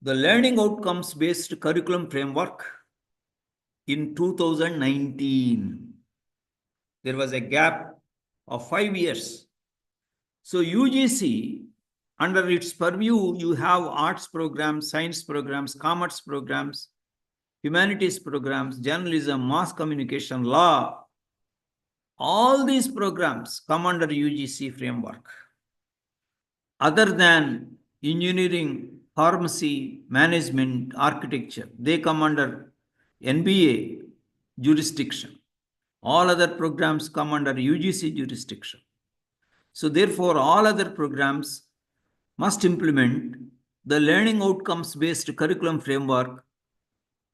the learning outcomes-based curriculum framework in 2019. There was a gap of 5 years. So UGC, under its purview, you have arts programs, science programs, commerce programs, humanities programs, journalism, mass communication, law. All these programs come under UGC framework. Other than engineering, pharmacy, management, architecture, they come under NBA jurisdiction. All other programs come under UGC jurisdiction. So therefore, all other programs must implement the learning outcomes-based curriculum framework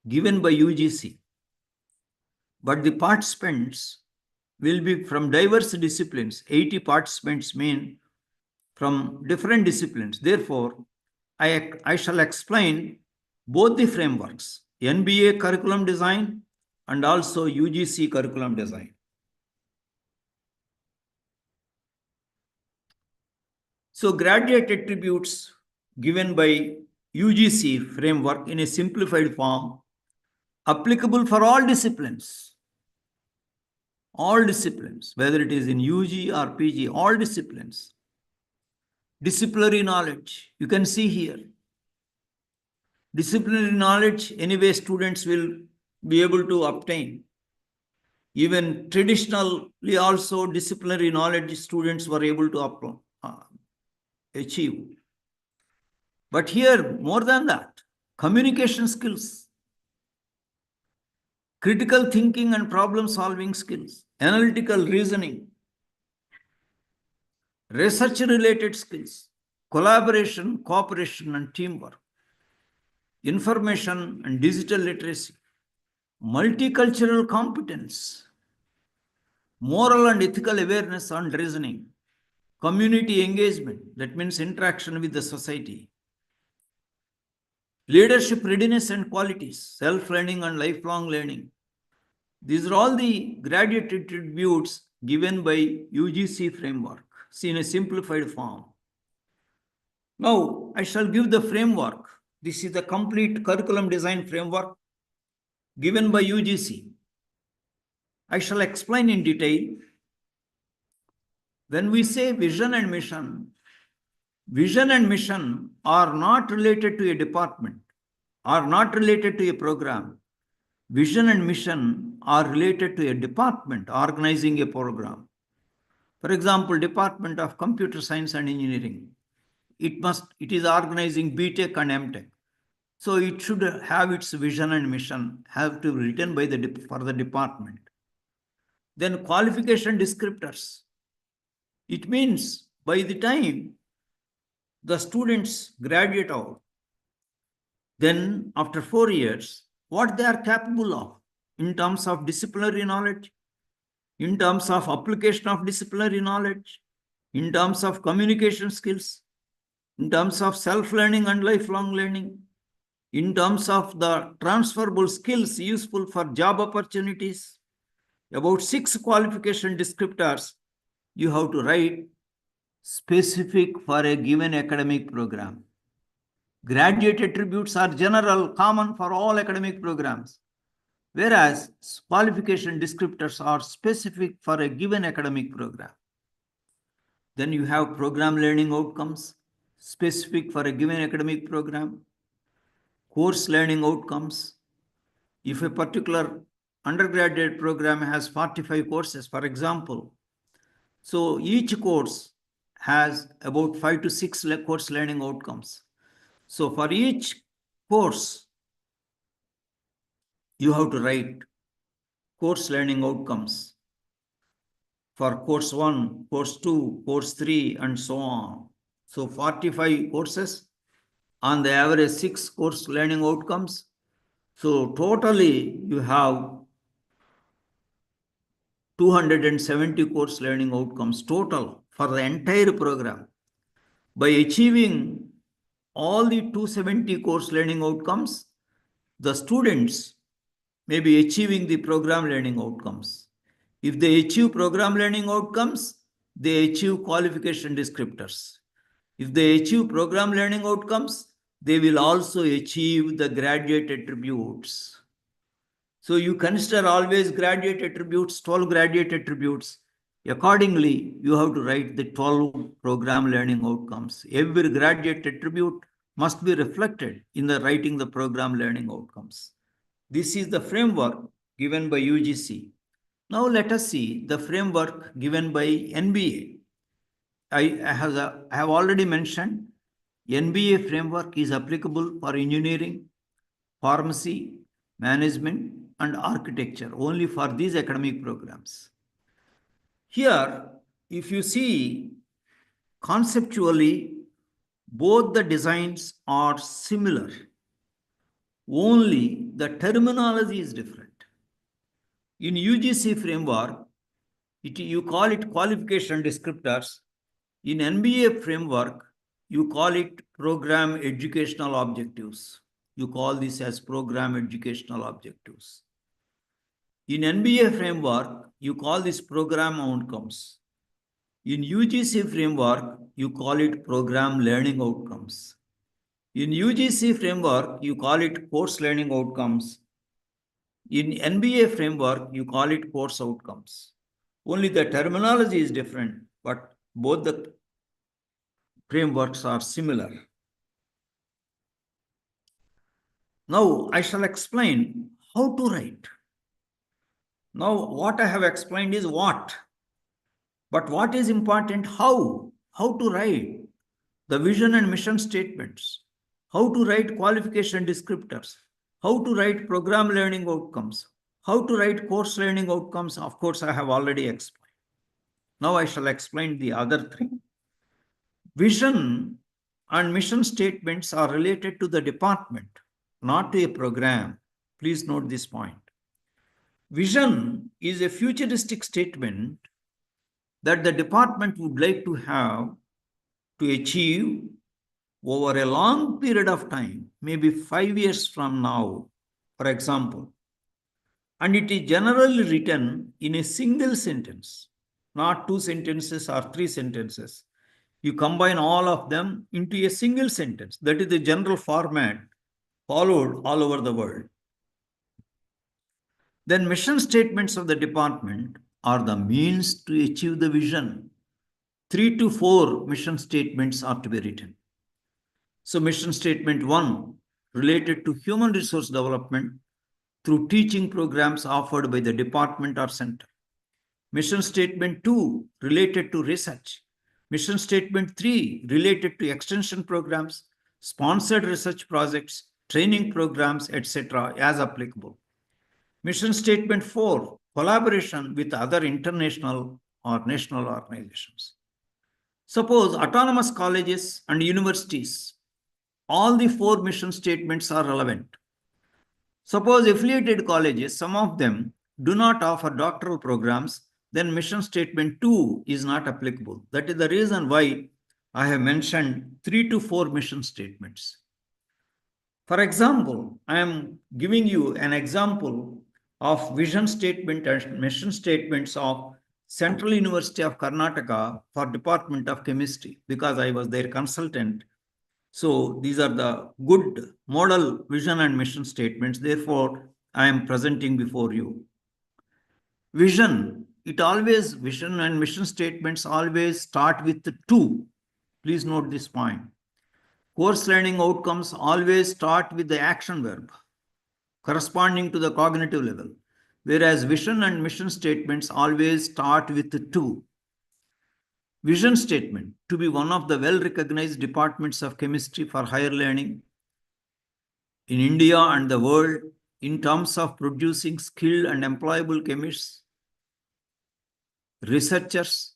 given by UGC. But the participants will be from diverse disciplines. 80 participants mean from different disciplines. Therefore, I shall explain both the frameworks, NBA curriculum design and also UGC curriculum design. So graduate attributes given by UGC framework in a simplified form, applicable for all disciplines, whether it is in UG or PG, all disciplines. Disciplinary knowledge, you can see here. Disciplinary knowledge, anyway, students will be able to obtain. Even traditionally also, disciplinary knowledge students were able to achieve. But here, more than that, communication skills, critical thinking and problem-solving skills, analytical reasoning, research-related skills, collaboration, cooperation, and teamwork. information and digital literacy, multicultural competence, moral and ethical awareness and reasoning, community engagement, that means interaction with the society, leadership readiness and qualities, self-learning and lifelong learning. These are all the graduate attributes given by UGC framework, in a simplified form. Now, I shall give the framework. This is the complete curriculum design framework given by UGC. I shall explain in detail. When we say vision and mission are not related to a department, are not related to a program. Vision and mission are related to a department organizing a program. For example, Department of Computer Science and Engineering. It is organizing BTech and MTech. So it should have its vision and mission, have to be written by for the department. Then qualification descriptors. It means by the time the students graduate out, then after 4 years, what they are capable of in terms of disciplinary knowledge, in terms of application of disciplinary knowledge, in terms of communication skills, in terms of self-learning and lifelong learning, in terms of the transferable skills useful for job opportunities. About 6 qualification descriptors you have to write specific for a given academic program. Graduate attributes are general, common for all academic programs, whereas qualification descriptors are specific for a given academic program. Then you have program learning outcomes, specific for a given academic program, course learning outcomes. If a particular undergraduate program has 45 courses, for example, so each course has about 5 to 6 course learning outcomes. So for each course, you have to write course learning outcomes for course 1, course 2, course 3, and so on. So 45 courses, on the average 6 course learning outcomes. So totally you have 270 course learning outcomes total for the entire program. By achieving all the 270 course learning outcomes, the students may be achieving the program learning outcomes. If they achieve program learning outcomes, they achieve qualification descriptors. If they achieve program learning outcomes, they will also achieve the graduate attributes. So you consider always graduate attributes, 12 graduate attributes. Accordingly, you have to write the 12 program learning outcomes. Every graduate attribute must be reflected in the writing the program learning outcomes. This is the framework given by UGC. Now let us see the framework given by NBA. I have already mentioned NBA framework is applicable for engineering, pharmacy, management, and architecture, only for these academic programs. Here, if you see conceptually, both the designs are similar, only the terminology is different. In UGC framework, you call it qualification descriptors. In NBA framework, you call it program educational objectives. You call this as program educational objectives. In NBA framework, you call this program outcomes. In UGC framework, you call it program learning outcomes. In UGC framework, you call it course learning outcomes. In NBA framework, you call it course outcomes. Only the terminology is different, but both the frameworks are similar. Now, I shall explain how to write. Now, what I have explained is what. But what is important? How? How to write the vision and mission statements. How to write qualification descriptors. How to write program learning outcomes. How to write course learning outcomes. Of course, I have already explained. Now I shall explain the other three. Vision and mission statements are related to the department. not to a program. Please note this point. Vision is a futuristic statement that the department would like to have to achieve over a long period of time, maybe 5 years from now, for example. And it is generally written in a single sentence, not 2 sentences or 3 sentences. You combine all of them into a single sentence. That is the general format followed all over the world. Then mission statements of the department are the means to achieve the vision. 3 to 4 mission statements are to be written. So mission statement 1 related to human resource development through teaching programs offered by the department or center. Mission statement 2 related to research. Mission statement 3 related to extension programs, sponsored research projects, training programs, etc. as applicable. Mission statement 4, collaboration with other international or national organizations. Suppose autonomous colleges and universities, all the 4 mission statements are relevant. Suppose affiliated colleges, some of them do not offer doctoral programs, then mission statement 2 is not applicable. That is the reason why I have mentioned 3 to 4 mission statements. For example, I am giving you an example of vision statement and mission statements of Central University of Karnataka for Department of Chemistry, because I was their consultant. So these are the good model vision and mission statements. Therefore, I am presenting before you. Vision, vision and mission statements always start with the 2. Please note this point. Course learning outcomes always start with the action verb corresponding to the cognitive level, whereas vision and mission statements always start with the 2. Vision statement to be one of the well-recognized departments of chemistry for higher learning in India and the world in terms of producing skilled and employable chemists, researchers,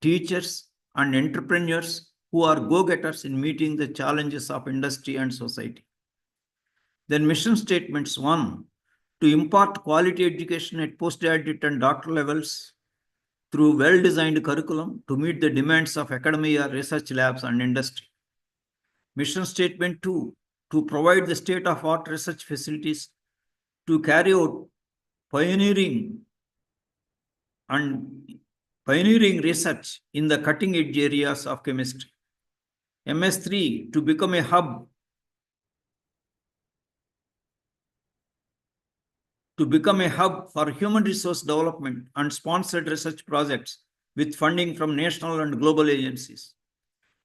teachers, and entrepreneurs who are go-getters in meeting the challenges of industry and society. Then mission statements 1, to impart quality education at postgraduate and doctoral levels through well-designed curriculum to meet the demands of academia, research labs, and industry. Mission statement 2, to provide the state-of-art research facilities to carry out pioneering research in the cutting-edge areas of chemistry. MS3, to become a hub for human resource development and sponsored research projects with funding from national and global agencies.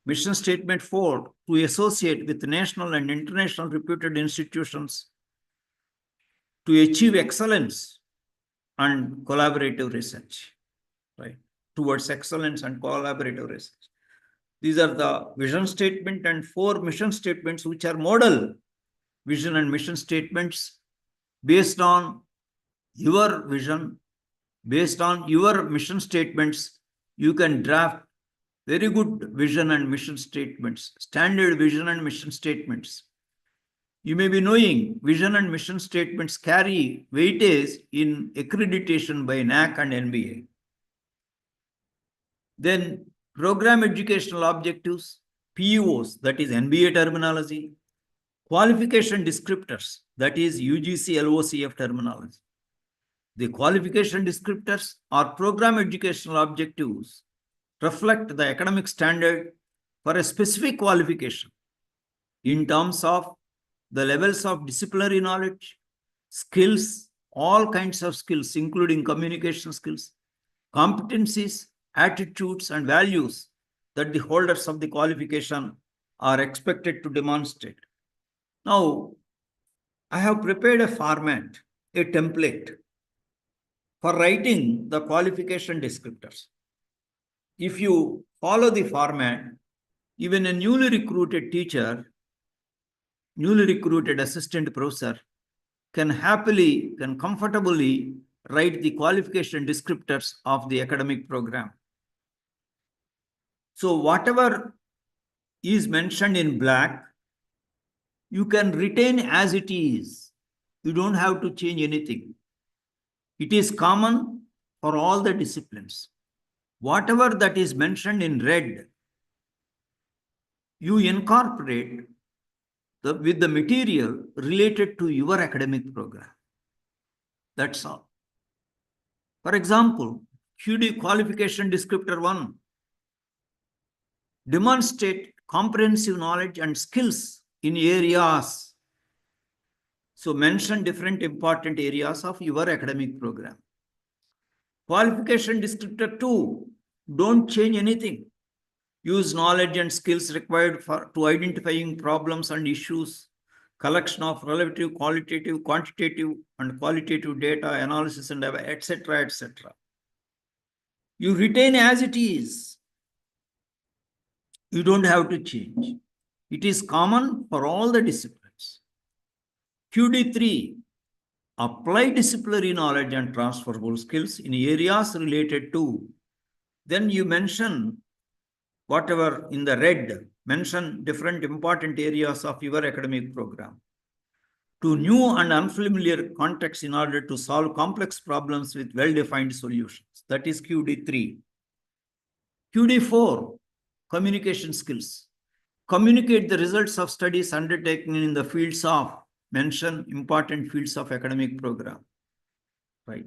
Mission statement 4, to associate with national and international reputed institutions to achieve excellence and collaborative research, right? Towards excellence and collaborative research. These are the vision statement and 4 mission statements, which are model vision and mission statements based on your vision, based on your mission statements. You can draft very good vision and mission statements, standard vision and mission statements. You may be knowing vision and mission statements carry weightage in accreditation by NAC and NBA. Then program educational objectives, PEOs, that is NBA terminology, qualification descriptors, that is UGC LOCF terminology. The qualification descriptors or program educational objectives reflect the academic standard for a specific qualification in terms of the levels of disciplinary knowledge, skills, all kinds of skills, including communication skills, competencies, attitudes, and values that the holders of the qualification are expected to demonstrate. Now, I have prepared a format, a template for writing the qualification descriptors. If you follow the format, even a newly recruited teacher, newly recruited assistant professor can comfortably write the qualification descriptors of the academic program. So whatever is mentioned in black you can retain as it is. You don't have to change anything. It is common for all the disciplines. Whatever that is mentioned in red, you incorporate with the material related to your academic program. That's all. For example, QD qualification descriptor 1, demonstrate comprehensive knowledge and skills in areas. So mention different important areas of your academic program. Qualification descriptor 2, don't change anything. Use knowledge and skills required to identifying problems and issues, collection of relative, qualitative, quantitative, and qualitative data, analysis, and etc., etc. You retain as it is. You don't have to change. It is common for all the disciplines. QD3, apply disciplinary knowledge and transferable skills in areas related to. Then you mention whatever in the red, mention different important areas of your academic program to new and unfamiliar contexts in order to solve complex problems with well-defined solutions. That is QD3. QD4, communication skills. Communicate the results of studies undertaken in the fields of, mention important fields of academic program. Right.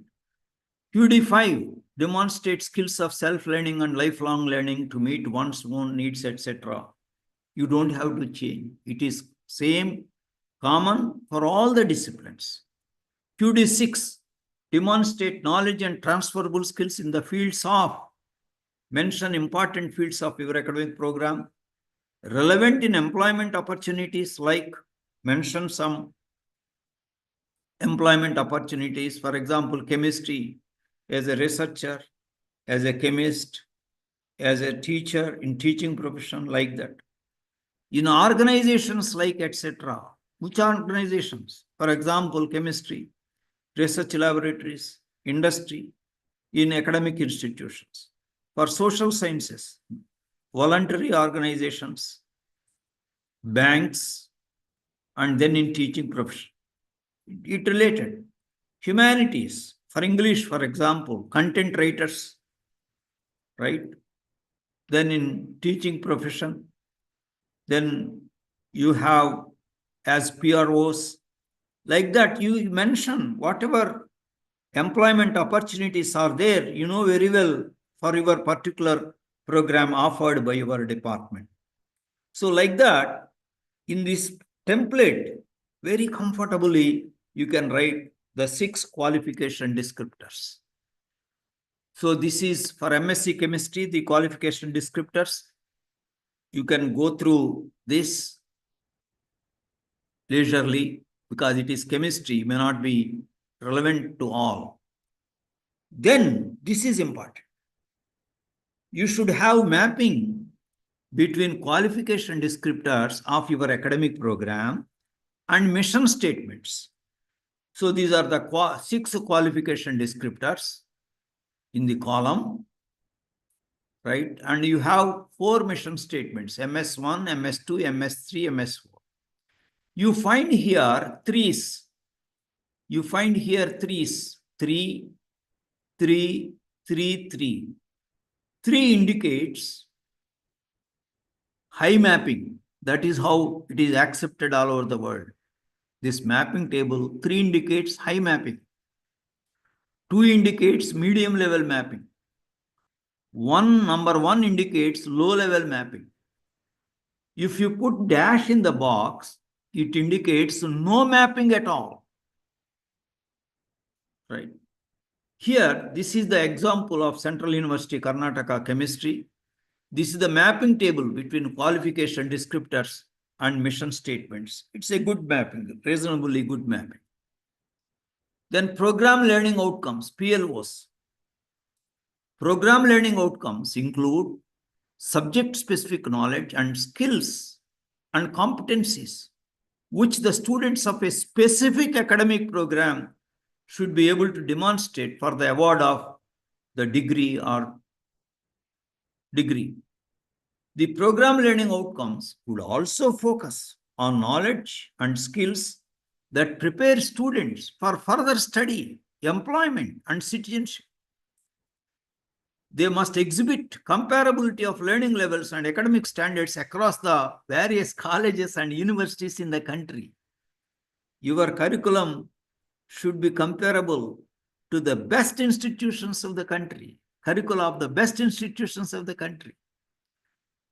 QD5, demonstrate skills of self-learning and lifelong learning to meet one's own needs, etc. You don't have to change. It is same, common for all the disciplines. QD6, demonstrate knowledge and transferable skills in the fields of, mention important fields of your academic program, relevant in employment opportunities, like mention some employment opportunities, for example, chemistry, as a researcher, as a chemist, as a teacher in teaching profession, like that. In organizations like etc. Which organizations? For example, chemistry, research laboratories, industry, in academic institutions. For social sciences, voluntary organizations, banks, and then in teaching profession. It related. Humanities, for English, for example, content writers, right? Then in teaching profession, then you have as PROs, like that. You mention whatever employment opportunities are there, you know very well for your particular program offered by your department. So like that, in this template, very comfortably, you can write the 6 qualification descriptors. So this is for MSc Chemistry, the qualification descriptors. You can go through this leisurely because it is chemistry, may not be relevant to all. Then this is important. You should have mapping between qualification descriptors of your academic program and mission statements. So these are the 6 qualification descriptors in the column, right? And you have 4 mission statements, MS1, MS2, MS3, MS4. You find here threes. You find here threes, 3, 3, 3, 3. 3 indicates high mapping. That is how it is accepted all over the world. This mapping table, 3 indicates high mapping. 2 indicates medium level mapping. Number 1 indicates low level mapping. If you put dash in the box, it indicates no mapping at all. Right. Here, this is the example of Central University Karnataka Chemistry. This is the mapping table between qualification descriptors and mission statements. It's a good mapping, reasonably good mapping. Then program learning outcomes, PLOs. Program learning outcomes include subject-specific knowledge and skills and competencies, which the students of a specific academic program should be able to demonstrate for the award of the degree or degree. The program learning outcomes would also focus on knowledge and skills that prepare students for further study, employment, and citizenship. They must exhibit comparability of learning levels and academic standards across the various colleges and universities in the country. Your curriculum should be comparable to the best institutions of the country, curricula of the best institutions of the country.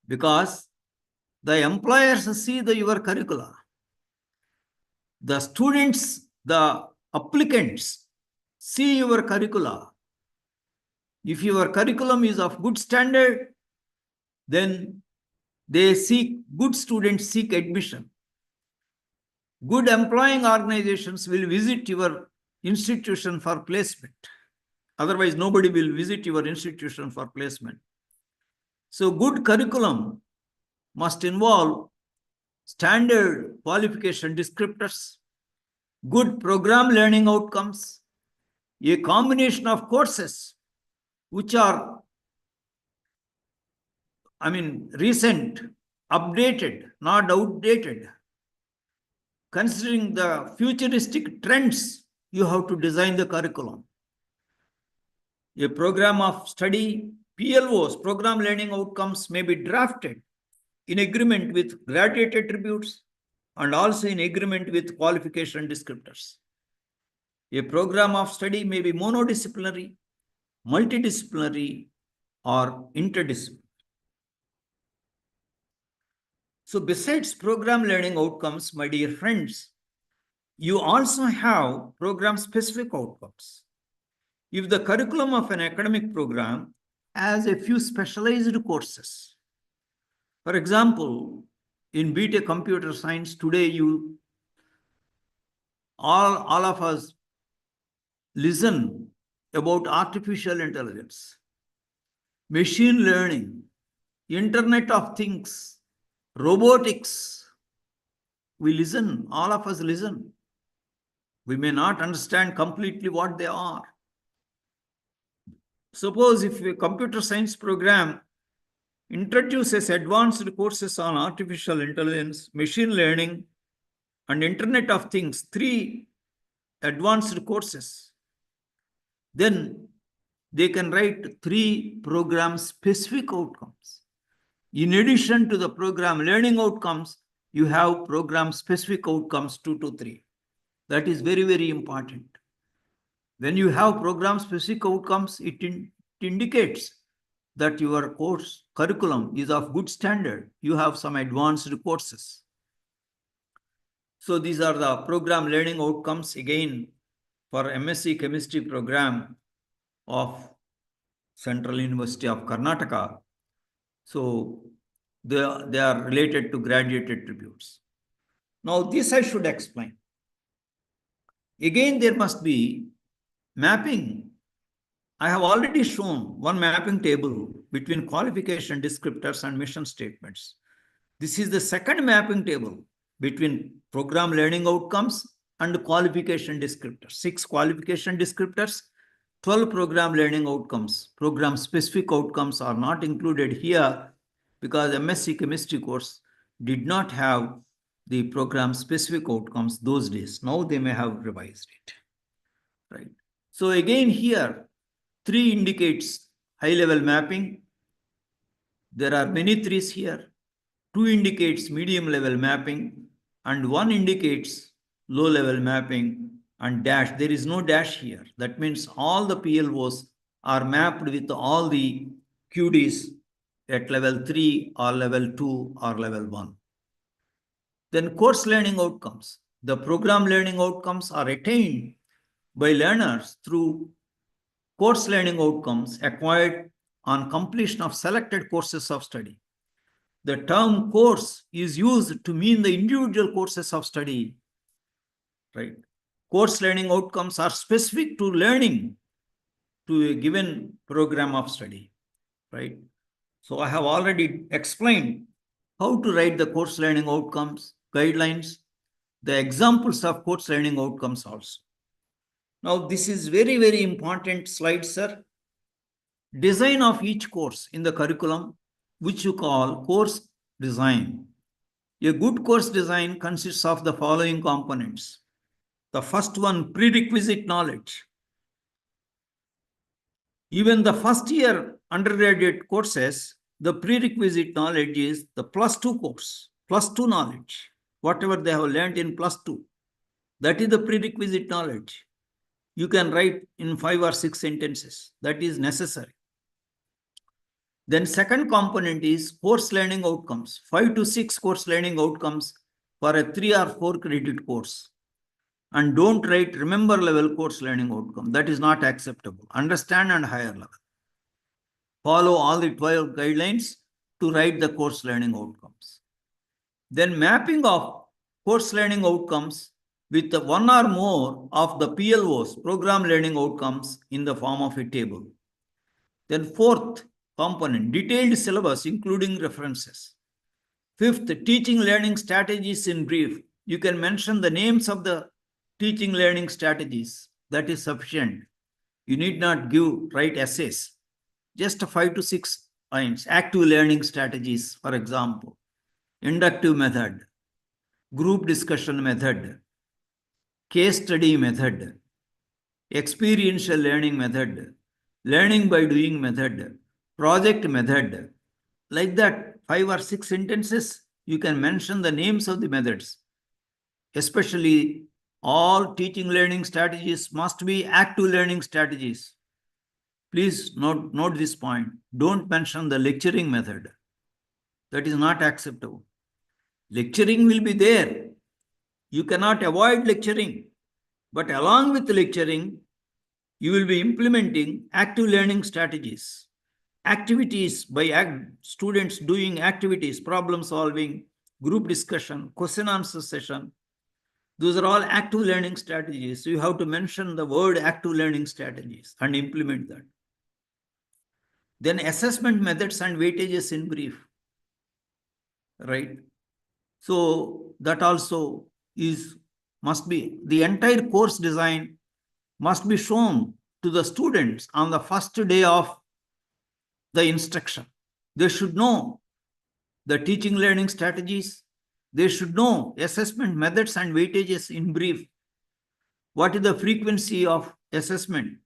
Because the employers see your curricula. The students, the applicants see your curricula. If your curriculum is of good standard, then good students seek admission. Good employing organizations will visit your institution for placement. Otherwise, nobody will visit your institution for placement. So good curriculum must involve standard qualification descriptors, good program learning outcomes, a combination of courses which are, recent, updated, not outdated. Considering the futuristic trends, you have to design the curriculum. A program of study, PLOs, program learning outcomes, may be drafted in agreement with graduate attributes and also in agreement with qualification descriptors. A program of study may be monodisciplinary, multidisciplinary, or interdisciplinary. So besides program learning outcomes, my dear friends, you also have program-specific outcomes. If the curriculum of an academic program has a few specialized courses, for example, in BTech Computer Science, today all of us listen about artificial intelligence, machine learning, Internet of Things, robotics. We listen, all of us listen. We may not understand completely what they are. Suppose if a computer science program introduces advanced courses on artificial intelligence, machine learning, and Internet of Things, 3 advanced courses, then they can write 3 program-specific outcomes. In addition to the program learning outcomes, you have program-specific outcomes 2 to 3. That is very, very important. When you have program-specific outcomes, it indicates that your course curriculum is of good standard. You have some advanced courses. So these are the program learning outcomes again for MSc Chemistry program of Central University of Karnataka. So they are related to graduate attributes. Now this I should explain. Again, there must be mapping. I have already shown one mapping table between qualification descriptors and mission statements. This is the second mapping table between program learning outcomes and qualification descriptors. 6 qualification descriptors, 12 program learning outcomes. Program specific outcomes are not included here because MSc Chemistry course did not have the program specific outcomes those days. Now they may have revised it, right? So again here, 3 indicates high level mapping. There are many 3s here. 2 indicates medium level mapping and 1 indicates low level mapping and dash. There is no dash here. That means all the PLOs are mapped with all the QDs at level 3 or level 2 or level 1. Then course learning outcomes. The program learning outcomes are attained by learners through course learning outcomes acquired on completion of selected courses of study. The term course is used to mean the individual courses of study, right? Course learning outcomes are specific to learning to a given program of study, right? So I have already explained how to write the course learning outcomes, guidelines, the examples of course learning outcomes also. Now, this is very, very important slide, sir. Design of each course in the curriculum, which you call course design. A good course design consists of the following components. The first one, prerequisite knowledge. Even the first year undergraduate courses, the prerequisite knowledge is the +2 course, +2 knowledge, whatever they have learned in +2. That is the prerequisite knowledge. You can write in 5 or 6 sentences. That is necessary. Then second component is course learning outcomes, 5 to 6 course learning outcomes for a 3 or 4 credit course. And don't write remember level course learning outcome. That is not acceptable. Understand and higher level. Follow all the 12 guidelines to write the course learning outcomes. Then mapping of course learning outcomes with one or more of the PLOs, program learning outcomes, in the form of a table. Then fourth component, detailed syllabus including references. Fifth, teaching learning strategies in brief. You can mention the names of the teaching learning strategies. That is sufficient. You need not write essays. Just 5 to 6 lines. Active learning strategies, for example. Inductive method. Group discussion method. Case study method. Experiential learning method. Learning by doing method. Project method. Like that, 5 or 6 sentences, you can mention the names of the methods. Especially all teaching learning strategies must be active learning strategies. Please note this point. Don't mention the lecturing method. That is not acceptable. Lecturing will be there. You cannot avoid lecturing. But along with lecturing, you will be implementing active learning strategies. Activities by students doing activities, problem solving, group discussion, question answer session. Those are all active learning strategies. So you have to mention the word active learning strategies and implement that. Then assessment methods and weightages in brief. Right? So that also must be, the entire course design must be shown to the students on the first day of the instruction. They should know the teaching learning strategies. They should know assessment methods and weightages in brief. What is the frequency of assessment?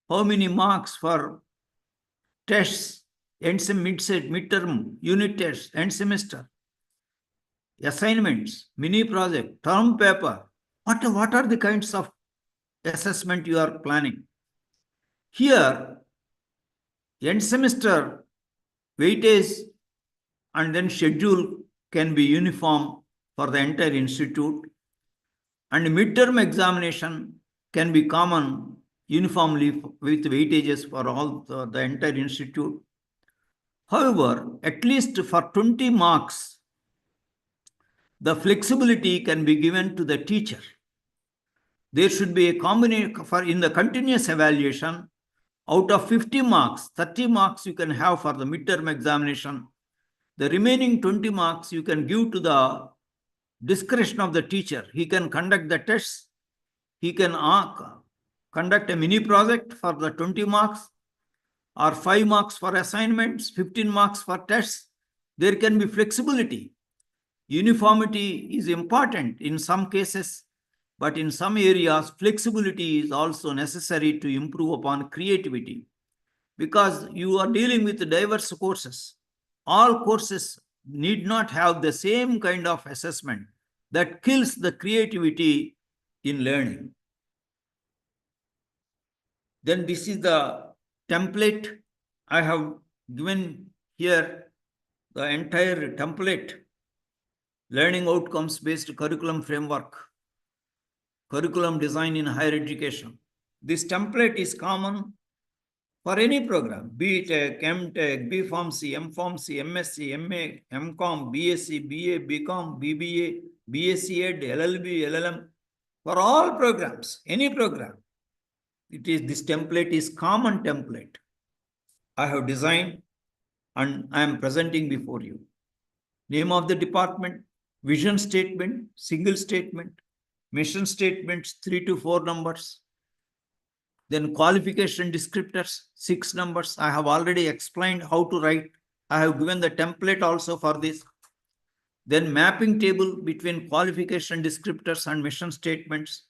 How many marks for tests, midterm, unit tests, end semester? Assignments, mini project, term paper. What are the kinds of assessment you are planning? Here, end semester weightage and then schedule can be uniform for the entire institute, and midterm examination can be common uniformly with weightages for all the entire institute. However, at least for 20 marks, the flexibility can be given to the teacher. There should be a combination in the continuous evaluation. Out of 50 marks, 30 marks you can have for the midterm examination. The remaining 20 marks you can give to the discretion of the teacher. He can conduct the tests. He can conduct a mini project for the 20 marks, or 5 marks for assignments, 15 marks for tests. There can be flexibility. Uniformity is important in some cases, but in some areas, flexibility is also necessary to improve upon creativity, because you are dealing with diverse courses. All courses need not have the same kind of assessment. That kills the creativity in learning. Then this is the template. I have given here the entire template. Learning outcomes based curriculum framework. Curriculum design in higher education. This template is common for any program, BTech, MTech, BPharmacy, MPharmacy, MSc, MA, MCom, BSc, BA, BCom, BBA, BSc Ed, LLB, LLM, for all programs, any program. This template is common template. I have designed and I am presenting before you. Name of the department, vision statement, single statement, mission statements, 3 to 4 numbers. Then qualification descriptors, 6 numbers. I have already explained how to write. I have given the template also for this. Then mapping table between qualification descriptors and mission statements.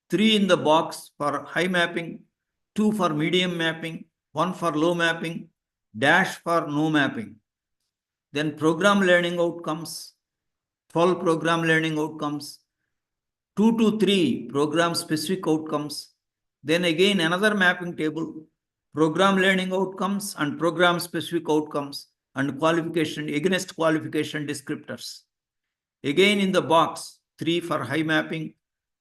3 in the box for high mapping, 2 for medium mapping, 1 for low mapping, dash for no mapping. Then program learning outcomes, 12 program learning outcomes, 2 to 3 program specific outcomes. Then again another mapping table, program learning outcomes and program specific outcomes and qualification against qualification descriptors. Again in the box, 3 for high mapping,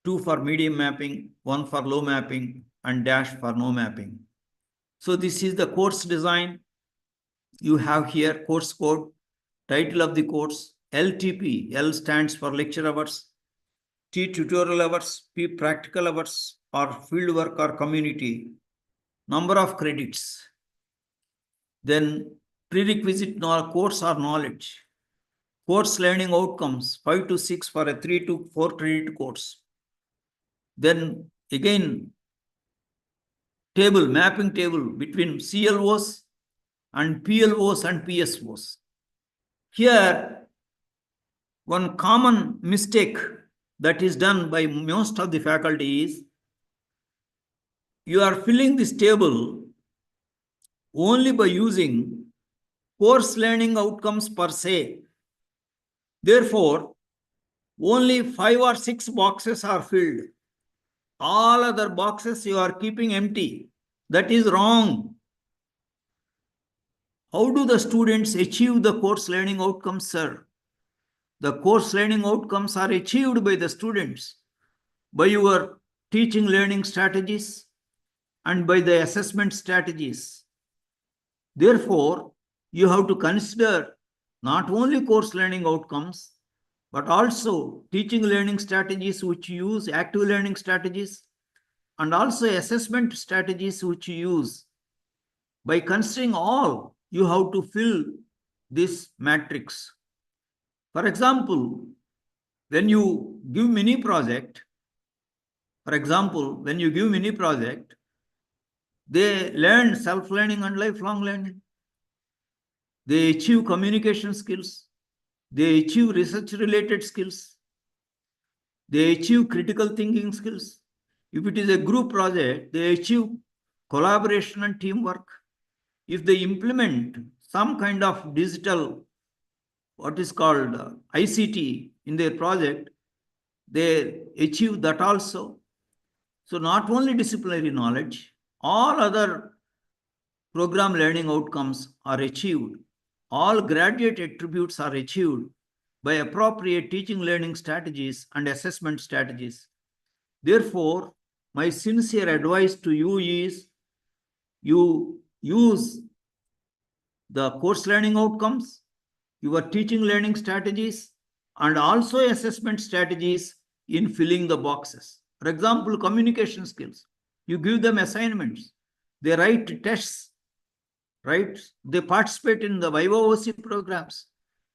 2 for medium mapping, 1 for low mapping, and dash for no mapping. So this is the course design. You have here course code, title of the course, LTP, L stands for lecture hours, T tutorial hours, P practical hours, or field work or community, number of credits. Then prerequisite course or knowledge, course learning outcomes, 5 to 6 for a 3 to 4 credit course. Then again, table, mapping table between CLOs and PLOs and PSOs. Here, one common mistake that is done by most of the faculty is you are filling this table only by using course learning outcomes per se. Therefore, only 5 or 6 boxes are filled. All other boxes you are keeping empty. That is wrong. How do the students achieve the course learning outcomes, sir? The course learning outcomes are achieved by the students by your teaching learning strategies and by the assessment strategies. Therefore, you have to consider not only course learning outcomes, but also teaching learning strategies which use active learning strategies and also assessment strategies which you use. By considering all, you have to fill this matrix. For example, when you give mini project, they learn self-learning and lifelong learning. They achieve communication skills. They achieve research-related skills. They achieve critical thinking skills. If it is a group project, they achieve collaboration and teamwork. If they implement some kind of digital, what is called ICT in their project, they achieve that also. So not only disciplinary knowledge, all other program learning outcomes are achieved. All graduate attributes are achieved by appropriate teaching learning strategies and assessment strategies. Therefore, my sincere advice to you is you use the course learning outcomes, your teaching learning strategies, and also assessment strategies in filling the boxes. For example, communication skills. You give them assignments. They write tests, right? They participate in the YOOC programs.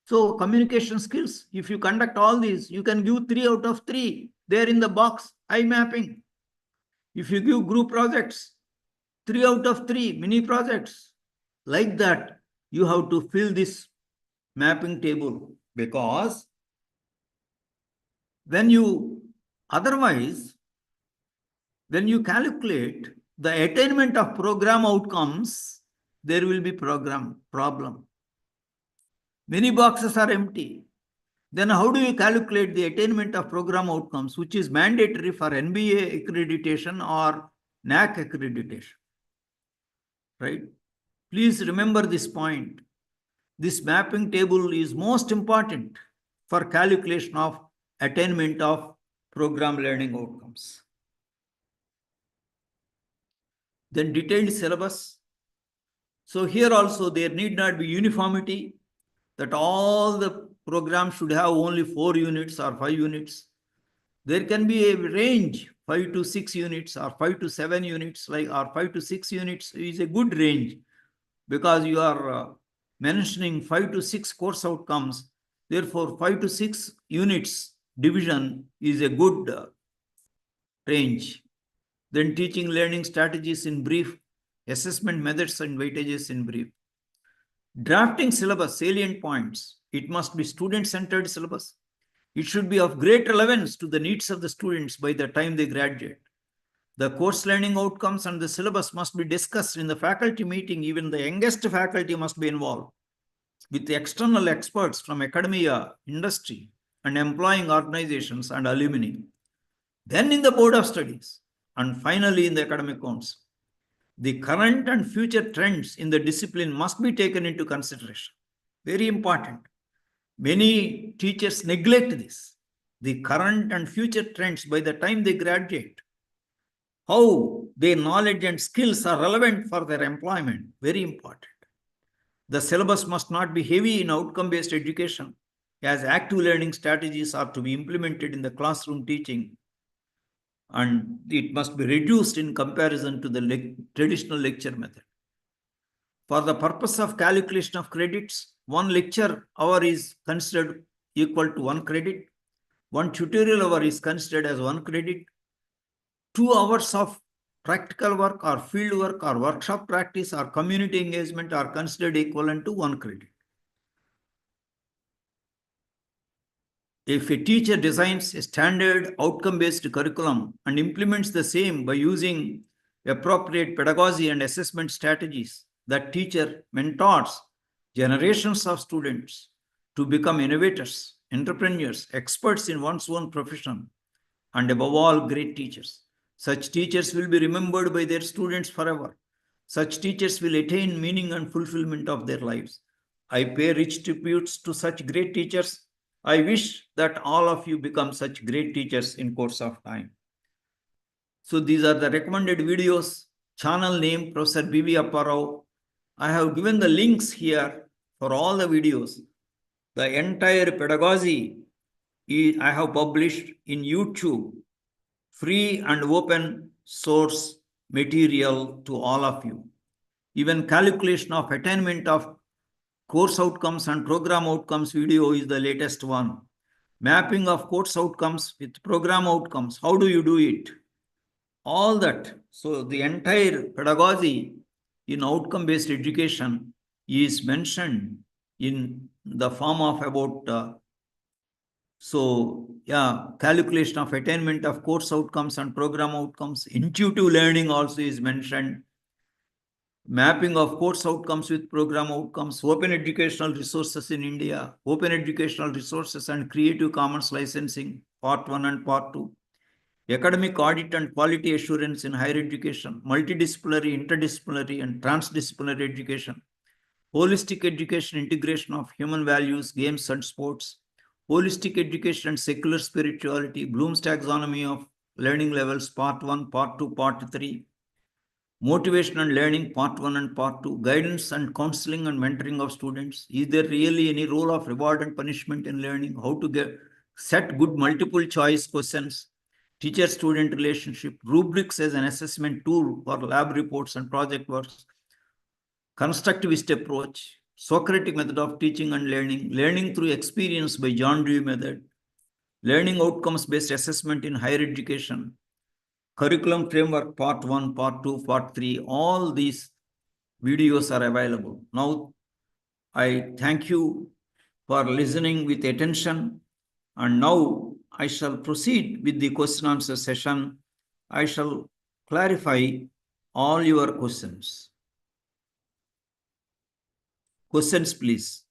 So communication skills, if you conduct all these, you can give 3 out of 3. They're in the box, eye mapping. If you give group projects, 3 out of 3, mini projects. Like that, you have to fill this mapping table, because when you calculate the attainment of program outcomes, there will be problem. Many boxes are empty. Then how do you calculate the attainment of program outcomes, which is mandatory for NBA accreditation or NAC accreditation, right? Please remember this point. This mapping table is most important for calculation of attainment of program learning outcomes. Then detailed syllabus. So here also there need not be uniformity, that all the programs should have only 4 units or 5 units. There can be a range, 5 to 6 units or 5 to 7 units, or 5 to 6 units is a good range, because you are mentioning 5 to 6 course outcomes. Therefore, 5 to 6 units division is a good range. Then teaching learning strategies in brief, assessment methods and weightages in brief. Drafting syllabus, salient points. It must be student-centered syllabus. It should be of great relevance to the needs of the students by the time they graduate. The course learning outcomes and the syllabus must be discussed in the faculty meeting. Even the youngest faculty must be involved with the external experts from academia, industry, and employing organizations and alumni. Then in the board of studies, and finally in the academic council. The current and future trends in the discipline must be taken into consideration. Very important. Many teachers neglect this. The current and future trends by the time they graduate, how their knowledge and skills are relevant for their employment. Very important. The syllabus must not be heavy in outcome-based education, as active learning strategies are to be implemented in the classroom teaching, and it must be reduced in comparison to the traditional lecture method. For the purpose of calculation of credits, 1 lecture hour is considered equal to 1 credit. 1 tutorial hour is considered as 1 credit. 2 hours of practical work or field work or workshop practice or community engagement are considered equivalent to 1 credit. If a teacher designs a standard outcome-based curriculum and implements the same by using appropriate pedagogy and assessment strategies, that teacher mentors generations of students to become innovators, entrepreneurs, experts in one's own profession, and above all, great teachers. Such teachers will be remembered by their students forever. Such teachers will attain meaning and fulfillment of their lives. I pay rich tributes to such great teachers. I wish that all of you become such great teachers in course of time. So these are the recommended videos. Channel name, Professor B.V. Apparao. I have given the links here for all the videos. The entire pedagogy I have published in YouTube, free and open source material to all of you. Even calculation of attainment of course outcomes and program outcomes video is the latest one. Mapping of course outcomes with program outcomes. How do you do it? All that. So the entire pedagogy in outcome-based education is mentioned in the form of about calculation of attainment of course outcomes and program outcomes. Intuitive learning also is mentioned. Mapping of course outcomes with program outcomes, open educational resources in India, open educational resources and Creative Commons licensing, part 1 and part 2. Academic audit and quality assurance in higher education, multidisciplinary, interdisciplinary, and transdisciplinary education, holistic education, integration of human values, games, and sports, holistic education and secular spirituality, Bloom's taxonomy of learning levels, part 1, part 2, part 3, motivation and learning, part 1 and part 2, guidance and counseling and mentoring of students. Is there really any role of reward and punishment in learning? How to set good multiple choice questions, teacher-student relationship, rubrics as an assessment tool for lab reports and project works, constructivist approach, Socratic method of teaching and learning, learning through experience by John Dewey method, learning outcomes-based assessment in higher education, curriculum framework part 1, part 2, part 3, all these videos are available. Now, I thank you for listening with attention, and now I shall proceed with the question answer session. I shall clarify all your questions. Questions, please.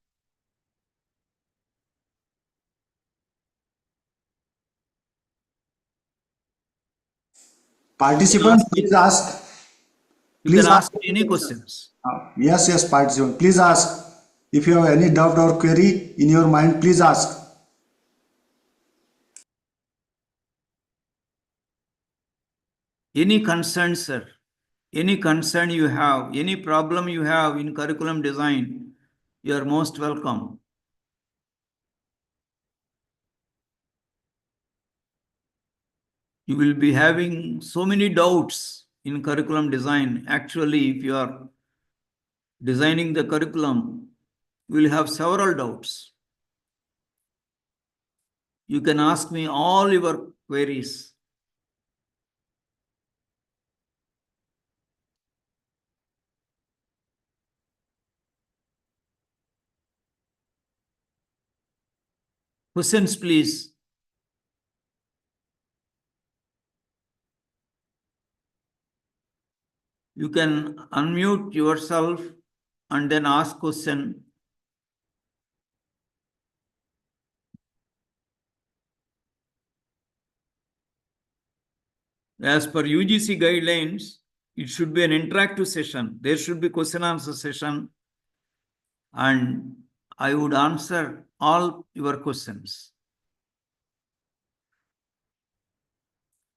Participants, please ask. You can ask me any questions. Yes, participant. Please ask. If you have any doubt or query in your mind, please ask. Any concern, sir? Any concern you have, any problem you have in curriculum design, you are most welcome. You will be having so many doubts in curriculum design. Actually, if you are designing the curriculum, you will have several doubts. You can ask me all your queries. Questions, please. You can unmute yourself and then ask question. As per UGC guidelines, it should be an interactive session. There should be question answer session, and I would answer all your questions.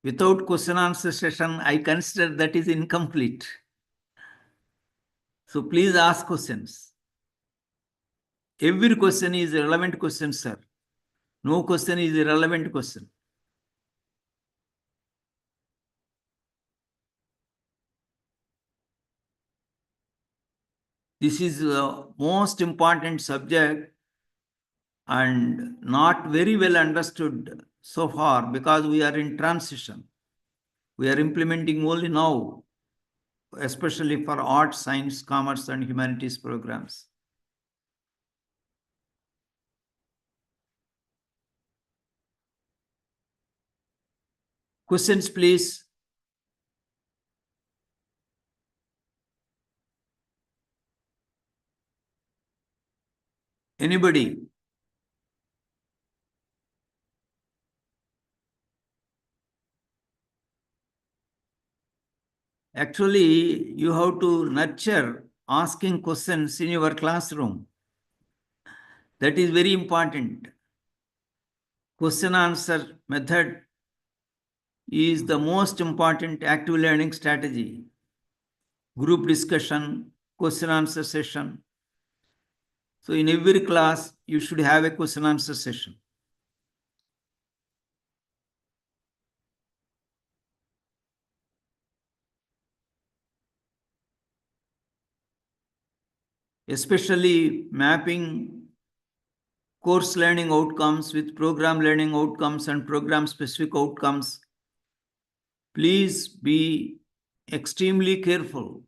Without question answer session, I consider that is incomplete. So please ask questions. Every question is a relevant question, sir. No question is a relevant question. This is the most important subject and not very well understood so far because we are in transition. We are implementing only now, especially for arts, science, commerce, and humanities programs. Questions, please. Anybody? Actually, you have to nurture asking questions in your classroom. That is very important. Question answer method is the most important active learning strategy. Group discussion, question answer session. So in every class, you should have a question answer session. Especially mapping course learning outcomes with program learning outcomes and program specific outcomes. Please be extremely careful.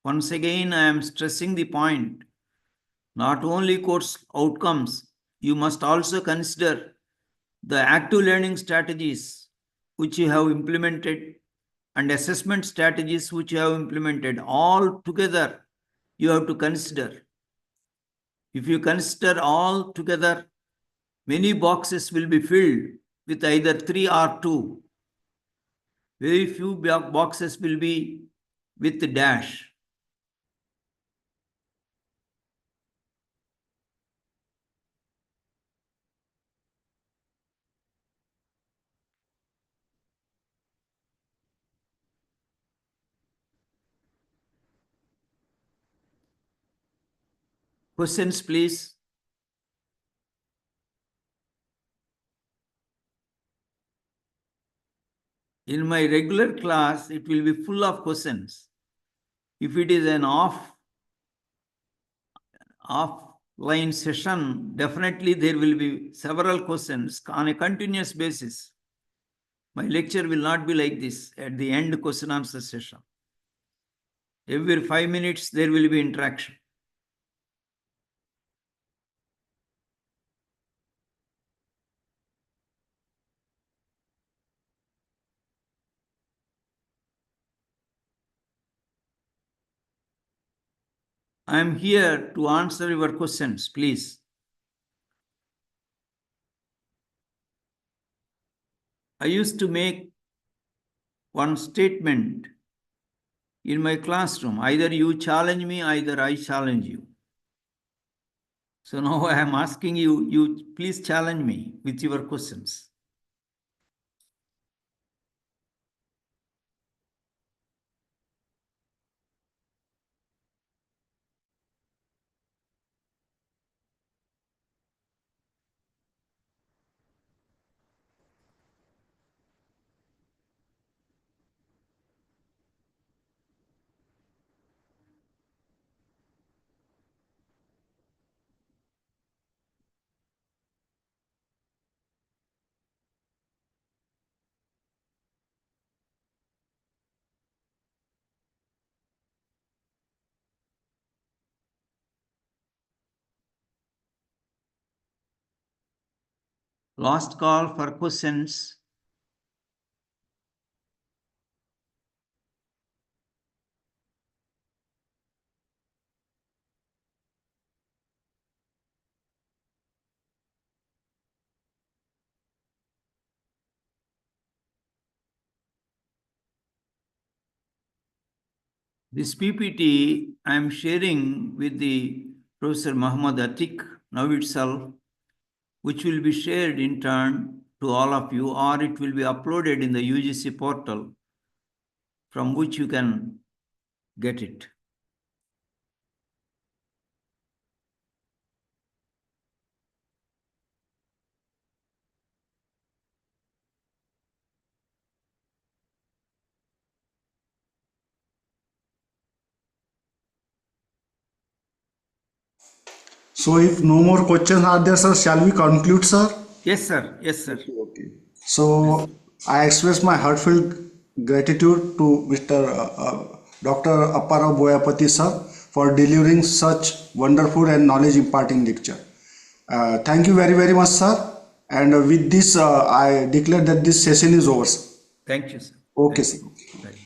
Once again, I am stressing the point. Not only course outcomes, you must also consider the active learning strategies which you have implemented and assessment strategies which you have implemented. All together, you have to consider. If you consider all together, many boxes will be filled with either 3 or 2. Very few boxes will be with the dash. Questions, please. In my regular class, it will be full of questions. If it is an offline session, definitely there will be several questions on a continuous basis. My lecture will not be like this at the end question answer session. Every 5 minutes, there will be interaction. I am here to answer your questions, please. I used to make one statement in my classroom. Either you challenge me, either I challenge you. So now I am asking you, you please challenge me with your questions. Last call for questions. This PPT I am sharing with the Professor Muhammad Atik now itself, which will be shared in turn to all of you, or it will be uploaded in the UGC portal from which you can get it. So if no more questions are there, sir, shall we conclude, sir? Yes, sir. Yes, sir. So I express my heartfelt gratitude to Mr. Dr. Appara Boyapati, sir, for delivering such wonderful and knowledge imparting lecture. Thank you very, very much, sir. And with this, I declare that this session is over, sir. Thank you, sir. Okay, Thank sir. you. Right.